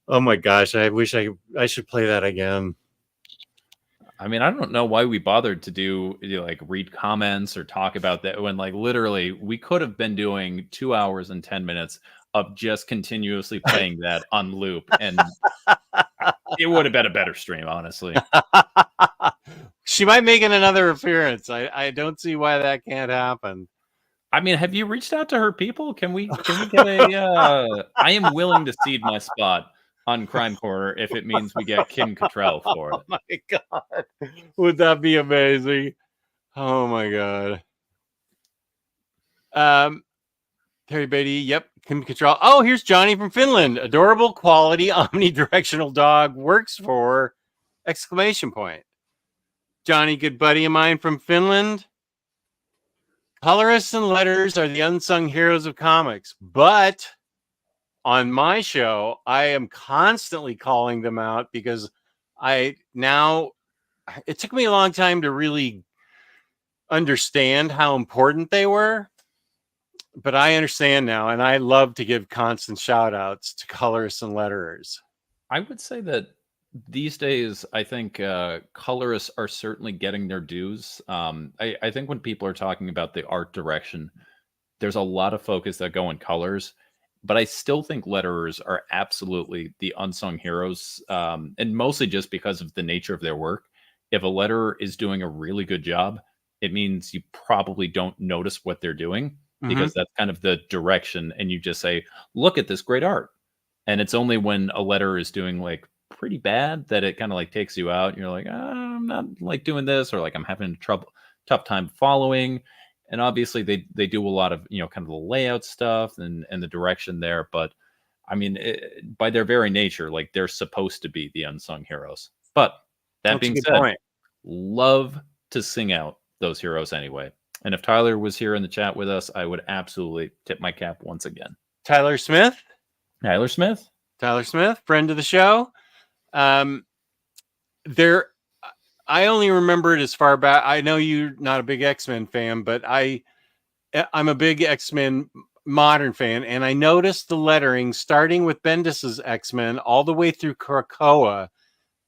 Oh my gosh, I wish I should play that again. I mean, I don't know why we bothered to do like read comments or talk about that when like literally we could have been doing 2 hours and 10 minutes of just continuously playing that on loop, and it would have been a better stream, honestly. She might make another appearance. I don't see why that can't happen. I mean, have you reached out to her people? Can we get a I am willing to cede my spot on Crime Corner if it means we get Kim Cattrall for it. Oh my god. Would that be amazing? Oh my god. Terry Beatty, yep, Kim Cattrall. Oh, here's Johnny from Finland. Adorable, quality, omnidirectional dog. Works for ! Johnny, good buddy of mine from Finland. Colorists and letters are the unsung heroes of comics, but on my show, I am constantly calling them out because it took me a long time to really understand how important they were, but I understand now, and I love to give constant shout outs to colorists and letterers. I would say that these days, I think colorists are certainly getting their dues. I think when people are talking about the art direction, there's a lot of focus that go in colors, but I still think letterers are absolutely the unsung heroes, and mostly just because of the nature of their work. If a letterer is doing a really good job, it means you probably don't notice what they're doing because that's kind of the direction, and you just say, look at this great art. And it's only when a letterer is doing like pretty bad that it kind of like takes you out. You're like, I'm not like doing this, or like I'm having tough time following. And obviously they do a lot of, kind of the layout stuff and the direction there. But I mean, by their very nature, like they're supposed to be the unsung heroes. But that being said, love to sing out those heroes anyway. And if Tyler was here in the chat with us, I would absolutely tip my cap once again. Tyler Smith, friend of the show. I only remember it as far back. I know you're not a big X-Men fan, but I'm a big X-Men modern fan, and I noticed the lettering starting with Bendis's X-Men all the way through Krakoa.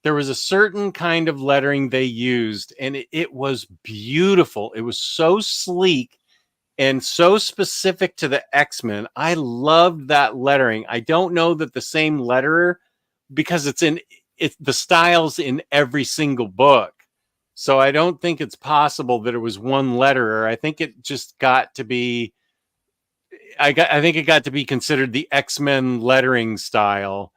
There was a certain kind of lettering they used, and it was beautiful. It was so sleek and so specific to the X-Men. I loved that lettering. I don't know that the same letterer, because the style's in every single book. So I don't think it's possible that it was one letterer. I think it just got to be, I think it got to be considered the X-Men lettering style.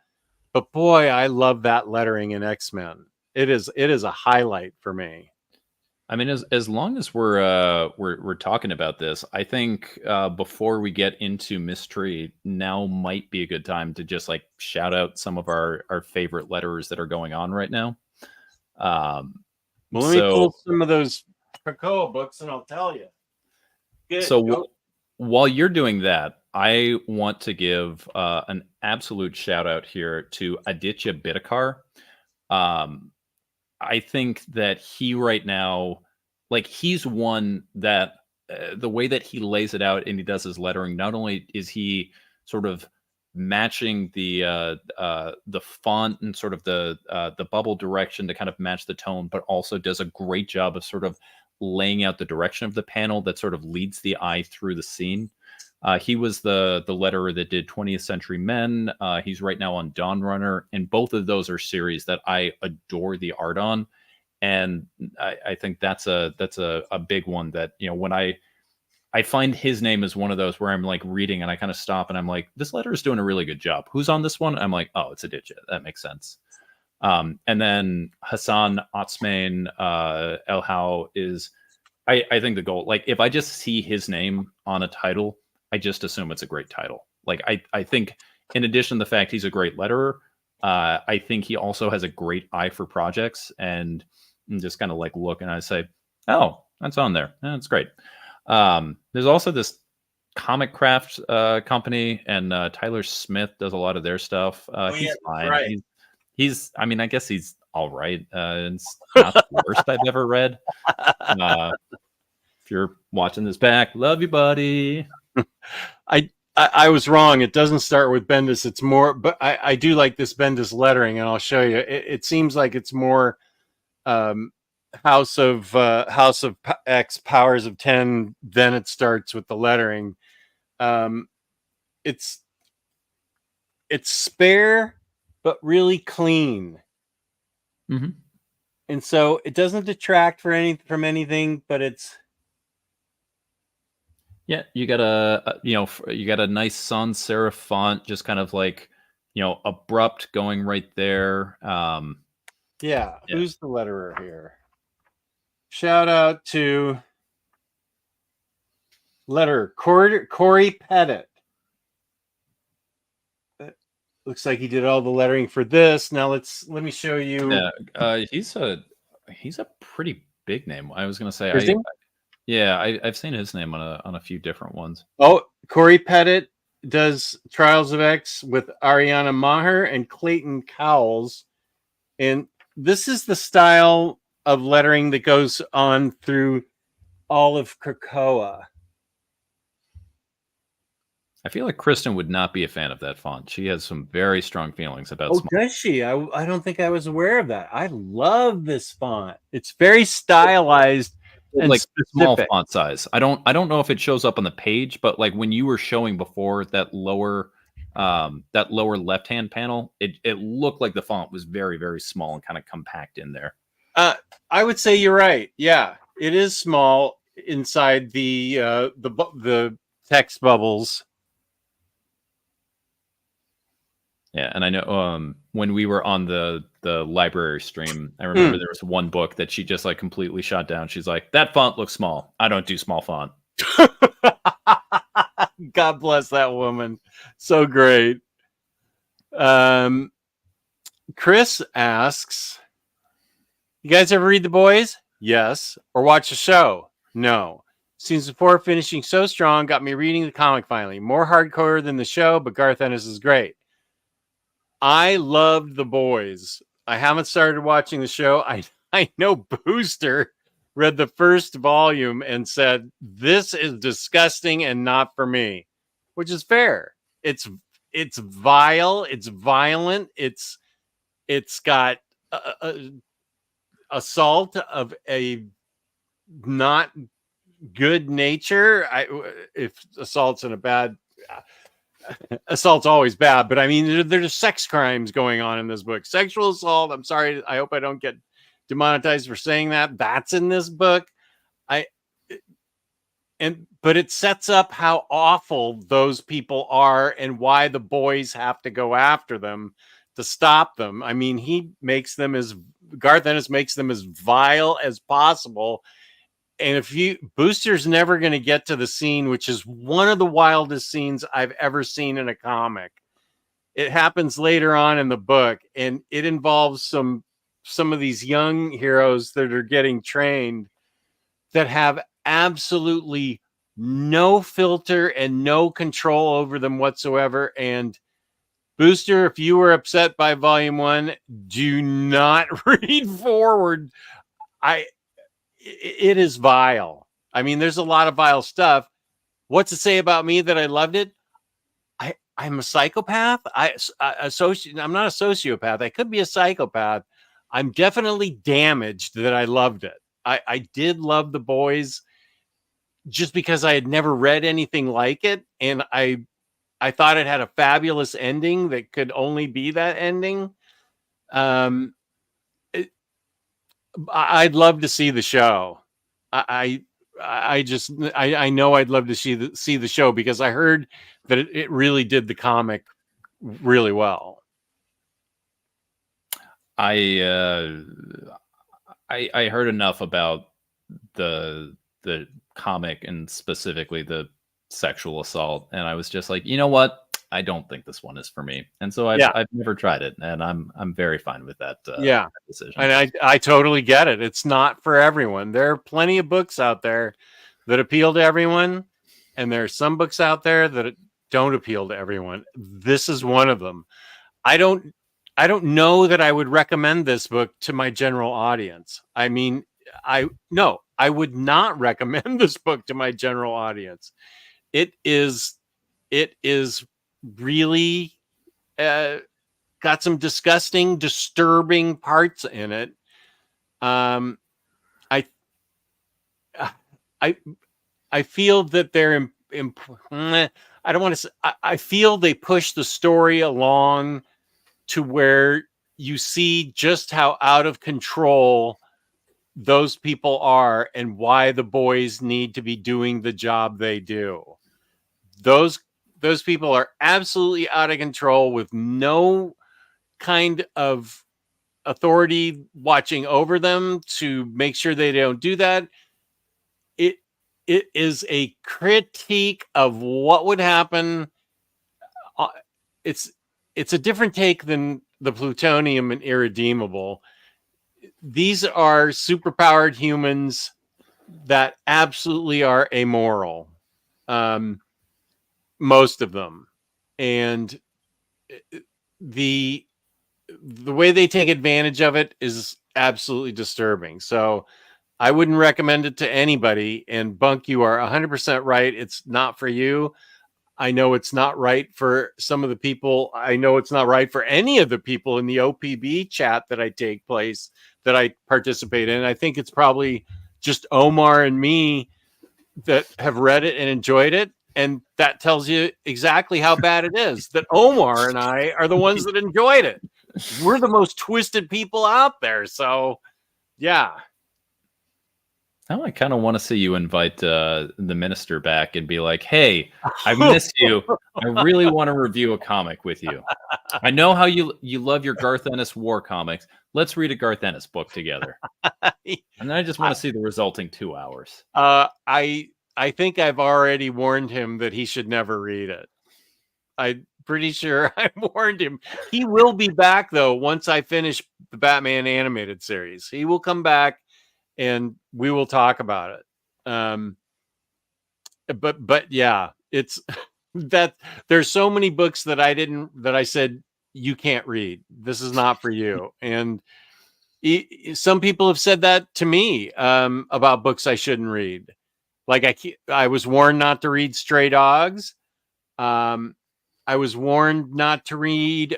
But boy, I love that lettering in X-Men. It is a highlight for me. I mean, as long as we're talking about this, I think before we get into Mystery, now might be a good time to just like shout out some of our favorite letterers that are going on right now. Well, let me pull some of those Krakoa books and I'll tell you. Good. So while you're doing that, I want to give an absolute shout out here to Aditya Bidikar. I think that he right now, like he's one that the way that he lays it out and he does his lettering, not only is he sort of matching the font and sort of the bubble direction to kind of match the tone, but also does a great job of sort of laying out the direction of the panel that sort of leads the eye through the scene. He was the letterer that did 20th Century Men. He's right now on Dawn Runner, and both of those are series that I adore the art on. And I think that's a big one that, when I find his name as one of those where I'm like reading and I kind of stop and I'm like, this letter is doing a really good job. Who's on this one? I'm like, oh, it's Aditya. That makes sense. And then Hassan Otsmane Elhau is, I think the goal, like if I just see his name on a title, I just assume it's a great title. Like I think in addition to the fact he's a great letterer, I think he also has a great eye for projects and just kind of like look and I say, oh, that's on there. That's great. There's also this Comic Craft company, and Tyler Smith does a lot of their stuff. He's fine. Right. He's I mean, I guess he's all right. It's not the worst I've ever read. If you're watching this back, love you, buddy. I was wrong. It doesn't start with Bendis. It's more, but I do like this Bendis lettering, and I'll show you. It seems like it's more House of X, Powers of 10. Then it starts with the lettering. It's spare, but really clean. Mm-hmm. And so it doesn't detract from anything, but it's. Yeah, you got a nice sans serif font, just kind of like, abrupt going right there. Yeah, who's the letterer here? Shout out to letterer Corey Pettit. Looks like he did all the lettering for this. Now let me show you. Yeah, he's a pretty big name. I was gonna say, I've seen his name on a few different ones. Oh, Corey Pettit does Trials of X with Ariana Maher and Clayton Cowles, and this is the style of lettering that goes on through all of Krakoa. I feel like Kristen would not be a fan of that font. She has some very strong feelings about. Oh, does she? I don't think I was aware of that. I love this font. It's very stylized and like specific. Small font size. I don't know if it shows up on the page, but like when you were showing before that lower left hand panel, it looked like the font was very, very small and kind of compact in there. I would say you're right. Yeah, it is small inside the text bubbles. Yeah, and I know when we were on the library stream, I remember there was one book that she just like completely shot down. She's like, that font looks small. I don't do small font. God bless that woman. So great. Chris asks, you guys ever read The Boys? Yes. Or watch the show? No. Season 4 finishing so strong got me reading the comic finally. More hardcore than the show, but Garth Ennis is great. I loved The Boys. I haven't started watching the show. I know Booster read the first volume and said, this is disgusting and not for me, which is fair. It's vile. It's violent. It's got assault of a not good nature. If assault's in a bad... assault's always bad, but I mean, there's sex crimes going on in this book. Sexual assault. I'm sorry. I hope I don't get demonetized for saying that. That's in this book. But it sets up how awful those people are and why the boys have to go after them to stop them. I mean, Garth Ennis makes them as vile as possible. And Booster's never going to get to the scene, which is one of the wildest scenes I've ever seen in a comic. It happens later on in the book, and it involves some of these young heroes that are getting trained that have absolutely no filter and no control over them whatsoever. And Booster, if you were upset by volume 1, do not read forward. It is vile. I mean, there's a lot of vile stuff. What's to say about me that I loved it? I'm a psychopath. I'm not a sociopath. I could be a psychopath. I'm definitely damaged that I loved it. I did love The Boys just because I had never read anything like it. And I thought it had a fabulous ending that could only be that ending. I'd love to see the show. I know I'd love to see the show because I heard that it really did the comic really well. I heard enough about the comic and specifically the sexual assault, and I was just like, you know what? I don't think this one is for me, and so I've never tried it, and I'm very fine with that. That decision. And I totally get it. It's not for everyone. There are plenty of books out there that appeal to everyone, and there are some books out there that don't appeal to everyone. This is one of them. I don't I don't know that I would recommend this book to my general audience. I mean, I would not recommend this book to my general audience. It is really got some disgusting, disturbing parts in it. I feel that they're I don't want to say, I feel they push the story along to where you see just how out of control those people are and why the boys need to be doing the job they do. Those people are absolutely out of control with no kind of authority watching over them to make sure they don't do that. It is a critique of what would happen. It's a different take than the plutonium and irredeemable. These are superpowered humans that absolutely are amoral. Most of them. And the way they take advantage of it is absolutely disturbing. So I wouldn't recommend it to anybody. And Bunk, you are 100% right. It's not for you. I know it's not right for some of the people. I know it's not right for any of the people in the OPB chat that I participate in. I think it's probably just Omar and me that have read it and enjoyed it. And that tells you exactly how bad it is, that Omar and I are the ones that enjoyed it. We're the most twisted people out there. So, yeah. Now I kind of want to see you invite the minister back and be like, hey, I missed you. I really want to review a comic with you. I know how you love your Garth Ennis war comics. Let's read a Garth Ennis book together. And I just want to see the resulting 2 hours. I think I've already warned him that he should never read it. I'm pretty sure I warned him. He will be back, though, once I finish the Batman animated series. He will come back and we will talk about it. But yeah, it's that there's so many books that I said, you can't read. This is not for you. And some people have said that to me about books I shouldn't read. Like I was warned not to read Stray Dogs. I was warned not to read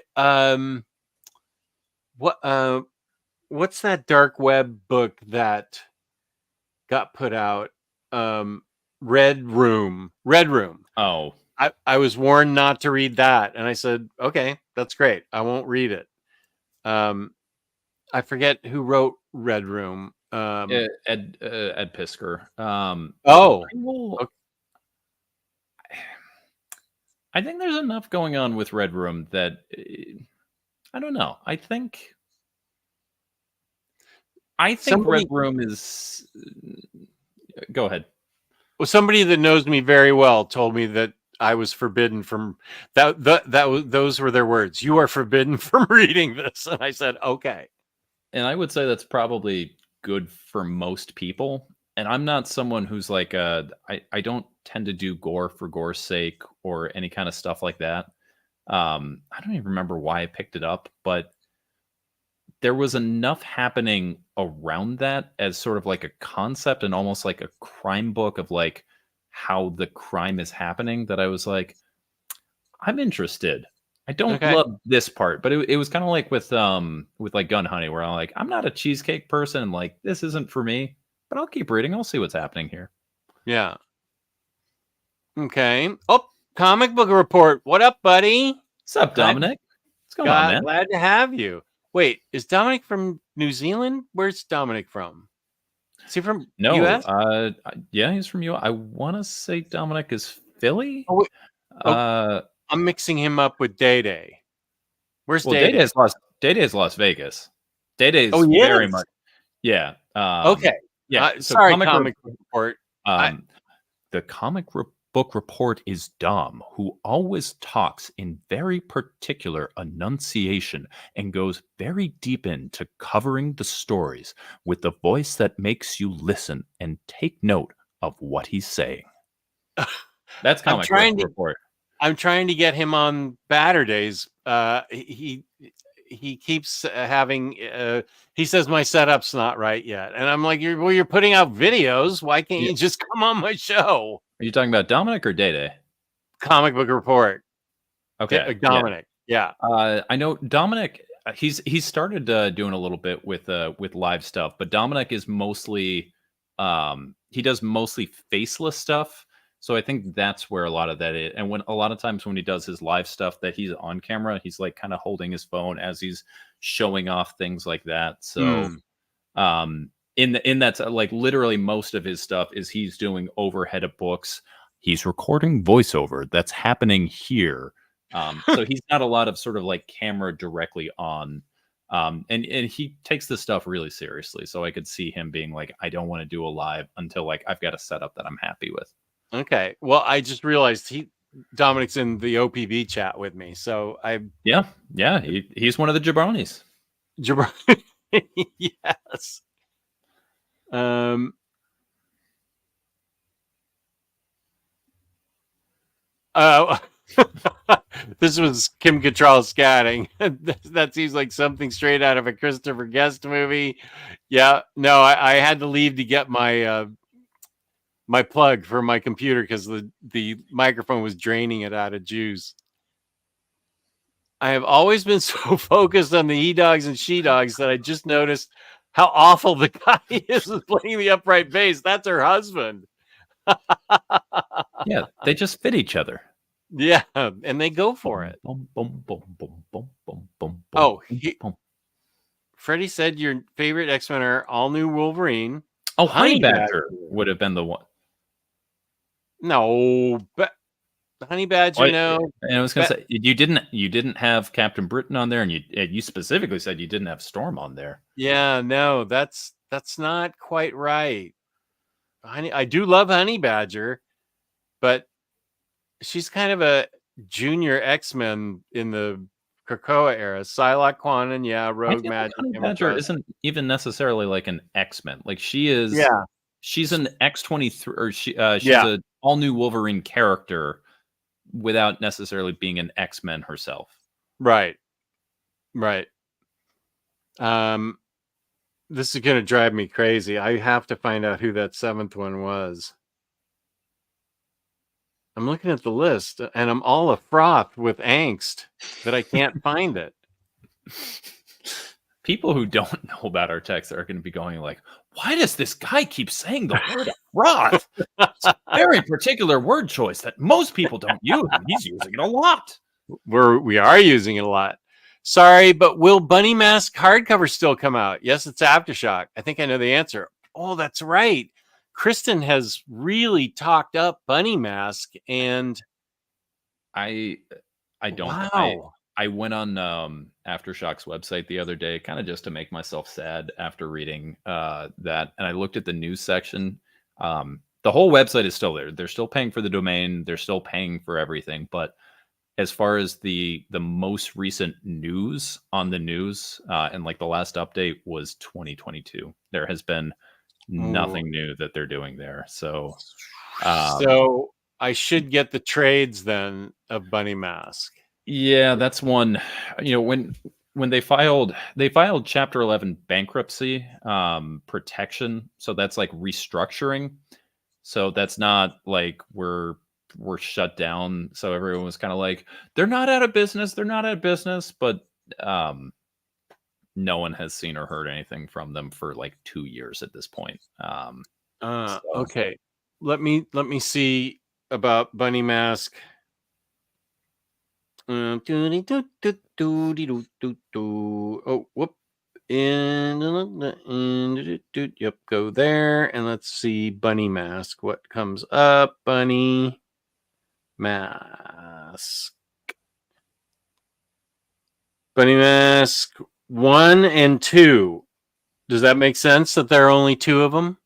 what's that dark web book that got put out? Red Room. Oh, I was warned not to read that, and I said, okay, that's great. I won't read it. I forget who wrote Red Room. Ed Pisker. Okay. I think there's enough going on with Red Room that I don't know. I think Red Room is. Go ahead. Well, somebody that knows me very well told me that I was forbidden from that. Those were their words. You are forbidden from reading this, and I said, okay. And I would say that's probably good for most people. And I'm not someone who's like, I don't tend to do gore for gore's sake or any kind of stuff like that. I don't even remember why I picked it up, but there was enough happening around that as sort of like a concept and almost like a crime book of like how the crime is happening that I was like, I'm interested. I don't love this part, but it was kind of like with like Gun Honey, where I'm like, I'm not a cheesecake person, and like this isn't for me, but I'll keep reading. I'll see what's happening here. Yeah. Okay. Oh, comic book report. What up, buddy? What's up, Dominic? What's going on, man? Glad to have you. Wait, is Dominic from New Zealand? Where's Dominic from? Is he from US? Yeah, he's from US. I want to say Dominic is Philly. Oh, wait. I'm mixing him up with Day Day. Where's Day Day? Day Day is Las Vegas. Day Day is very much. Yeah. Okay. Yeah. So sorry, comic report. The comic book report is Dom, who always talks in very particular enunciation and goes very deep into covering the stories with the voice that makes you listen and take note of what he's saying. That's comic book report. I'm trying to get him on Batter Days. he keeps having. He says my setup's not right yet, and I'm like, you're putting out videos. Why can't you just come on my show? Are you talking about Dominic or Day Day? Comic Book Report. Okay, Dominic. Yeah. I know Dominic. He's started doing a little bit with live stuff, but Dominic is mostly he does mostly faceless stuff. So I think that's where a lot of that is. And when a lot of times when he does his live stuff that he's on camera, he's like kind of holding his phone as he's showing off things like that. So in that, like literally most of his stuff is he's doing overhead of books. He's recording voiceover that's happening here. So he's not a lot of sort of like camera directly on. And he takes this stuff really seriously. So I could see him being like, I don't want to do a live until like I've got a setup that I'm happy with. Okay. Well, I just realized Dominic's in the OPB chat with me. So yeah, he's one of the jabronis. Yes. This was Kim Cattrall scatting. That seems like something straight out of a Christopher Guest movie. Yeah, no, I had to leave to get my my plug for my computer because the microphone was draining it out of juice. I have always been so focused on the he dogs and she dogs that I just noticed how awful the guy is with playing the upright bass. That's her husband. Yeah, they just fit each other. Yeah, and they go for it. Freddie said your favorite X-Men are All New Wolverine. Oh, Honey Badger would have been the one. No, but Honey Badger, no. And I was going to say you didn't have Captain Britain on there, and you specifically said you didn't have Storm on there. Yeah, no, that's not quite right. I do love Honey Badger, but she's kind of a junior X-Men in the Krakoa era. Psylocke, Quanon, yeah, Rogue Magic. Honey Badger isn't even necessarily like an X-Men. Like she is. Yeah. She's an X-23, or she's a all new Wolverine character without necessarily being an X-Men herself. Right. This is going to drive me crazy. I have to find out who that seventh one was. I'm looking at the list and I'm all afroth with angst that I can't find it. People who don't know about our text are going to be going like, why does this guy keep saying the word froth? It's a very particular word choice that most people don't use, and he's using it a lot. We are using it a lot. Sorry, but will Bunny Mask hardcover still come out? Yes, it's Aftershock. I think I know the answer. Oh, that's right. Kristen has really talked up Bunny Mask, and I don't. Wow. I went on Aftershock's website the other day, kind of just to make myself sad after reading that, and I looked at the news section. The whole website is still there. They're still paying for the domain. They're still paying for everything. But as far as the most recent news on the news, and like the last update was 2022. There has been nothing new that they're doing there. So I should get the trades then of Bunny Mask. Yeah, that's one. When they filed Chapter 11 bankruptcy protection, so that's like restructuring. So that's not like we're shut down. So everyone was kind of like, they're not out of business. But no one has seen or heard anything from them for like 2 years at this point. Okay, let me see about Bunny Mask. Oh, whoop. Yep, go there. And let's see Bunny Mask. What comes up? Bunny Mask. Bunny Mask 1 and 2. Does that make sense that there are only 2 of them?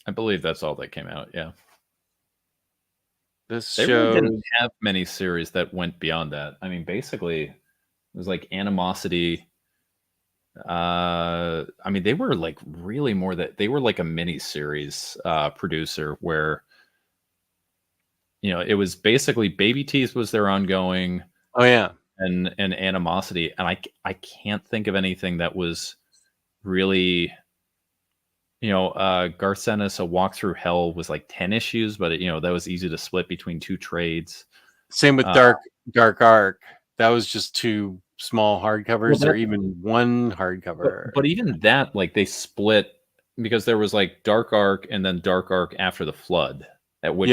I believe that's all that came out, yeah. They really didn't have many series that went beyond that. I mean, basically, it was like Animosity. I mean, they were like really more that they were like a mini series producer where, it was basically Baby Teeth was their ongoing. Oh yeah. and Animosity, and I can't think of anything that was really, Garth sent us A Walk Through Hell was like 10 issues, but that was easy to split between 2 trades. Same with Dark Arc. That was just 2 small hardcovers, or even 1 hardcover. But even that, like, they split because there was like Dark Arc and then Dark Arc After the Flood, at which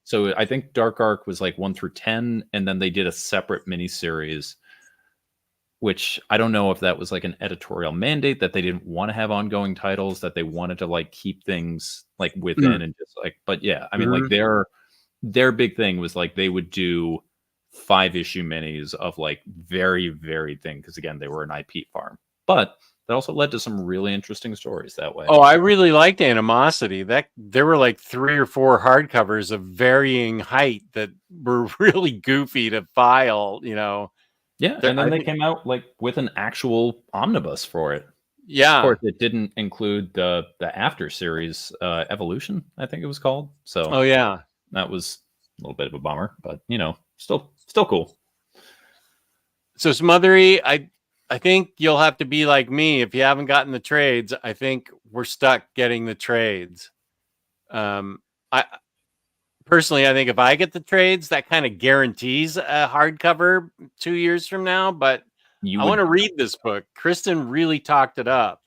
so I think Dark Arc was like 1 through 10, and then they did a separate miniseries, which I don't know if that was like an editorial mandate that they didn't want to have ongoing titles, that they wanted to like keep things like within and just like, but yeah, I mean, like their big thing was like they would do 5-issue minis of like very varied thing, because again, they were an IP farm, but that also led to some really interesting stories that way. Oh, I really liked Animosity. That there were like 3 or 4 hardcovers of varying height that were really goofy to file, Yeah, and then they came out like with an actual omnibus for it. Yeah, of course, it didn't include the after series, Evolution, I think it was called. So, oh yeah, that was a little bit of a bummer, but still cool. So Smothery, I think you'll have to be like me if you haven't gotten the trades. I think we're stuck getting the trades. I personally, I think if I get the trades, that kind of guarantees a hardcover 2 years from now. But I want to read this book. Kristen really talked it up.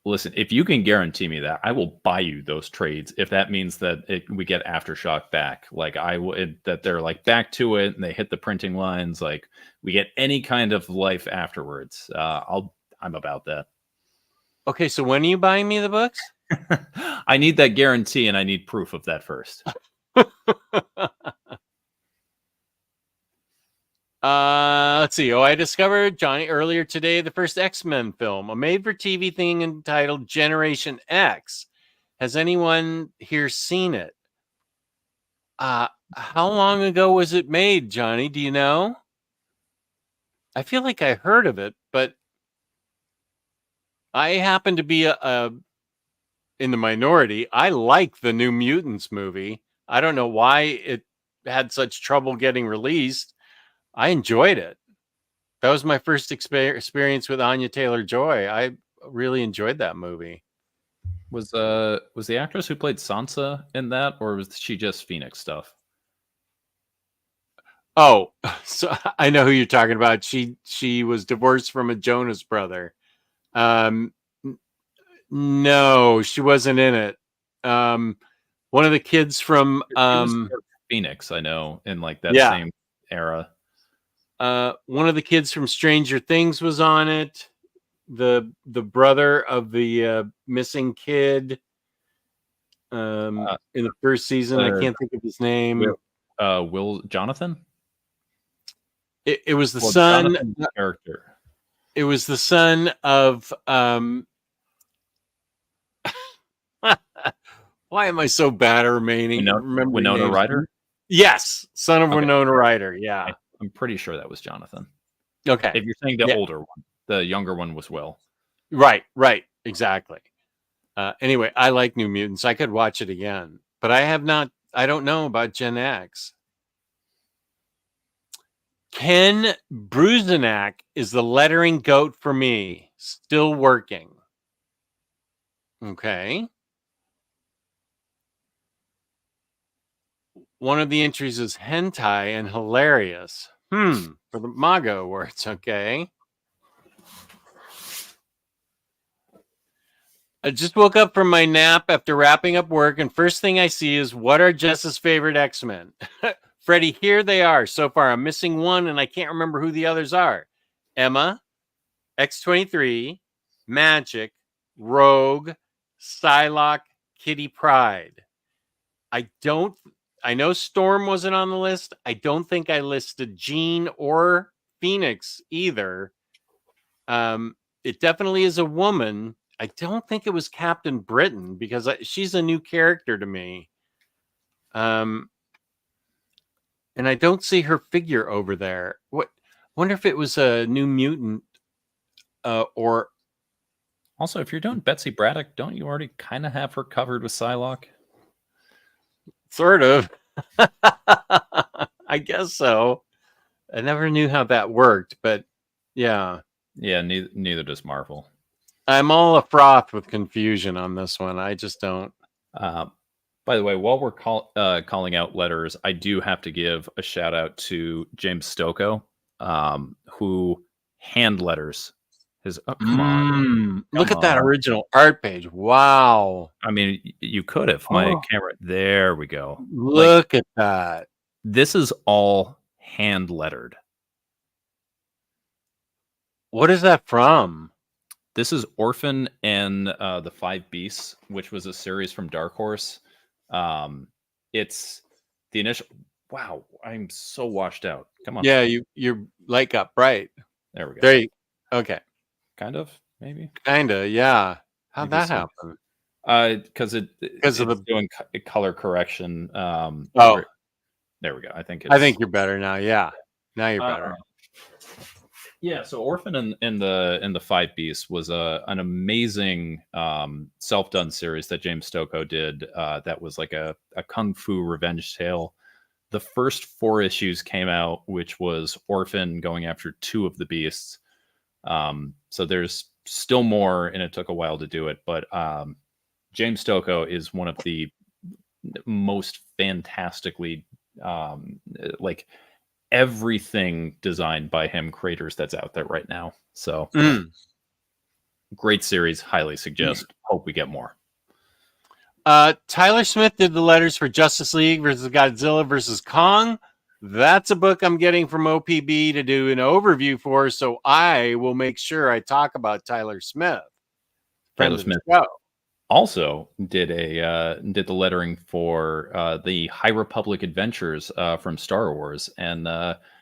Listen, if you can guarantee me that, I will buy you those trades. If that means that we get Aftershock back, like that they're like back to it and they hit the printing lines, like we get any kind of life afterwards. I'm about that. Okay, so when are you buying me the books? I need that guarantee, and I need proof of that first. Let's see. I discovered, Johnny, earlier today the first X-Men film, a made-for-TV thing entitled Generation X. Has anyone here seen it? How long ago was it made, Johnny? Do you know? I feel like I heard of it, but I happen to be in the minority. I like the New Mutants movie. I don't know why it had such trouble getting released. I enjoyed it. That was my first experience with Anya Taylor-Joy. I really enjoyed that movie. Was the actress who played Sansa in that, or was she just Phoenix stuff? Oh, so I know who you're talking about. She was divorced from a Jonas brother. No, she wasn't in it. One of the kids from Phoenix, I know, in like that same era. One of the kids from Stranger Things was on it. The brother of the missing kid in the first season. I can't think of his name. Will Jonathan? It was the son character. It was the son of why am I so bad at remaining? Winona Ryder? Yes, son of Winona Ryder. Yeah. I'm pretty sure that was Jonathan. Okay. If you're saying the older one, the younger one was Will. Right, exactly. Anyway, I like New Mutants. I could watch it again, but I don't know about Gen X. Ken Bruzenak is the lettering goat for me. Still working. Okay. One of the entries is hentai and hilarious. For the MAGA awards. Okay. I just woke up from my nap after wrapping up work, and first thing I see is what are Jess's favorite X-Men? Freddie, here they are. So far, I'm missing one, and I can't remember who the others are. Emma, X-23, Magic, Rogue, Psylocke, Kitty Pryde. I know Storm wasn't on the list. I don't think I listed Jean or Phoenix either. It definitely is a woman. I don't think it was Captain Britain because she's a new character to me. And I don't see her figure over there. Wonder if it was a New Mutant or... Also, if you're doing Betsy Braddock, don't you already kind of have her covered with Psylocke? Sort of. I guess so. I never knew how that worked, but yeah. Yeah, neither does Marvel. I'm all afroth with confusion on this one. I just don't. By the way, while we're calling out letters, I do have to give a shout out to James Stokoe, who hand letters his. Oh, come on. Look Come at that on. original art page. Wow. I mean, you could have. My camera. There we go. Look at that. This is all hand lettered. What is that from? This is Orphan and the Five Beasts, which was a series from Dark Horse. It's the initial. Wow, I'm so washed out. Come on. Yeah, your light got bright. There we go. There you. Okay. Kind of, maybe. Kinda, yeah. How'd Maybe that so. happen? Because Because of it's doing color correction. Oh, there we go. I think you're better now. Yeah, now you're better. Yeah, so Orphan and the Five Beasts was an amazing self-done series that James Stokoe did. That was like a kung fu revenge tale. The first 4 issues came out, which was Orphan going after 2 of the beasts. So there's still more, and it took a while to do it. But James Stokoe is one of the most fantastically like everything designed by him creators that's out there right now. So great series, highly suggest. Hope we get more. Tyler Smith did the letters for Justice League versus Godzilla versus Kong. That's a book I'm getting from OPB to do an overview for, so I will make sure I talk about Tyler Smith. Tyler Smith also did the lettering for the High Republic Adventures from Star Wars, and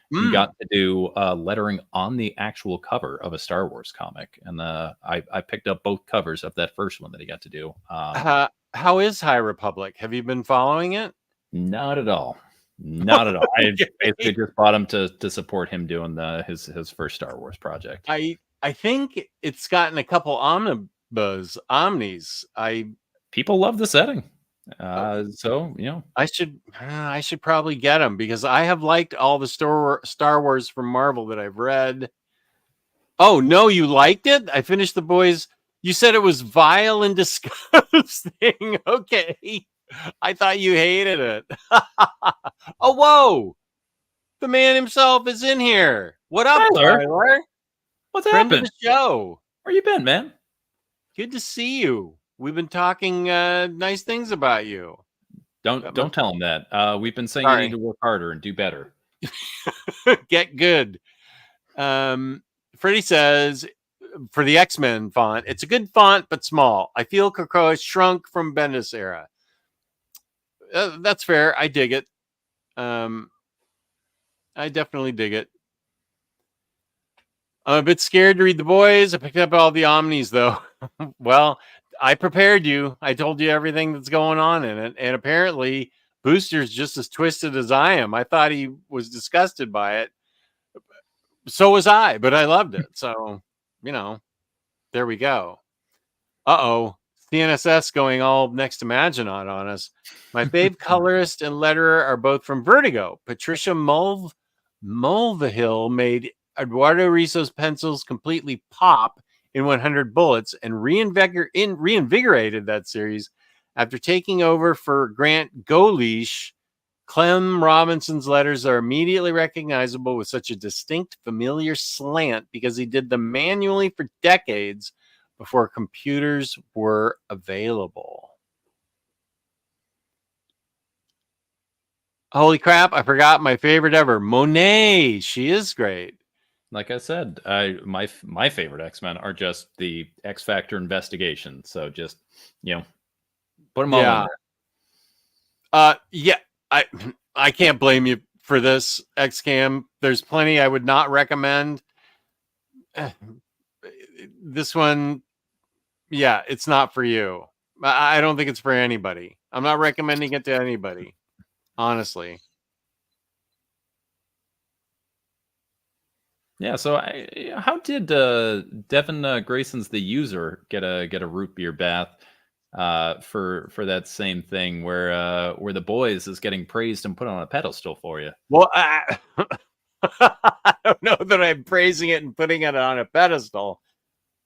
he got to do lettering on the actual cover of a Star Wars comic. And I picked up both covers of that first one that he got to do. How is High Republic? Have you been following it? Not at all. Not at all. I basically just bought him to support him doing his first Star Wars project. I think it's gotten a couple omnis. People love the setting. So I should probably get them because I have liked all the Star Wars from Marvel that I've read. Oh no, you liked it? I finished The Boys. You said it was vile and disgusting. Okay. I thought you hated it. Oh, whoa. The man himself is in here. What up, Tyler? What's Friend happened? of the show. Where you been, man? Good to see you. We've been talking nice things about you. Don't tell him that. We've been saying you need to work harder and do better. Get good. Freddie says, for the X-Men font, it's a good font, but small. I feel Krakoa has shrunk from Bendis era. That's fair. I dig it. I definitely dig it. I'm a bit scared to read The Boys. I picked up all the Omnis, though. Well, I prepared you. I told you everything that's going on in it. And apparently, Booster's just as twisted as I am. I thought he was disgusted by it. So was I, but I loved it. So, there we go. Uh-oh. CNSS going all next to Maginot on us. My fave colorist and letterer are both from Vertigo. Patricia Mulvihill made Eduardo Risso's pencils completely pop in 100 Bullets and reinvigorated that series after taking over for Grant Golish. Clem Robinson's letters are immediately recognizable with such a distinct, familiar slant because he did them manually for decades before computers were available. Holy crap, I forgot my favorite ever, Monet. She is great. Like I said, my favorite X-Men are just the X Factor investigation. So just, put them all in there. Yeah, I can't blame you for this, X-Cam. There's plenty I would not recommend. This one, yeah, it's not for you. I don't think it's for anybody. I'm not recommending it to anybody, honestly. Yeah. So, how did Devin Grayson's The User get a root beer bath for that same thing where The Boys is getting praised and put on a pedestal for you? Well, I don't know that I'm praising it and putting it on a pedestal.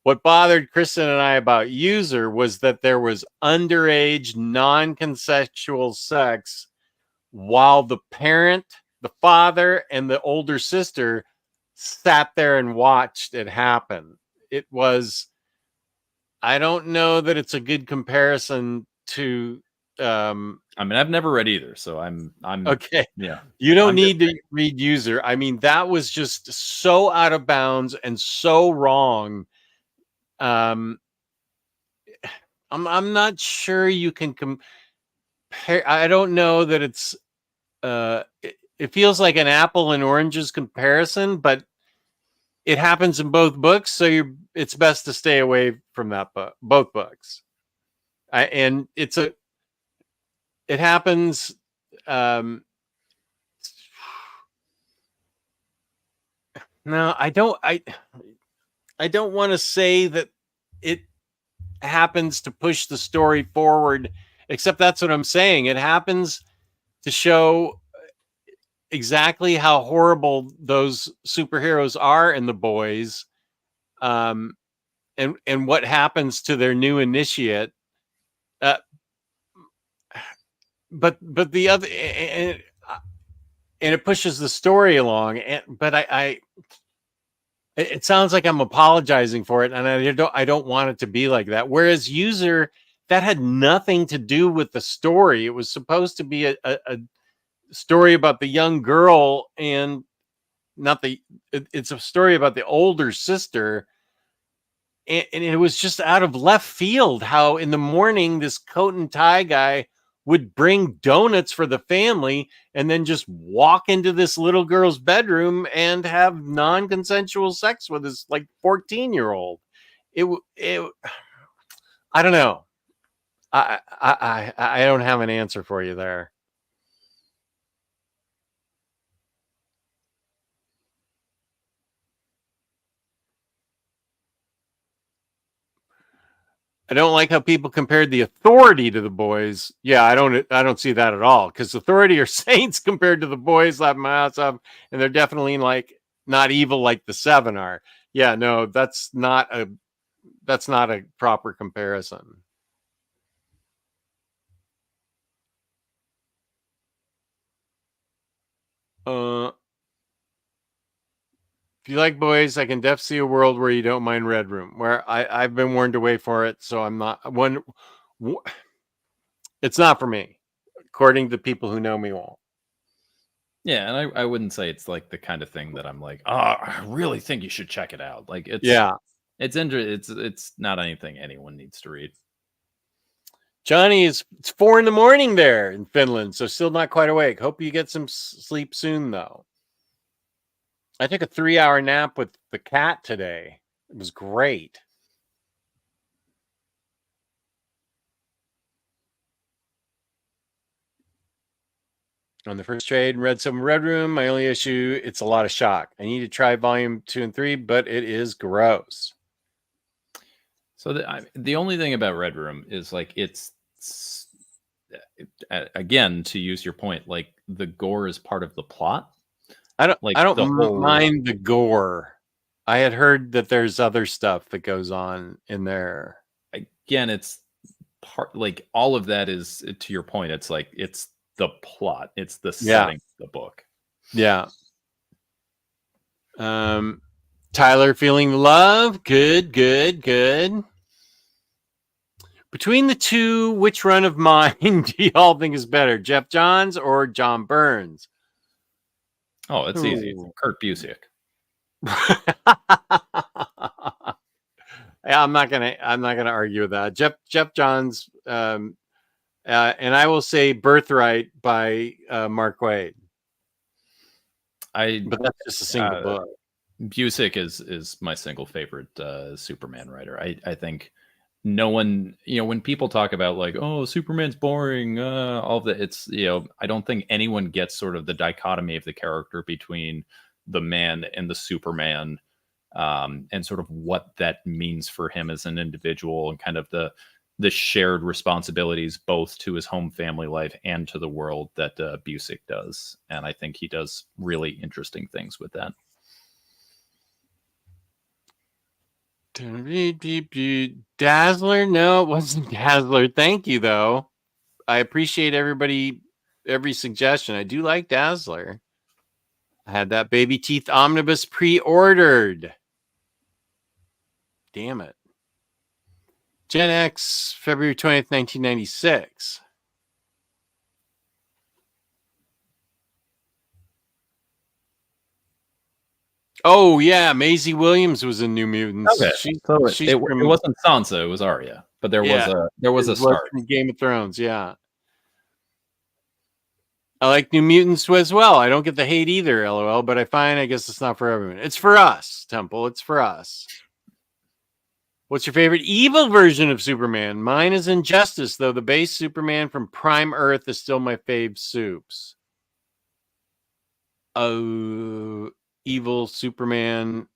What bothered Kristen and I about User was that there was underage, non-consensual sex while the parent, the father, and the older sister sat there and watched it happen. It was, I don't know that it's a good comparison to I mean, I've never read either, so I'm okay. Yeah. You don't I'm need to read User. I mean, that was just so out of bounds and so wrong. I'm not sure you can compare. I don't know that it's it feels like an apple and oranges comparison, but it happens in both books, so it's best to stay away from that book, both books. And it happens. No, I don't. I don't want to say that it happens to push the story forward, except that's what I'm saying. It happens to show exactly how horrible those superheroes are in The Boys, and what happens to their new initiate. But the other, and it pushes the story along. But it sounds like I'm apologizing for it, and I don't want it to be like that. Whereas User, that had nothing to do with the story. It was supposed to be a story about the young girl, and it's a story about the older sister. And it was just out of left field how in the morning this coat and tie guy would bring donuts for the family and then just walk into this little girl's bedroom and have non-consensual sex with his like 14-year-old. It I don't know. I don't have an answer for you there. I don't like how people compared the Authority to the Boys. Yeah, I don't see that at all, because Authority are saints compared to the Boys. Laughing my ass off, and they're definitely like not evil like the Seven are. Yeah, no, that's not a proper comparison. If you like Boys, I can definitely see a world where you don't mind Red Room, where I've been warned away for it, so I'm not one. It's not for me, according to people who know me well. Yeah, and I wouldn't say it's like the kind of thing that I'm like, oh, I really think you should check it out. Like it's it's not anything anyone needs to read. Johnny, it's 4 a.m. there in Finland, so still not quite awake. Hope you get some sleep soon, though. I took a 3-hour nap with the cat today. It was great. On the first trade and read some Red Room. My only issue, it's a lot of shock. I need to try volume 2 and 3, but it is gross. So the only thing about Red Room is like again, to use your point, like the gore is part of the plot. I don't mind the gore. I had heard that there's other stuff that goes on in there. Again, it's part, like all of that is, to your point, it's like it's the plot, it's the setting of the book. Yeah. Tyler, feeling the love. Good. Between the two, which run of mine do y'all think is better, Jeff Johns or John Burns? Oh, it's easy. It's Kurt Busiek. Yeah, I'm not gonna argue with that. Jeff Johns, and I will say Birthright by Mark Waid. But that's just a single book. Busiek is my single favorite Superman writer. I think no one, when people talk about like, oh, Superman's boring, all of that, it's, I don't think anyone gets sort of the dichotomy of the character between the man and the Superman, and sort of what that means for him as an individual, and kind of the the shared responsibilities both to his home family life and to the world that Busick does. And I think he does really interesting things with that. Dazzler? No, it wasn't Dazzler. Thank you, though. I appreciate every suggestion. I do like Dazzler. I had that Baby Teeth Omnibus pre-ordered. Damn it. Gen X, February 20th, 1996. Oh, yeah. Maisie Williams was in New Mutants. Okay. It wasn't Sansa, it was Arya. But there was a start. From Game of Thrones, yeah. I like New Mutants as well. I don't get the hate either, LOL, but I guess it's not for everyone. It's for us, Temple. It's for us. What's your favorite evil version of Superman? Mine is Injustice, though the base Superman from Prime Earth is still my fave soups. Oh, evil Superman.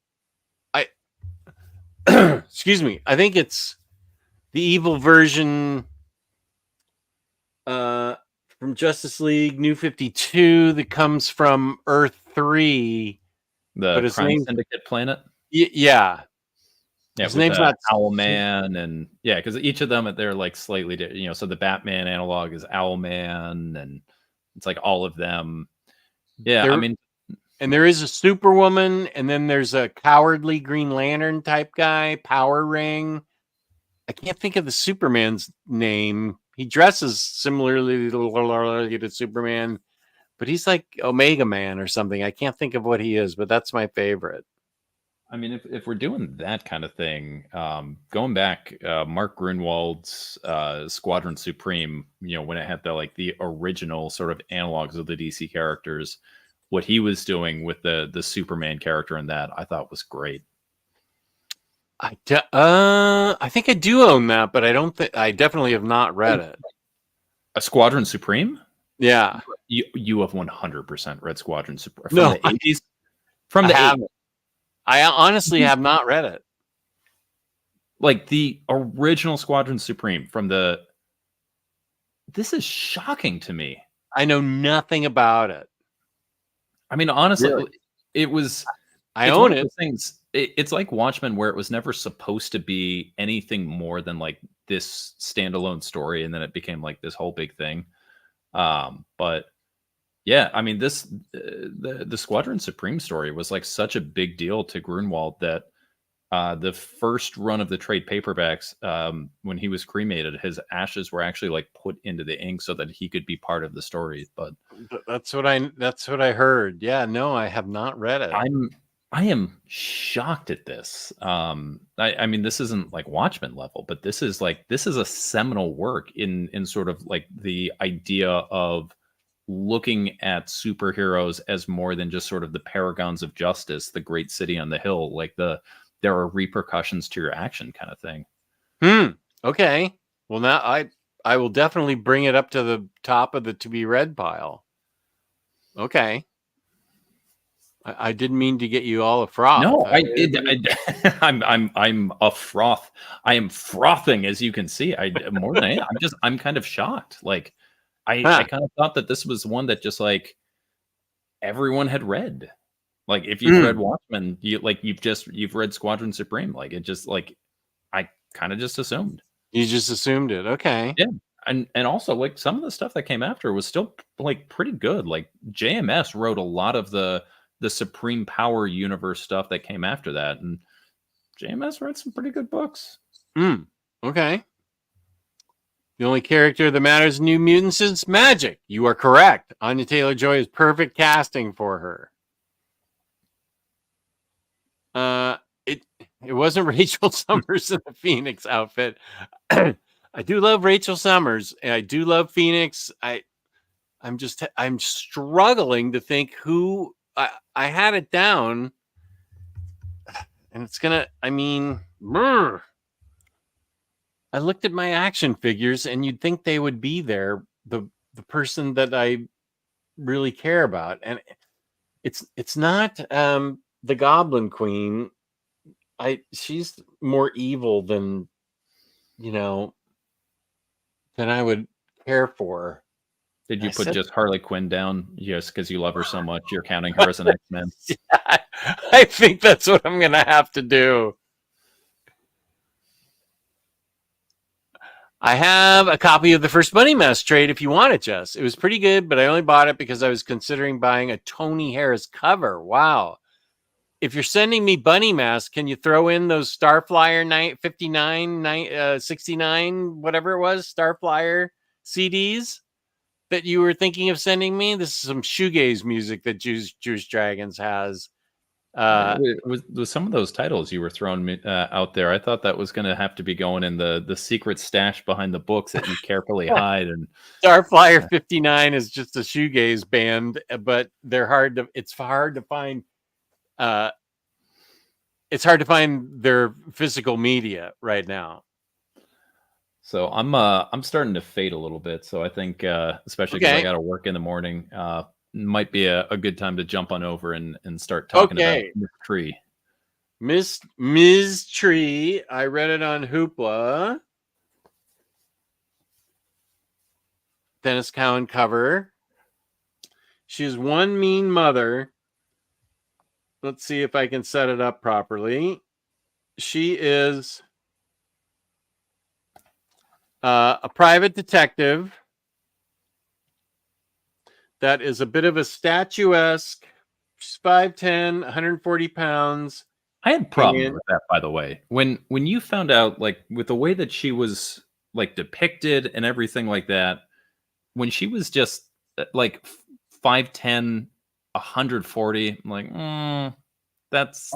Excuse me. I think it's the evil version from Justice League New 52 that comes from Earth 3. The Crime Syndicate planet? Yeah. Yeah, his name's not Owlman, and yeah, because each of them they're like slightly different. You know, so the Batman analog is Owlman, and it's like all of them. Yeah, and there is a Superwoman, and then there's a cowardly Green Lantern type guy, Power Ring. I can't think of the Superman's name. He dresses similarly to Superman, but he's like Omega Man or something. I can't think of what he is, but that's my favorite. I mean, if we're doing that kind of thing, going back, Mark Grunwald's Squadron Supreme, you know, when it had the original sort of analogs of the DC characters, what he was doing with the Superman character in that, I thought was great. I think I do own that, but I definitely have not read it. A Squadron Supreme? Yeah, you have 100% read Squadron Supreme from the 80s. From the 80s. I honestly have not read it. Like the original Squadron Supreme this is shocking to me. I know nothing about it. I mean, honestly, really? I own it. It's like Watchmen, where it was never supposed to be anything more than like this standalone story, and then it became like this whole big thing. But yeah, I mean, the Squadron Supreme story was like such a big deal to Grunwald that the first run of the trade paperbacks, when he was cremated, his ashes were actually like put into the ink so that he could be part of the story. But that's what I heard. Yeah, no, I have not read it. I am shocked at this. I mean, this isn't like Watchmen level, but this is a seminal work in sort of like the idea of looking at superheroes as more than just sort of the paragons of justice, the great city on the hill, like there are repercussions to your action kind of thing. Okay. Well, now I will definitely bring it up to the top of the to be read pile. Okay. I didn't mean to get you all a froth. No, I'm a froth. I am frothing, as you can see. More than anything, I'm kind of shocked. Like I kind of thought that this was one that just like everyone had read. Like if you've read Watchmen, you've read Squadron Supreme. Like it just like I kind of just assumed. You just assumed it. Okay. Yeah. And also like some of the stuff that came after was still like pretty good. Like JMS wrote a lot of the Supreme Power universe stuff that came after that, and JMS wrote some pretty good books. Okay. The only character that matters in New Mutants is Magic. You are correct. Anya Taylor-Joy is perfect casting for her. It wasn't Rachel Summers in the Phoenix outfit. I do love Rachel Summers, and I do love Phoenix. I'm struggling to think who I had it down, and it's gonna. I mean, I looked at my action figures, and you'd think they would be there. The person that I really care about, and it's not the Goblin Queen. She's more evil than, you know, than I would care for. Did you I put said- just Harley Quinn down just because you love her so much? You're counting her as an X-Men. Yeah, I think that's what I'm gonna have to do. I have a copy of the first BunkMasta trade if you want it, Jess. It was pretty good, but I only bought it because I was considering buying a Tony Harris cover. Wow. If you're sending me BunkMasta, can you throw in those Starflyer 59, 69, whatever it was, Starflyer CDs that you were thinking of sending me? This is some shoegaze music that Juice Dragons has. With some of those titles you were throwing out there, I thought that was going to have to be going in the secret stash behind the books that you carefully hide. And Starflyer 59 is just a shoegaze band, but they're hard to. It's hard to find. It's hard to find their physical media right now. So I'm starting to fade a little bit. So I think, especially because I got to work in the morning, might be a good time to jump on over and start talking about Miss Tree. Ms. Tree. I read it on Hoopla. Dennis Cowan cover. She is one mean mother. Let's see if I can set it up properly. She is a private detective that is a bit of a statuesque. She's 5'10", 140 pounds. I had problems with that, by the way. When you found out, like, with the way that she was like depicted and everything like that, when she was just like 5'10", 140, I'm like, that's.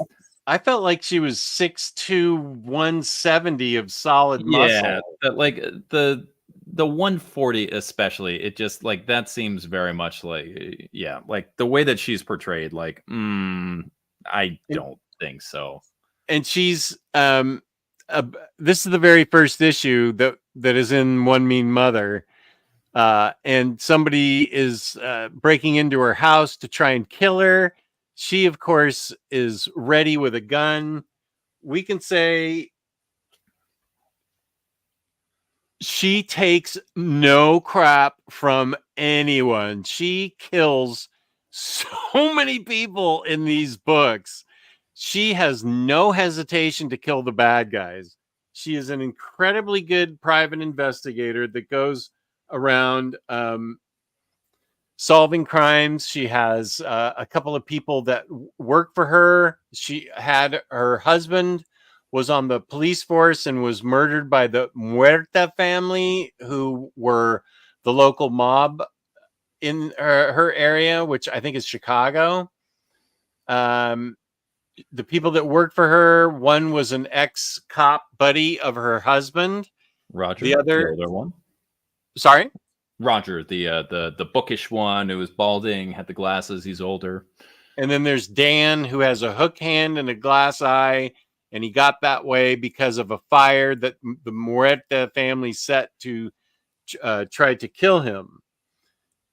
I felt like she was 6'2", 170 of solid muscle. Yeah, like the 140 especially, it just like that seems very much like, yeah, like the way that she's portrayed, like, I don't think so. And she's this is the very first issue that is in One Mean Mother, and somebody is breaking into her house to try and kill her. She, of course, is ready with a gun. We can say she takes no crap from anyone. She kills so many people in these books. She has no hesitation to kill the bad guys. She is an incredibly good private investigator that goes around solving crimes. She has a couple of people that work for her. She had her husband was on the police force and was murdered by the Muerta family, who were the local mob in her area, which I think is Chicago. The people that worked for her, one was an ex-cop buddy of her husband. Roger, the other one. Sorry? Roger, the bookish one who was balding, had the glasses, he's older. And then there's Dan, who has a hook hand and a glass eye, and he got that way because of a fire that the Muerta family set to try to kill him.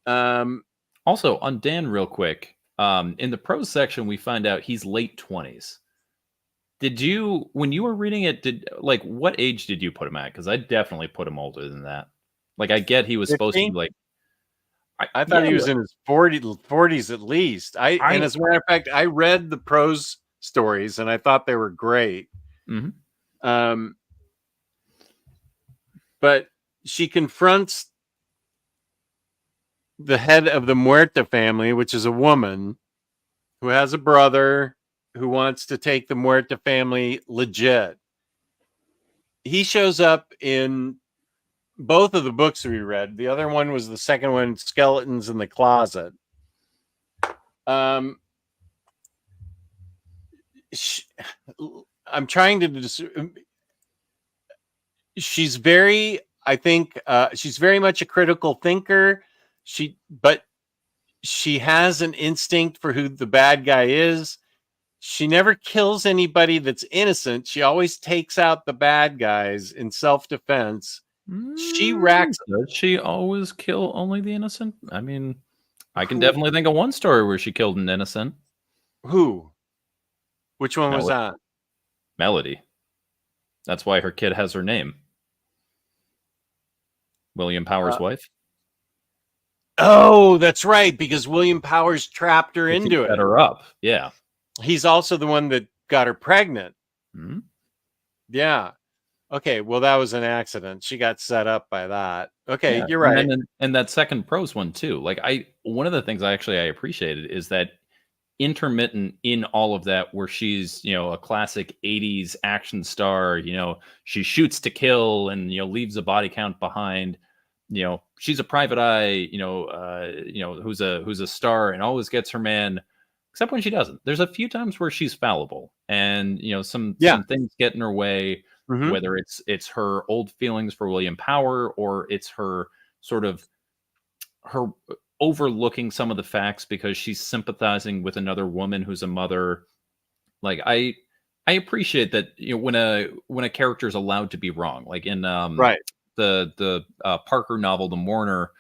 Also, on Dan, real quick, in the prose section, we find out he's late 20s. Did you, when you were reading it, what age did you put him at? Because I definitely put him older than that. Like, I get he was 15? supposed to be like. I thought he was in his 40s at least. And as a matter of fact, I read the prose stories and I thought they were great. Mm-hmm. But she confronts the head of the Muerta family, which is a woman who has a brother who wants to take the Muerta family legit. He shows up in both of the books we read. The other one was the second one, Skeletons in the Closet. I'm trying to she's very, I think she's very much a critical thinker. But she has an instinct for who the bad guy is. She never kills anybody that's innocent. She always takes out the bad guys in self-defense. She racks. Does she always kill only the innocent? I mean, I can definitely think of one story where she killed an innocent. Who? Which one was that? Melody. That's why her kid has her name. William Power's wife. Oh, that's right, because William Powers trapped her into it. Set her up. Yeah. He's also the one that got her pregnant. Mm-hmm. Yeah. Okay, well, that was an accident. She got set up by that. Okay, Yeah. you're right. And that second prose one too. Like one of the things I appreciated is that intermittent in all of that, where she's, you know, a classic 80s action star, you know, she shoots to kill and, you know, leaves a body count behind. You know, she's a private eye, you know, who's a star and always gets her man, except when she doesn't. There's a few times where she's fallible, and you know, some things get in her way, whether it's her old feelings for William Power, or it's her sort of her overlooking some of the facts because she's sympathizing with another woman who's a mother. Like I appreciate that, you know, when a character is allowed to be wrong, like in Right. the Parker novel, The Mourner.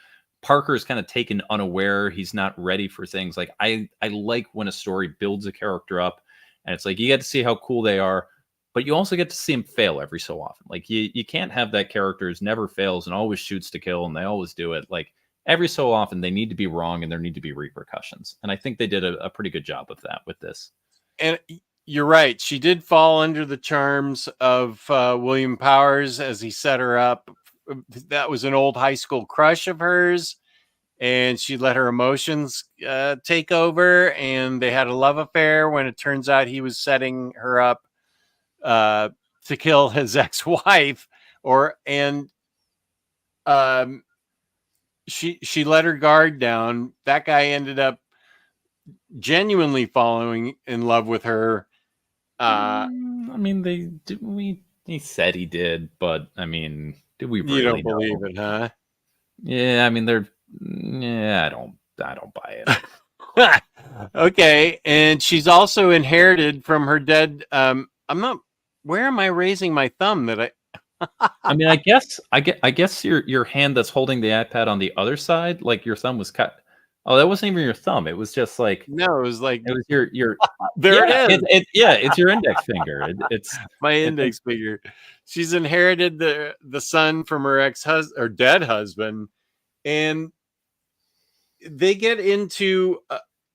Parker is kind of taken unaware. He's not ready for things. Like I like when a story builds a character up, and it's like you get to see how cool they are, but you also get to see him fail every so often. Like you can't have that character who's never fails and always shoots to kill, and they always do it. Like every so often they need to be wrong, and there need to be repercussions. And I think they did a pretty good job of that with this. And you're right. She did fall under the charms of William Powers as he set her up. That was an old high school crush of hers, and she let her emotions take over, and they had a love affair when it turns out he was setting her up to kill his ex-wife. She let her guard down. That guy ended up genuinely falling in love with her. I mean, he said he did, but I mean, did we really You don't believe it, huh? Yeah, I mean, I don't buy it. Okay, and she's also inherited from her dead. Where am I raising my thumb that I mean, I guess your hand that's holding the iPad on the other side, like your thumb was cut. Oh, that wasn't even your thumb. It was just like, no, it was like it was your there it is. It's your index finger. It's my index finger. She's inherited the son from her ex-husband or dead husband, and they get into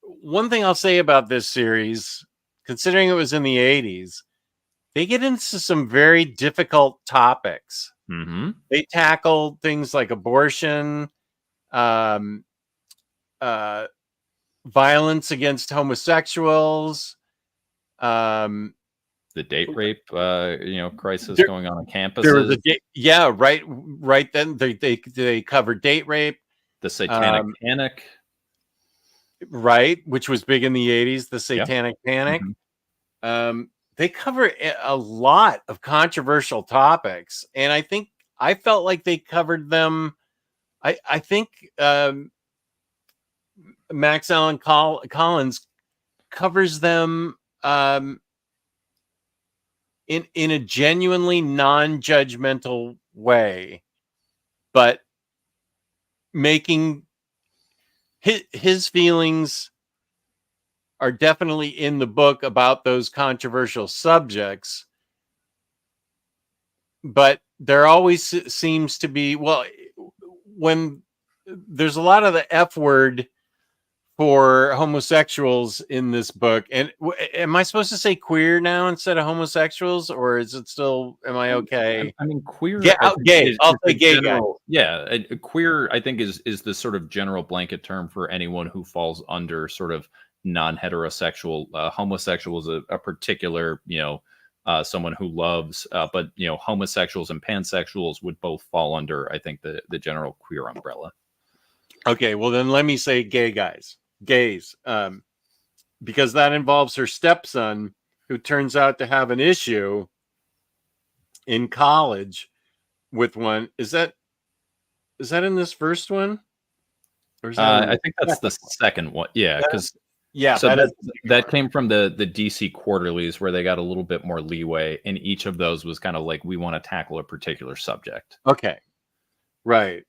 one thing I'll say about this series, considering it was in the 80s, they get into some very difficult topics. Mm-hmm. They tackle things like abortion, violence against homosexuals, the date rape, crisis going on campuses. There was right then they covered date rape, the satanic panic, right, which was big in the 80s. The satanic panic. Mm-hmm. They cover a lot of controversial topics, and I felt like they covered them. I think Max Allan Collins covers them in a genuinely non-judgmental way, but making his feelings are definitely in the book about those controversial subjects, but there always seems to be, when there's a lot of the F word for homosexuals in this book. And am I supposed to say queer now instead of homosexuals, or is it still, am I okay? I mean, queer. Gay. I'll say gay guy. Yeah. Queer, I think, is the sort of general blanket term for anyone who falls under sort of non-heterosexual. Homosexual is a particular, someone who loves, but homosexuals and pansexuals would both fall under, I think, the general queer umbrella. Okay, well then let me say gays, because that involves her stepson, who turns out to have an issue in college with one. Is that in this first one? Or is that I think that's the second one. Yeah, because so that came from the DC quarterlies, where they got a little bit more leeway, and each of those was kind of like, we want to tackle a particular subject. Okay, right.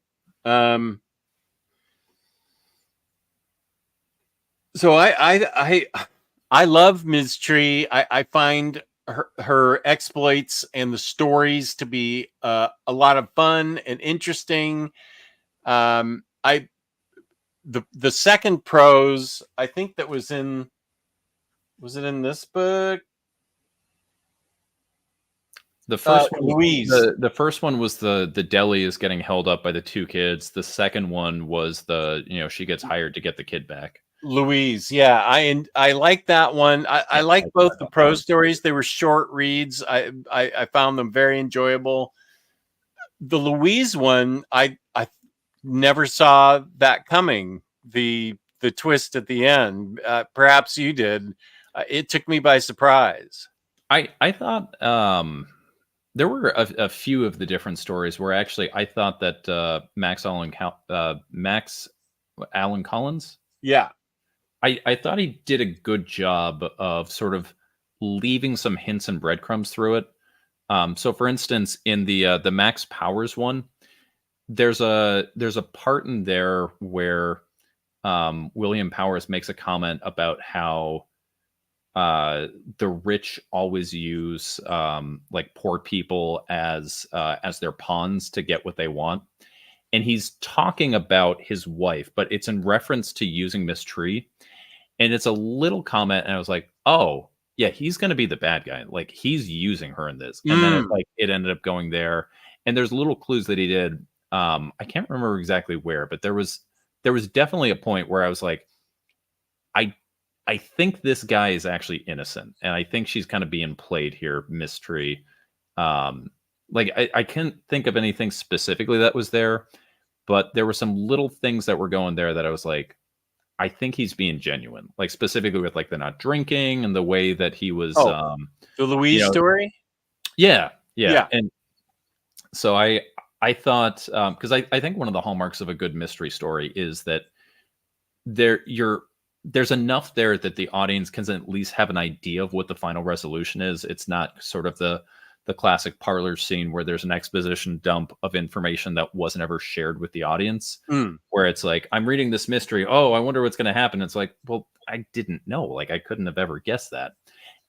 So I love Ms. Tree. I find her exploits and the stories to be a lot of fun and interesting. The second prose, I think that was it in this book? The first one, Louise. The first one was the deli is getting held up by the two kids. The second one was she gets hired to get the kid back. Louise, yeah, I like that one. I like both the prose stories. They were short reads. I found them very enjoyable. The Louise one, I never saw that coming. The twist at the end. Perhaps you did. It took me by surprise. I thought there were a few of the different stories where actually I thought that Max Allen Collins. Yeah. I thought he did a good job of sort of leaving some hints and breadcrumbs through it. So for instance, in the Max Powers one, there's a part in there where William Powers makes a comment about how the rich always use like poor people as their pawns to get what they want. And he's talking about his wife, but it's in reference to using Miss Tree. And it's a little comment, and I was like, oh, yeah, he's going to be the bad guy. Like, he's using her in this. And then it ended up going there. And there's little clues that he did. I can't remember exactly where, but there was definitely a point where I was like, I think this guy is actually innocent. And I think she's kind of being played here, Miss Tree. Like, I can't think of anything specifically that was there, but there were some little things that were going there that I was like, I think he's being genuine, like specifically with like the not drinking and the way that he was. The Louise story. Yeah. And so I thought, because I think one of the hallmarks of a good mystery story is that there's enough there that the audience can at least have an idea of what the final resolution is. It's not sort of the classic parlor scene where there's an exposition dump of information that wasn't ever shared with the audience, where it's like, I'm reading this mystery. Oh, I wonder what's going to happen. It's like, well, I didn't know. Like, I couldn't have ever guessed that.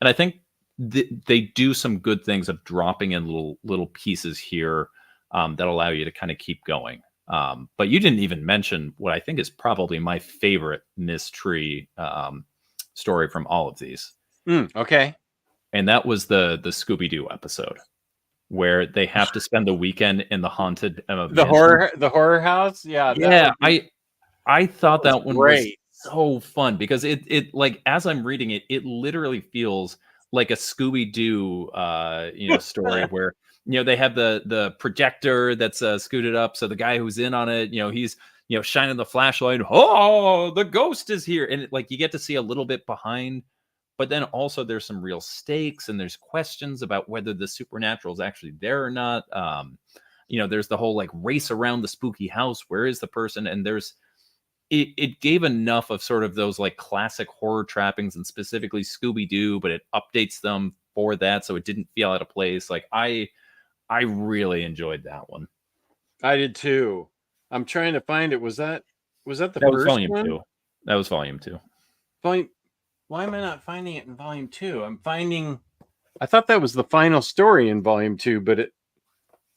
And I think they do some good things of dropping in little pieces here that allow you to kind of keep going. But you didn't even mention what I think is probably my favorite Miss Tree story from all of these. Okay. And that was the Scooby-Doo episode where they have to spend the weekend in the haunted the horror house. Yeah. I thought that one was great. So fun because it like, as I'm reading it, it literally feels like a Scooby-Doo story where they have the projector that's scooted up, so the guy who's in on it, he's shining the flashlight. Oh, the ghost is here, and like you get to see a little bit behind. But then also there's some real stakes and there's questions about whether the supernatural is actually there or not. There's the whole like race around the spooky house. Where is the person? And it gave enough of sort of those like classic horror trappings and specifically Scooby-Doo, but it updates them for that. So it didn't feel out of place. Like I really enjoyed that one. I did too. I'm trying to find it. Was that the that first was volume one? 2. That was volume 2. Why am I not finding it in volume 2? I thought that was the final story in volume 2, but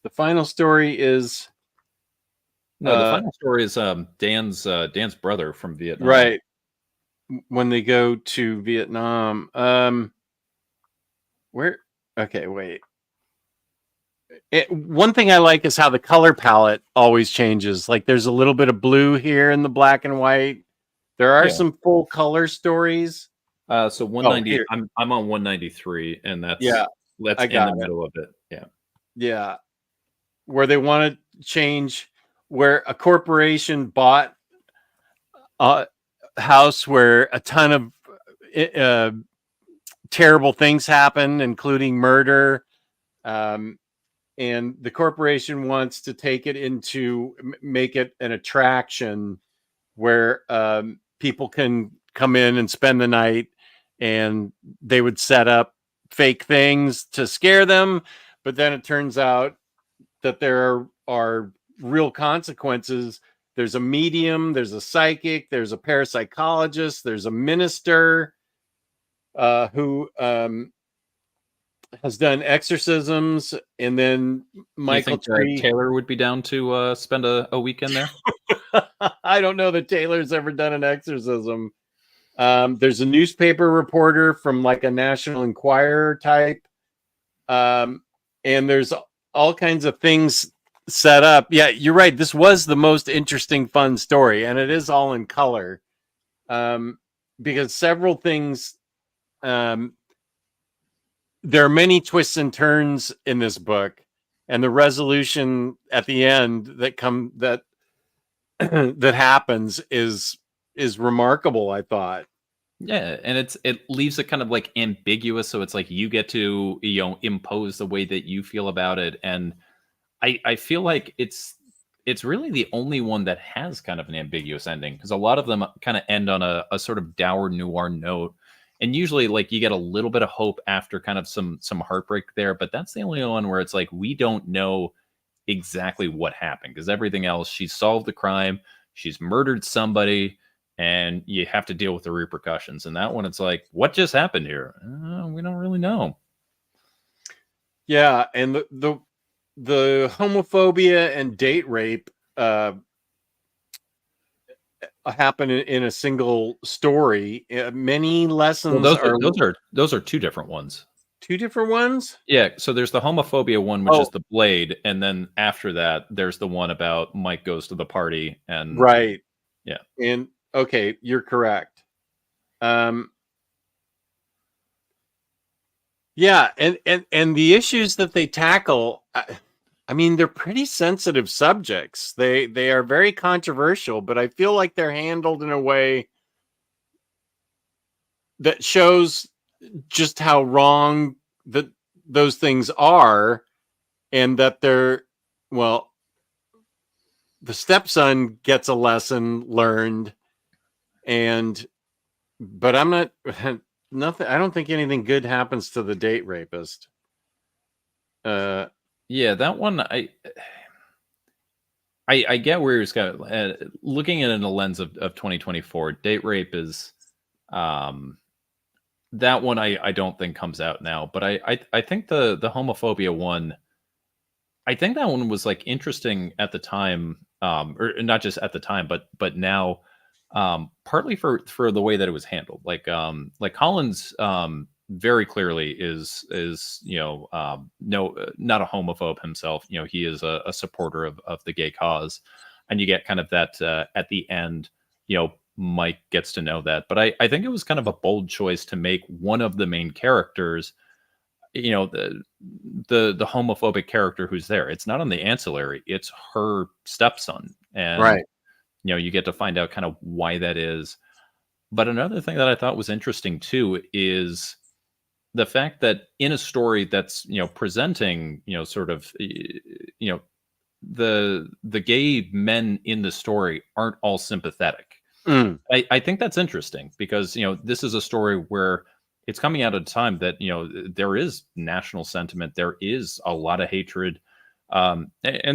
the final story is the final story is Dan's brother from Vietnam. Right. When they go to Vietnam. Where? Okay, wait. One thing I like is how the color palette always changes. Like there's a little bit of blue here in the black and white. There are some full color stories. So 190. I'm on 193, and that's in the middle of it. Yeah. Where they want to change, where a corporation bought a house where a ton of terrible things happen, including murder. And the corporation wants to take it make it an attraction where people can come in and spend the night, and they would set up fake things to scare them. But then it turns out that there are real consequences. There's a medium, there's a psychic, there's a parapsychologist, there's a minister who has done exorcisms, and then Michael think Tree. Taylor would be down to spend a weekend there? I don't know that Taylor's ever done an exorcism. There's a newspaper reporter from like a National Enquirer type. And there's all kinds of things set up. Yeah, you're right. This was the most interesting, fun story, and it is all in color. Because several things, there are many twists and turns in this book, and the resolution at the end that that happens is remarkable, I thought. Yeah, and it leaves it kind of like ambiguous, so it's like you get to, you know, impose the way that you feel about it. And I feel like it's really the only one that has kind of an ambiguous ending, because a lot of them kind of end on a sort of dour noir note. And usually like you get a little bit of hope after kind of some heartbreak there, but that's the only one where it's like we don't know exactly what happened, because everything else, she solved the crime, she's murdered somebody, and you have to deal with the repercussions. And that one, it's like, what just happened here? We don't really know. Yeah, and the homophobia and date rape happen in a single story. Many lessons. Well, those are two different ones. Two different ones? Yeah, so there's the homophobia one, which is the Blade, and then after that, there's the one about Mike goes to the party, and right. Yeah. And okay, you're correct. Yeah, and the issues that they tackle, I mean, they're pretty sensitive subjects. They are very controversial, but I feel like they're handled in a way that shows just how wrong that those things are, and that the stepson gets a lesson learned, but I'm not nothing. I don't think anything good happens to the date rapist. Yeah, that one I get where he's got looking at it in the lens of 2024. Date rape is that one I don't think comes out now, but I think the homophobia one, I think that one was like interesting at the time, or not just at the time, but now, partly for the way that it was handled. Like Collins very clearly is you know, no, not a homophobe himself. You know, he is a supporter of the gay cause, and you get kind of that at the end, you know, Mike gets to know that. But I think it was kind of a bold choice to make one of the main characters, you know, the homophobic character who's there. It's not on the ancillary, it's her stepson. And right, you know, you get to find out kind of why that is. But another thing that I thought was interesting too is the fact that in a story that's, you know, presenting, you know, sort of, you know, the gay men in the story aren't all sympathetic. I think that's interesting, because, you know, this is a story where it's coming out at a time that, you know, there is national sentiment, there is a lot of hatred, and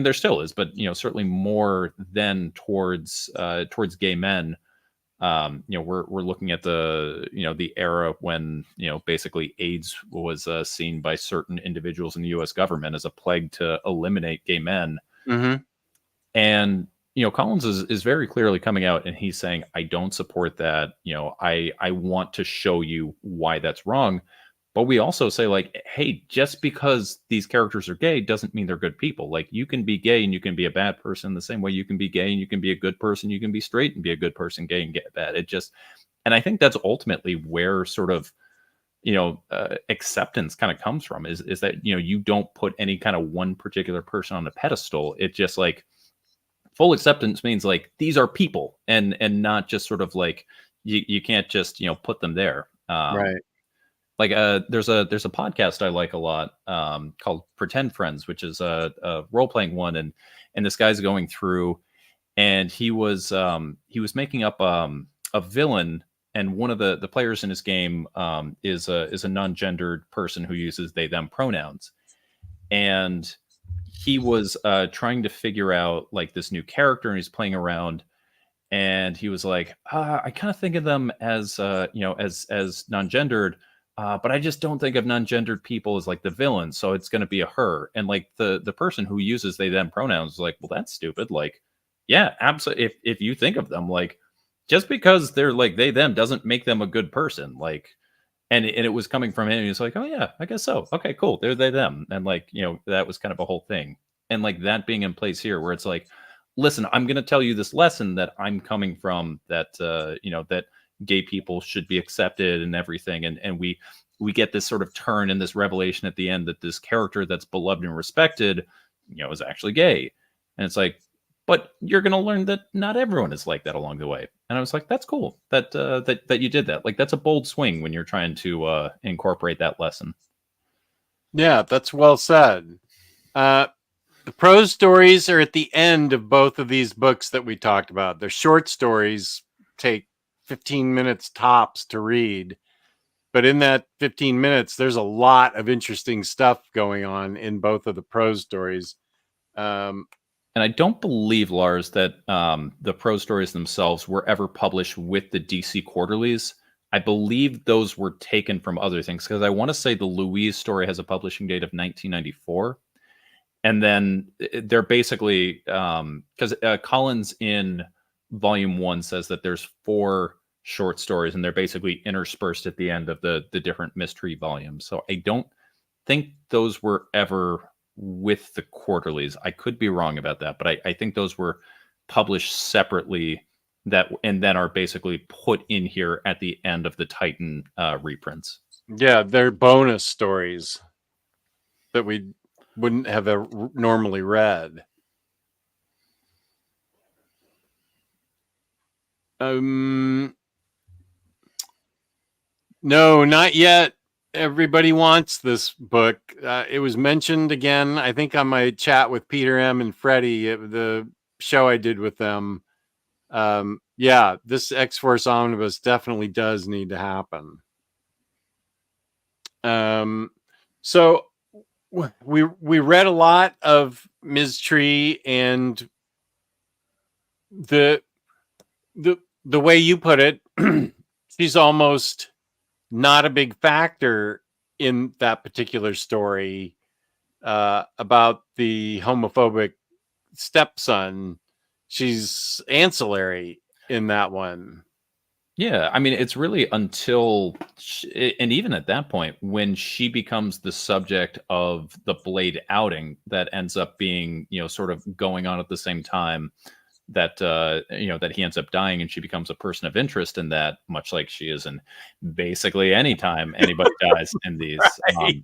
there still is, but, you know, certainly more than towards gay men. You know, we're looking at the, you know, the era when, you know, basically AIDS was seen by certain individuals in the U.S. government as a plague to eliminate gay men. Mm-hmm. And, you know, Collins is very clearly coming out and he's saying, I don't support that. You know, I want to show you why that's wrong. But we also say, like, hey, just because these characters are gay doesn't mean they're good people. Like, you can be gay and you can be a bad person the same way you can be gay and you can be a good person. You can be straight and be a good person, gay and get bad. It just, and I think that's ultimately where sort of, you know, acceptance kind of comes from, is that, you know, you don't put any kind of one particular person on a pedestal. It's just like, full acceptance means like these are people, and not just sort of like you can't just, you know, put them there. Right. Like there's a podcast I like a lot called Pretend Friends, which is a role playing one, and this guy's going through, and he was making up a villain, and one of the players in his game is a non-gendered person who uses they them pronouns, and he was trying to figure out like this new character, and he's playing around, and he was like, I kind of think of them as you know, as non-gendered. but I just don't think of non-gendered people as like the villain, so it's going to be a her. And like the person who uses they them pronouns is like, well, that's stupid. Like, yeah, absolutely. If you think of them like just because they're like they them doesn't make them a good person. Like, and it was coming from him. He was like, oh yeah, I guess so. Okay, cool. They're they them, and like that was kind of a whole thing, and like that being in place here, where it's like, listen, I'm going to tell you this lesson that I'm coming from, that that gay people should be accepted and everything, and we get this sort of turn and this revelation at the end that this character that's beloved and respected is actually gay. And it's like, but you're going to learn that not everyone is like that along the way. And I was like, that's cool that that you did that. Like, that's a bold swing when you're trying to incorporate that lesson. Yeah, that's well said. The prose stories are at the end of both of these books that we talked about. They're short stories, take 15 minutes tops to read. But in that 15 minutes, there's a lot of interesting stuff going on in both of the prose stories. And I don't believe, Lars, that the prose stories themselves were ever published with the DC quarterlies. I believe those were taken from other things, because I want to say the Louise story has a publishing date of 1994. And then they're basically, because Collins in volume 1 says that there's 4 short stories, and they're basically interspersed at the end of the different mystery volumes. So I don't think those were ever with the quarterlies. I could be wrong about that, but I think those were published separately, and then are basically put in here at the end of the Titan reprints. Yeah, they're bonus stories that we wouldn't have normally read. No, not yet. Everybody wants this book. It was mentioned again, I think, on my chat with Peter M. and Freddie, the show I did with them. Yeah, this X-Force Omnibus definitely does need to happen. So we read a lot of Ms. Tree, and the way you put it, she's almost not a big factor in that particular story about the homophobic stepson. She's ancillary in that one. Yeah, I mean, it's really until, and even at that point, when she becomes the subject of the Blade outing, that ends up being, sort of going on at the same time that that he ends up dying, and she becomes a person of interest in that, much like she is in basically any time anybody dies in these. Right.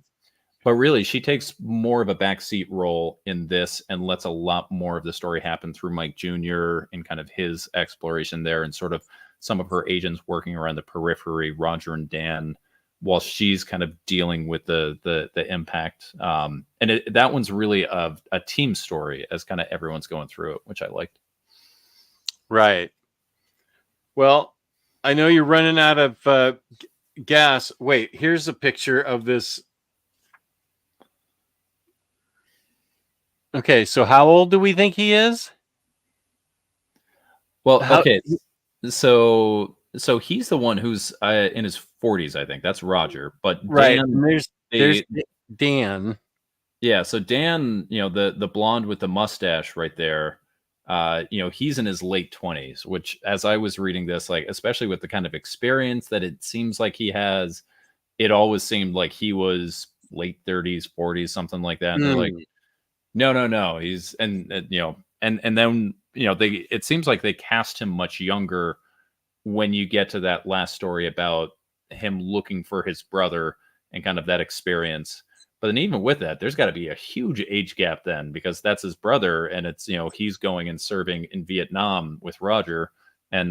But really, she takes more of a backseat role in this, and lets a lot more of the story happen through Mike Jr. and kind of his exploration there, and sort of some of her agents working around the periphery, Roger and Dan, while she's kind of dealing with the impact. And that one's really a team story, as kind of everyone's going through it, which I liked. Right. Well, I know you're running out of gas. Wait, here's a picture of this. Okay, so how old do we think he is? Well, okay. So he's the one who's in his 40s, I think. That's Roger. But right, Dan, there's Dan. Yeah, so Dan, the blonde with the mustache right there, he's in his late 20s, which, as I was reading this, like, especially with the kind of experience that it seems like he has, it always seemed like he was late 30s, 40s, something like that. And they're like, no, he's, and then, it seems like they cast him much younger when you get to that last story about him looking for his brother and kind of that experience. But then even with that, there's got to be a huge age gap then, because that's his brother, and it's, he's going and serving in Vietnam with Roger and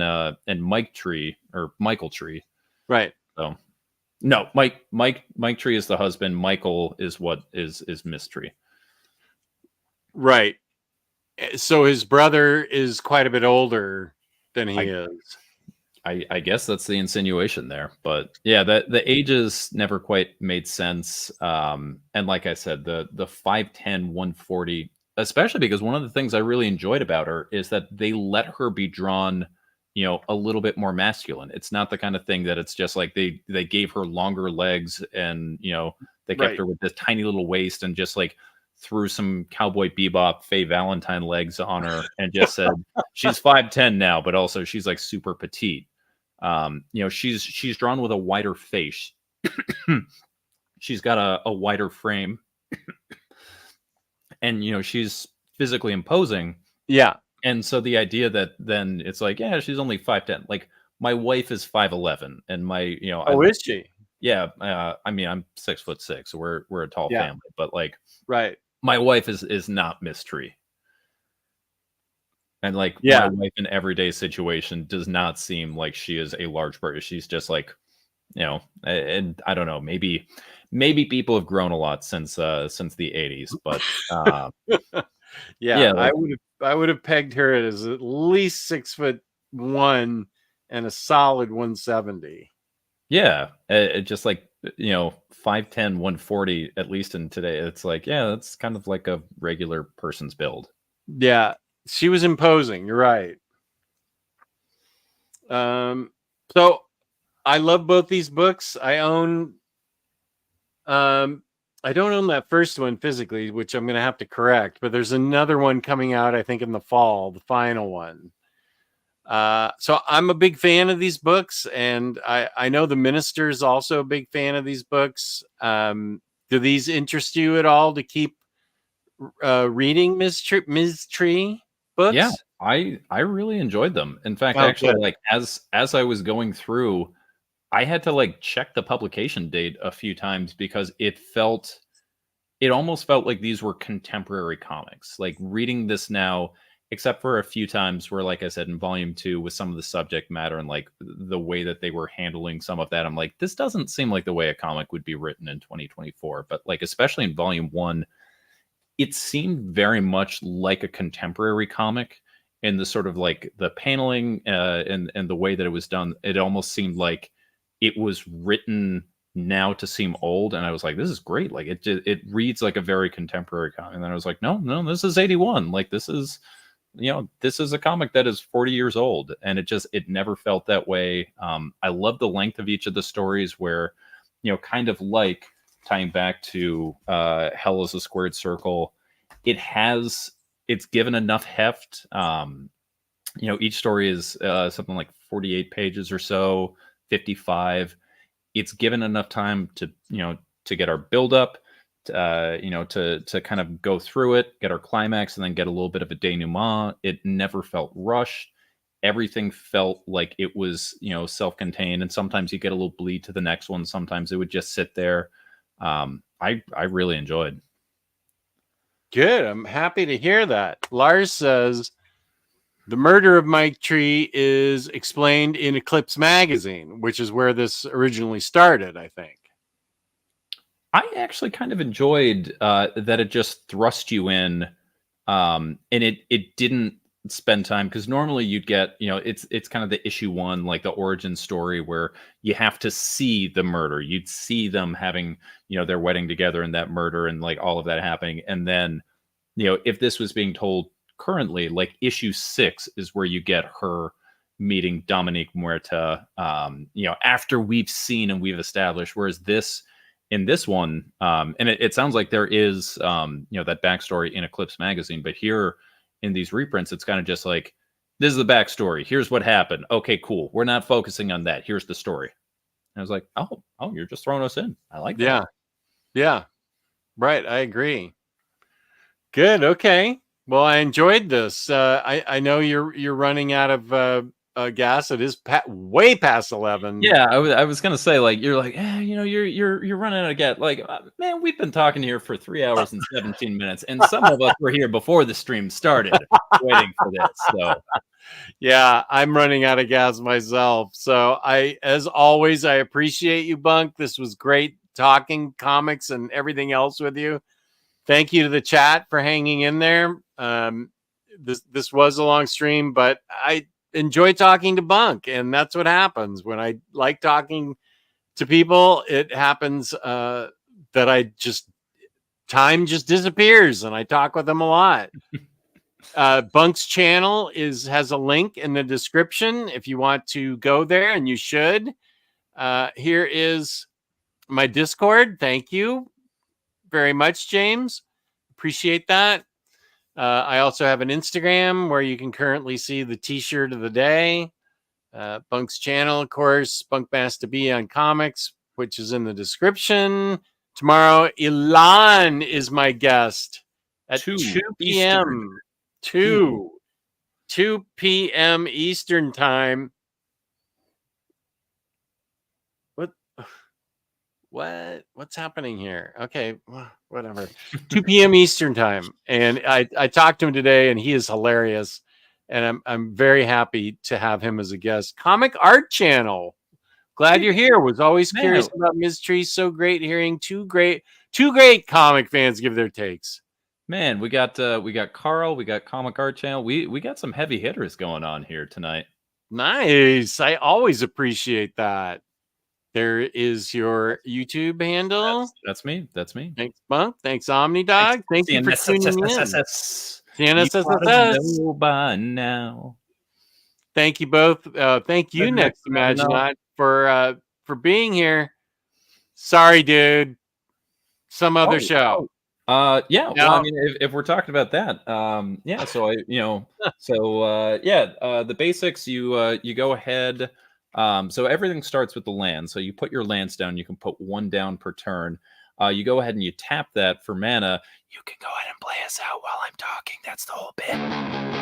Michael Tree. Right. So no, Mike Tree is the husband. Michael is what is Miss Tree. Right. So his brother is quite a bit older than he is. I guess that's the insinuation there, but yeah, the ages never quite made sense. And like I said, the 5'10", 140, especially because one of the things I really enjoyed about her is that they let her be drawn a little bit more masculine. It's not the kind of thing that it's just like they gave her longer legs and, they kept Right. her with this tiny little waist and just like threw some Cowboy Bebop Faye Valentine legs on her and just said she's 5'10" now, but also she's like super petite. She's drawn with a wider face. She's got a wider frame. And she's physically imposing. Yeah. And so the idea that then it's like, yeah, she's only 5'10". Like my wife is 5'11", and my, Oh, is she? Yeah, I mean, I'm 6'6", so we're a tall family, but like, right, my wife is not Miss Tree, and like, Yeah. my wife in everyday situation does not seem like she is a large person. She's just like, and I don't know, maybe people have grown a lot since the 80s, but yeah, like, I would have pegged her as at least 6'1" and a solid 170. Yeah, it just like 5'10", 140, at least in today. It's like, yeah, that's kind of like a regular person's build. Yeah, she was imposing. You're right. So I love both these books. I own. I don't own that first one physically, which I'm going to have to correct. But there's another one coming out, I think, in the fall, the final one. So I'm a big fan of these books, and I know the minister is also a big fan of these books. Do these interest you at all to keep reading Ms. Tree books? Yeah, I really enjoyed them. In fact, actually, good. like as I was going through, I had to like check the publication date a few times because it almost felt like these were contemporary comics. Like reading this now, except for a few times where, like I said, in volume 2 with some of the subject matter and like the way that they were handling some of that, I'm like, this doesn't seem like the way a comic would be written in 2024. But like, especially in volume 1, it seemed very much like a contemporary comic in the sort of like the paneling and the way that it was done. It almost seemed like it was written now to seem old, and I was like, this is great. Like it reads like a very contemporary comic. And then I was like, no, this is 81. Like this is a comic that is 40 years old, and it never felt that way. I love the length of each of the stories where, kind of like tying back to Hell is a Squared Circle, it's given enough heft. Each story is something like 48 pages or so, 55. It's given enough time to get our build up, to kind of go through it, get our climax, and then get a little bit of a denouement. It never felt rushed. Everything felt like it was, self-contained, and sometimes you get a little bleed to the next one. Sometimes it would just sit there. I really enjoyed. Good. I'm happy to hear that. Lars says the murder of Mike Tree is explained in Eclipse magazine, which is where this originally started, I think. I actually kind of enjoyed that it just thrust you in, and it didn't spend time, because normally you'd get, it's kind of the issue 1, like the origin story where you have to see the murder. You'd see them having, their wedding together and that murder and like all of that happening. And then, if this was being told currently, like issue 6 is where you get her meeting Dominique Muerta, after we've seen and we've established, whereas in this one, and it sounds like there is, that backstory in Eclipse magazine, but here in these reprints, it's kind of just like, this is the backstory. Here's what happened. Okay, cool. We're not focusing on that. Here's the story. And I was like, oh, you're just throwing us in. I like that. Yeah. Right. I agree. Good. Okay. Well, I enjoyed this. I know you're running out of gas. It is way past 11. Yeah, I was gonna say, like, you're like, you're running out of gas. Like, man, we've been talking here for 3 hours and 17 minutes, and some of us were here before the stream started, waiting for this. So, yeah, I'm running out of gas myself. So as always, I appreciate you, Bunk. This was great talking comics and everything else with you. Thank you to the chat for hanging in there. This was a long stream, but I enjoy talking to Bunk, and that's what happens when I like talking to people. It happens that time just disappears, and I talk with them a lot. Bunk's channel has a link in the description if you want to go there, and you should. Here is my Discord. Thank you very much, James. Appreciate that. I also have an Instagram where you can currently see the t-shirt of the day. Bunk's channel, of course, BunkMasta B on comics, which is in the description. Tomorrow, Ilan is my guest at 2 p.m. 2 p.m. Eastern time. What's happening here? Okay, whatever. 2 p.m. Eastern time, and I talked to him today, and he is hilarious, and I'm very happy to have him as a guest. Comic Art Channel. Glad you're here. Was always curious about Ms. Tree. So great hearing two great comic fans give their takes. Man, we got Carl, we got Comic Art Channel. We got some heavy hitters going on here tonight. Nice. I always appreciate that. There is your YouTube handle. That's me. That's me. Thanks, Bunk. Thanks, Omnidog. Thank you for tuning in. CNSS. By now. Thank you both. Thank you, Next Imaginaut, for being here. Sorry, dude. Some other show. Yeah. Well, I mean, if we're talking about that, yeah. So the basics. You go ahead. So everything starts with the land. So you put your lands down. You can put one down per turn. You go ahead and you tap that for mana. You can go ahead and play us out while I'm talking. That's the whole bit.